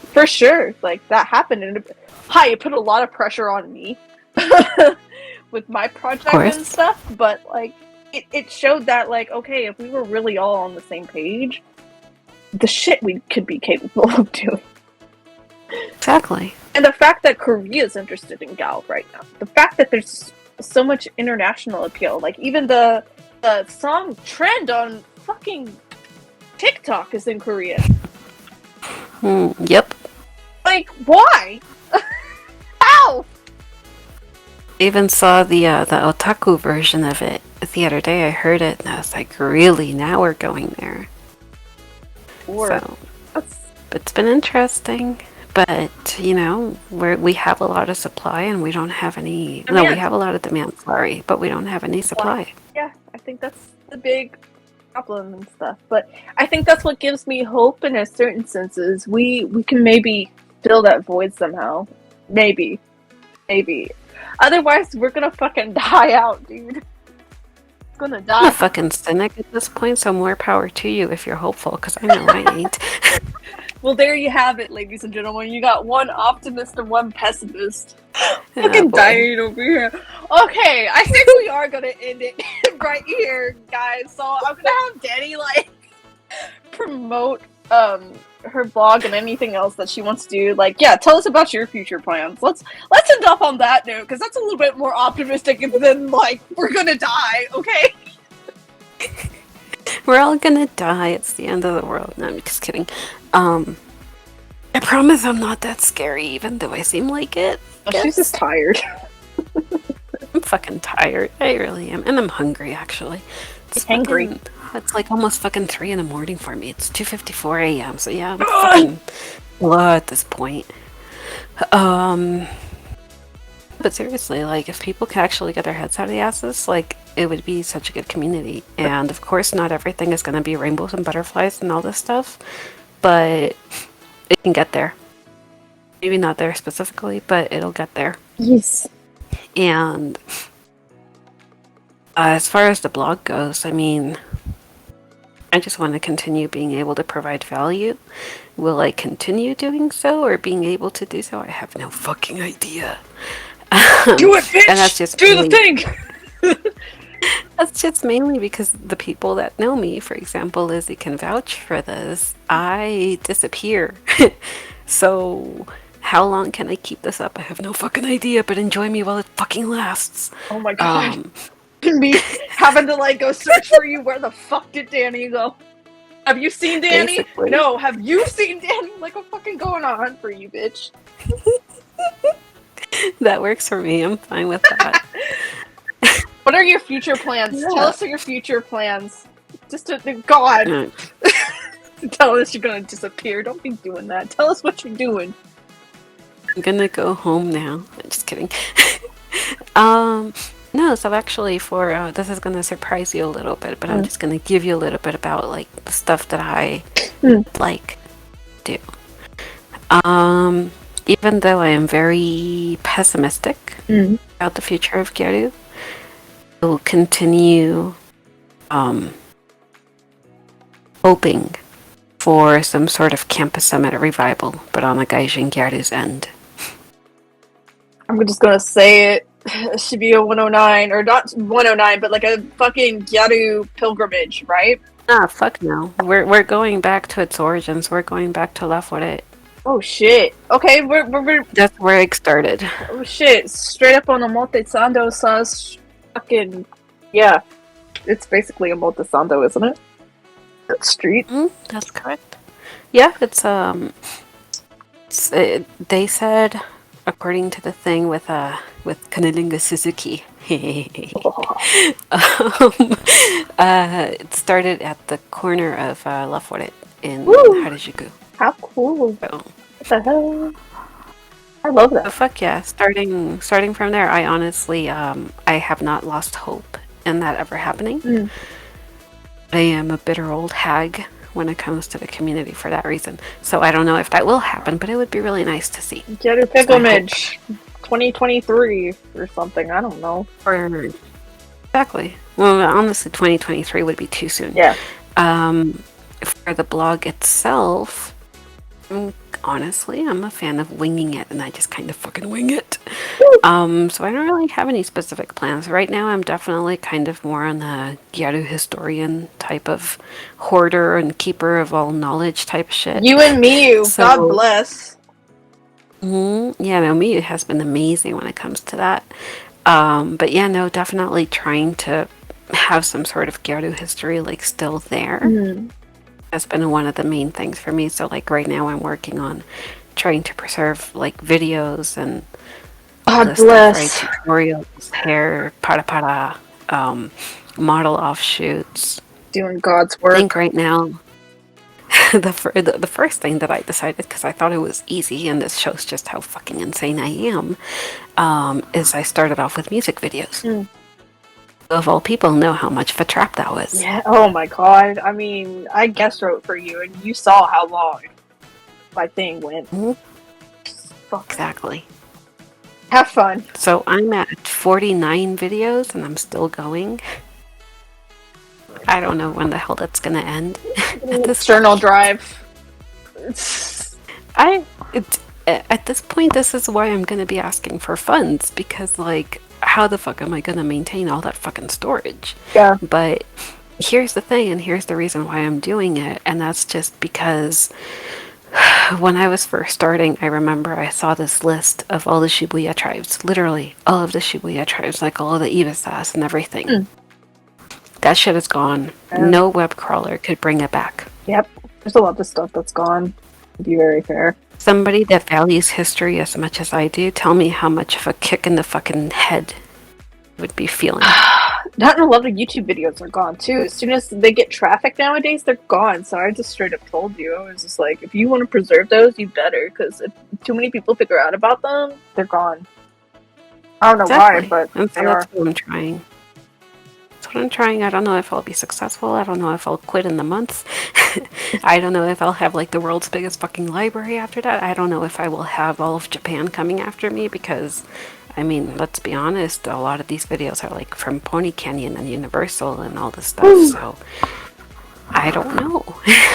For sure, that happened. And it put a lot of pressure on me with my project and stuff, but it showed that okay, if we were really all on the same page, the shit we could be capable of doing. Exactly. And the fact that Korea is interested in Gal right now, the fact that there's so much international appeal, even the song trend on fucking TikTok is in Korean. Yep. Why? How? I even saw the otaku version of it the other day. I heard it and I was like, really? Now we're going there. So it's been interesting. But, we have a lot of supply and we don't have any... Demand. No, we have a lot of demand, sorry, but we don't have any supply. Yeah, I think that's the big problem and stuff. But I think that's what gives me hope in a certain senses. We can maybe fill that void somehow. Maybe. Otherwise, we're gonna fucking die out, dude. It's gonna die. I'm a fucking cynic at this point, so more power to you if you're hopeful, because I know I ain't. Well, there you have it, ladies and gentlemen. You got one optimist and one pessimist. Fucking dying over here. Okay, I think we are gonna end it right here, guys. So I'm gonna have Danny promote her blog and anything else that she wants to do. Tell us about your future plans. Let's end up on that note, because that's a little bit more optimistic than we're gonna die. Okay. We're all gonna die. It's the end of the world. No, I'm just kidding. I promise I'm not that scary, even though I seem like it. Oh, she's just tired. I'm fucking tired. I really am. And I'm hungry, actually. It's hungry. It's almost fucking 3 in the morning for me. It's 2:54 a.m. So yeah, I'm fucking low at this point. But seriously, if people could actually get their heads out of the asses, it would be such a good community. And of course, not everything is going to be rainbows and butterflies and all this stuff, but it can get there. Maybe not there specifically, but it'll get there. Yes. And as far as the blog goes, I just want to continue being able to provide value. Will I continue doing so or being able to do so? I have no fucking idea. Do it, bitch! And that's just the thing! That's just mainly because the people that know me, for example, Lizzie can vouch for this. I disappear. So how long can I keep this up? I have no fucking idea, but enjoy me while it fucking lasts. Oh my god. Me having to go search for you. Where the fuck did Danny go? Have you seen Danny? Basically. No, have you seen Danny? What's fucking going on for you, bitch? That works for me. I'm fine with that. What are your future plans? Yeah. Tell us your future plans. Just to God. No, Tell us you're gonna disappear. Don't be doing that. Tell us what you're doing. I'm gonna go home now. I'm just kidding. No, so actually for this is gonna surprise you a little bit, but I'm just gonna give you a little bit about like the stuff that I like do. Even though I am very pessimistic about the future of Gyaru, I will continue hoping for some sort of campus summit revival, but on the Gaijin Gyaru's end. I'm just gonna say it. It should be a 109, or not 109, but like a fucking Gyaru pilgrimage, right? Ah, fuck no. We're going back to its origins. We're going back to La Forêt. Oh shit. Okay, we're That's where it started. oh shit. Straight up on the Montesando sauce. Fucking yeah. It's basically a Montesando, isn't it? That street. That's correct. Yeah, they said, according to the thing with Kanalinga Suzuki, it started at the corner of La Forêt in Harajuku. How cool. So, What the hell? I love so that. fuck yeah! Starting from there, I honestly, I have not lost hope in that ever happening. I am a bitter old hag when it comes to the community for that reason. So I don't know if that will happen, but it would be really nice to see. Gyaru pilgrimage 2023 or something. I don't know. Exactly. Well, honestly, 2023 would be too soon. Yeah. For the blog itself, honestly, I'm a fan of winging it, and I just kind of fucking wing it. So I don't really have any specific plans. Right now, I'm definitely kind of more on the Gyaru historian type of hoarder and keeper of all knowledge type shit. You and Miyu, So- God bless. Yeah, no, Miyu has been amazing when it comes to that. But yeah, no, definitely trying to have some sort of Gyaru history like still there has been one of the main things for me. So like right now I'm working on trying to preserve like videos and all God this stuff, bless. right? Tutorials, hair, para, model offshoots. Doing God's I work. think right now the first thing that I decided, because I thought it was easy, and this shows just how fucking insane I am, is I started off with music videos. Of all people, know how much of a trap that was. Yeah. Oh my God. I mean, I guest wrote for you, and you saw how long my thing went. Fuck. Exactly. Have fun. So I'm at 49 videos, and I'm still going. I don't know when the hell that's gonna end. At this External drive. At this point, this is why I'm gonna be asking for funds, because like, how the fuck am I gonna maintain all that fucking storage? Yeah. But here's the thing, and here's the reason why I'm doing it, and that's just because when I was first starting, I remember I saw this list of all the Shibuya tribes, literally all of the Shibuya tribes, like all of the Ibisas and everything. That shit is gone. No web crawler could bring it back. Yep. There's a lot of stuff that's gone. To be very fair. Somebody that values history as much as I do, tell me how much of a kick in the fucking head you would be feeling. Not a lot of YouTube videos are gone too. As soon as they get traffic nowadays, they're gone. So I just straight up told you. I was just like, if you want to preserve those, you better. Because if too many people figure out about them, they're gone. I don't know Exactly. why, but And they so are. that's what I'm trying. That's what I'm trying. I don't know if I'll be successful. I don't know if I'll quit in the month. I don't know if I'll have like the world's biggest fucking library after that. I don't know if I will have all of Japan coming after me, because I mean, let's be honest, a lot of these videos are like from Pony Canyon and Universal and all this stuff, so I don't know,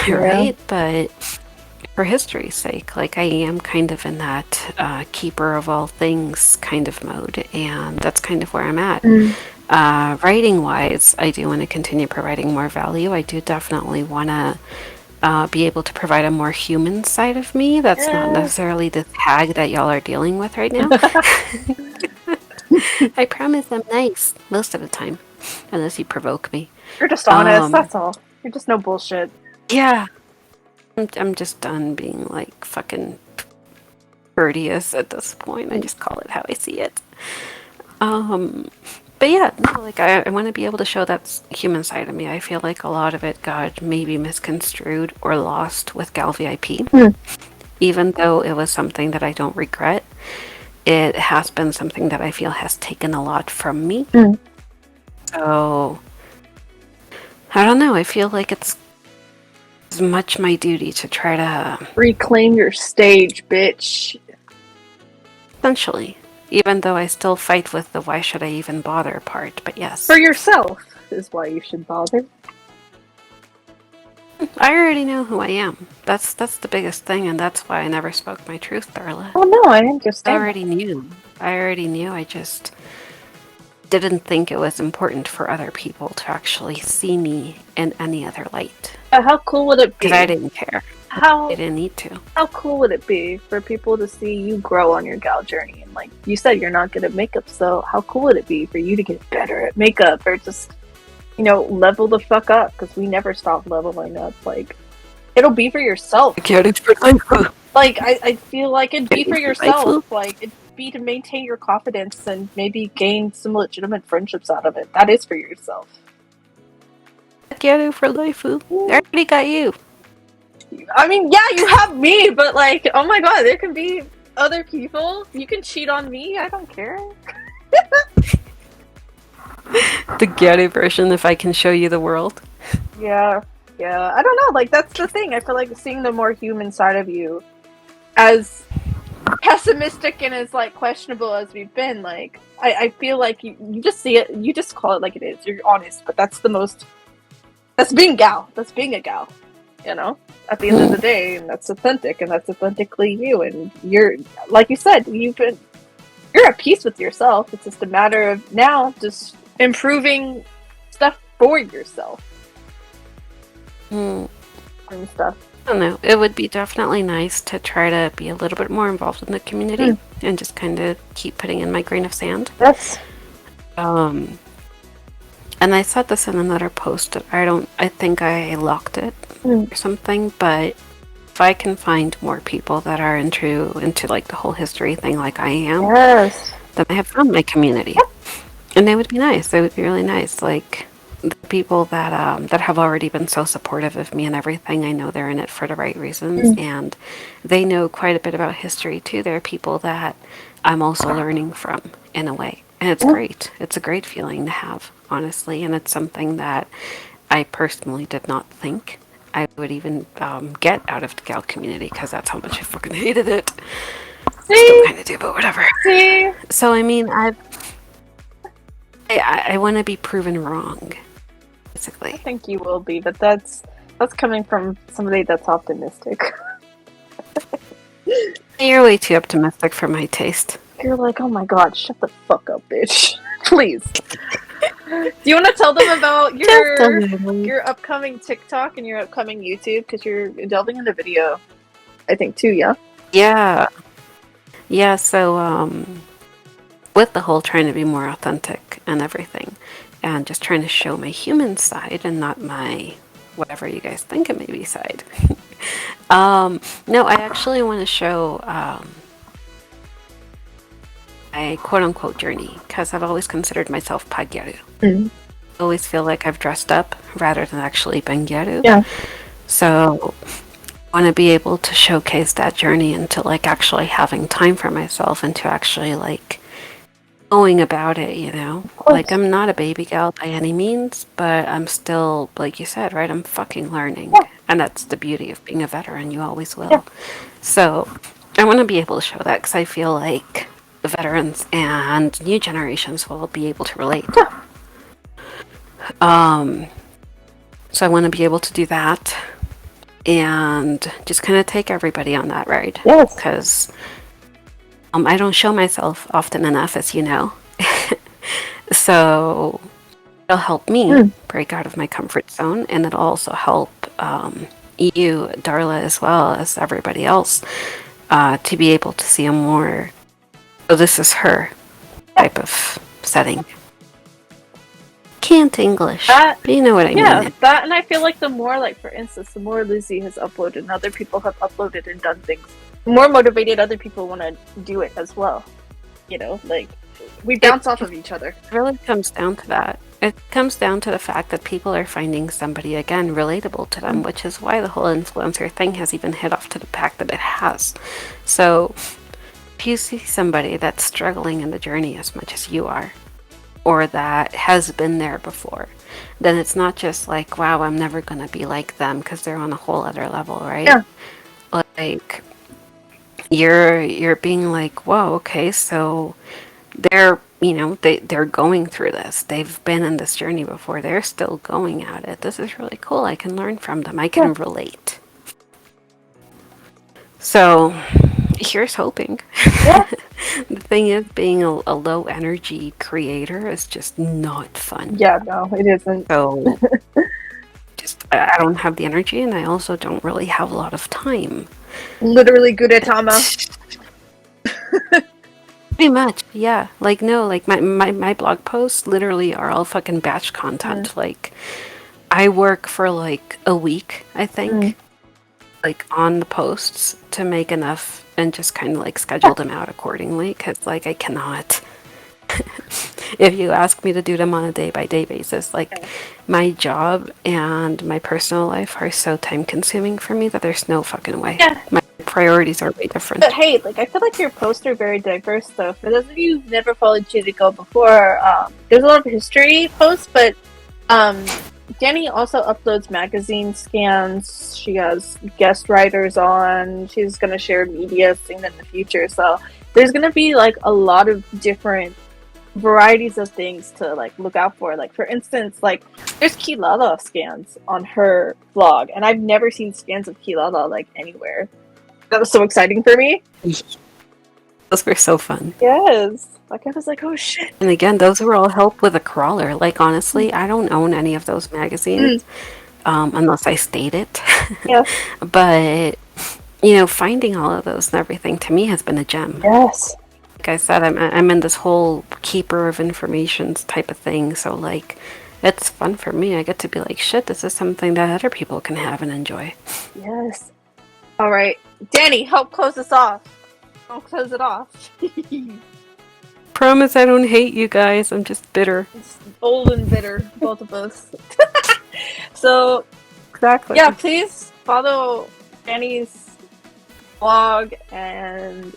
right? But for history's sake, like I am kind of in that keeper of all things kind of mode, and that's kind of where I'm at. Writing wise, I do want to continue providing more value. I do definitely want to be able to provide a more human side of me that's not necessarily the hag that y'all are dealing with right now. I promise I'm nice most of the time, unless you provoke me. You're just honest, that's all. You're just no bullshit. Yeah. I'm just done being like fucking courteous at this point. I just call it how I see it. But yeah, no, like I want to be able to show that human side of me. I feel like a lot of it got maybe misconstrued or lost with Gal VIP. Even though it was something that I don't regret, it has been something that I feel has taken a lot from me. So, I don't know. I feel like it's much my duty to try to reclaim your stage, bitch. Essentially. Even though I still fight with the why should I even bother part, but yes. For yourself is why you should bother. I already know who I am. That's the biggest thing, and that's why I never spoke my truth, Darla. Oh no, I understand. I already knew. I just didn't think it was important for other people to actually see me in any other light. How cool would it be? Because I didn't care. I didn't need to. How cool would it be for people to see you grow on your gal journey? And like you said, you're not good at makeup, so how cool would it be for you to get better at makeup or just, you know, level the fuck up? Because we never stop leveling up. Like, it'll be for yourself. Like, I feel like it'd be for yourself. Like, it'd be to maintain your confidence and maybe gain some legitimate friendships out of it. That is for yourself. Gyaru for life. I already got you. I mean, yeah, you have me, but like, oh my god, there can be other people. You can cheat on me. I don't care. The Gyaru version, if I can show you the world. Yeah. I don't know. Like, that's the thing. I feel like seeing the more human side of you, as pessimistic and as like questionable as we've been, like, I feel like you just see it. You just call it like it is. You're honest, but that's the most. That's being gal. That's being a gal. You know, at the end of the day, and that's authentic, and that's authentically you. And you're, like you said, you're at peace with yourself. It's just a matter of now just improving stuff for yourself. And stuff. I don't know. It would be definitely nice to try to be a little bit more involved in the community and just kind of keep putting in my grain of sand. Yes. And I said this in another post. I think I locked it or something, but if I can find more people that are into like the whole history thing like I am, then I have found my community. And they would be nice. They would be really nice. Like, the people that have already been so supportive of me and everything, I know they're in it for the right reasons, and they know quite a bit about history too. They're people that I'm also learning from in a way, and it's great. It's a great feeling to have, honestly, and it's something that I personally did not think I would even get out of the gal community, because that's how much I fucking hated it. Still kind of do, but whatever. So I mean, I want to be proven wrong. Basically. I think you will be, but that's coming from somebody that's optimistic. You're way too optimistic for my taste. You're like, oh my god, shut the fuck up, bitch. Please. Do you want to tell them about your upcoming TikTok and your upcoming YouTube? Because you're delving into video, I think, too, yeah? Yeah, so, with the whole trying to be more authentic and everything, and just trying to show my human side and not my whatever you guys think it may be side. No, I actually want to show my quote-unquote journey, because I've always considered myself Gyaru. I always feel like I've dressed up rather than actually been Gyaru. Yeah. So I want to be able to showcase that journey into like actually having time for myself and to actually like going about it, you know? Like, I'm not a baby gal by any means, but I'm still, like you said, right? I'm fucking learning. Yeah. And that's the beauty of being a veteran. You always will. Yeah. So I want to be able to show that, because I feel like the veterans and new generations will be able to relate. Yeah. So I want to be able to do that and just kind of take everybody on that ride. Yes. Because I don't show myself often enough, as you know. So it'll help me break out of my comfort zone, and it'll also help you, Darla, as well as everybody else, to be able to see a more, oh, this is her type of setting. Can't English. But you know what I mean. Yeah, that, and I feel like the more, like, for instance, the more Lizzie has uploaded and other people have uploaded and done things, the more motivated other people want to do it as well. You know, like, we bounce off of each other. It really comes down to that. It comes down to the fact that people are finding somebody, again, relatable to them, which is why the whole influencer thing has even hit off to the fact that it has. So, if you see somebody that's struggling in the journey as much as you are, or that has been there before, then it's not just like, wow, I'm never gonna be like them, because they're on a whole other level, right? Yeah. Like, you're being like, whoa, okay, so they're, you know, they're going through this. They've been in this journey before. They're still going at it. This is really cool. I can learn from them. I can relate. So, here's hoping. Yeah. The thing is, being a low energy creator is just not fun. Yeah, no, it isn't. So, I don't have the energy, and I also don't really have a lot of time. Literally Gudetama. Pretty much, yeah. Like, no, like, my blog posts literally are all fucking batch content. Like, I work for, like, a week, I think, like, on the posts to make enough and just kind of, like, schedule them out accordingly, because, like, I cannot. If you ask me to do them on a day-by-day basis, like, my job and my personal life are so time-consuming for me that there's no fucking way. Yeah. My priorities are way different. But hey, like, I feel like your posts are very diverse, though. For those of you who've never followed Churikko before, there's a lot of history posts, but Danny also uploads magazine scans. She has guest writers on. She's going to share media things in the future. So there's going to be, like, a lot of different varieties of things to, like, look out for. Like, for instance, like, there's Kilala scans on her blog, and I've never seen scans of Kilala, like, anywhere. That was so exciting for me. Those were so fun. Yes. Like, I was like, oh shit. And again, those were all help with a crawler. Like, honestly, I don't own any of those magazines, unless I state it. Yeah. But, you know, finding all of those and everything, to me, has been a gem. Yes. Like I said, I'm in this whole keeper of information type of thing, so, like, it's fun for me. I get to be like, shit, this is something that other people can have and enjoy. Yes. All right. Danny, help close this off. Don't close it off. Promise I don't hate you guys. I'm just bitter. It's old and bitter, both of us. So, Exactly. yeah, please follow Danny's blog and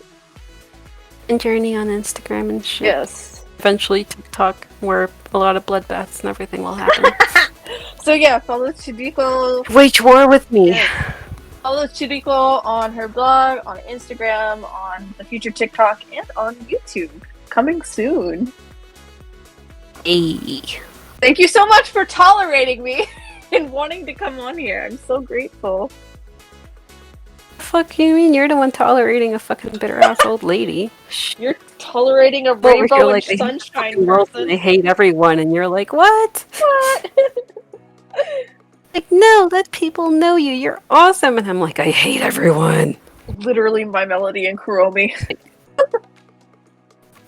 Journey on Instagram and shit. yes. Eventually TikTok, where a lot of bloodbaths and everything will happen. So yeah, follow Churikko. Wage war with me. Yes. Follow Churikko on her blog, on Instagram, on the future TikTok, and on YouTube. Coming soon. Hey. Thank you so much for tolerating me and wanting to come on here. I'm so grateful. Fuck you mean? You're the one tolerating a fucking bitter ass old lady. You're tolerating a Over here, rainbow and like, I hate sunshine the world and person. I hate everyone, and you're like, what? What? Like, no, let people know you. You're awesome. And I'm like, I hate everyone. Literally my Melody and Kuromi.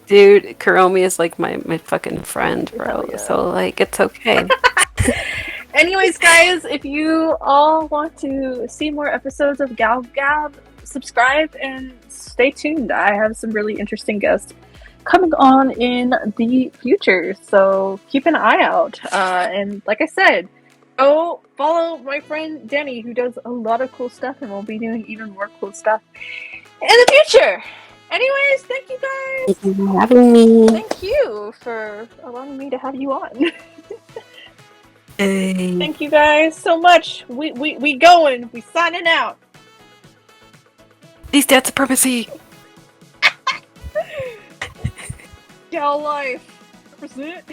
Dude, Kuromi is like my fucking friend, bro. Hell yeah. So, like, it's okay. Anyways, guys, if you all want to see more episodes of Gyaru Gab, subscribe and stay tuned. I have some really interesting guests coming on in the future, so keep an eye out. And like I said, go follow my friend Danny, who does a lot of cool stuff and will be doing even more cool stuff in the future. Anyways, thank you guys. Thank you for having me. Thank you for allowing me to have you on. Hey. Thank you guys so much. We going. We signing out. These debt supremacy. Gal life. Represent.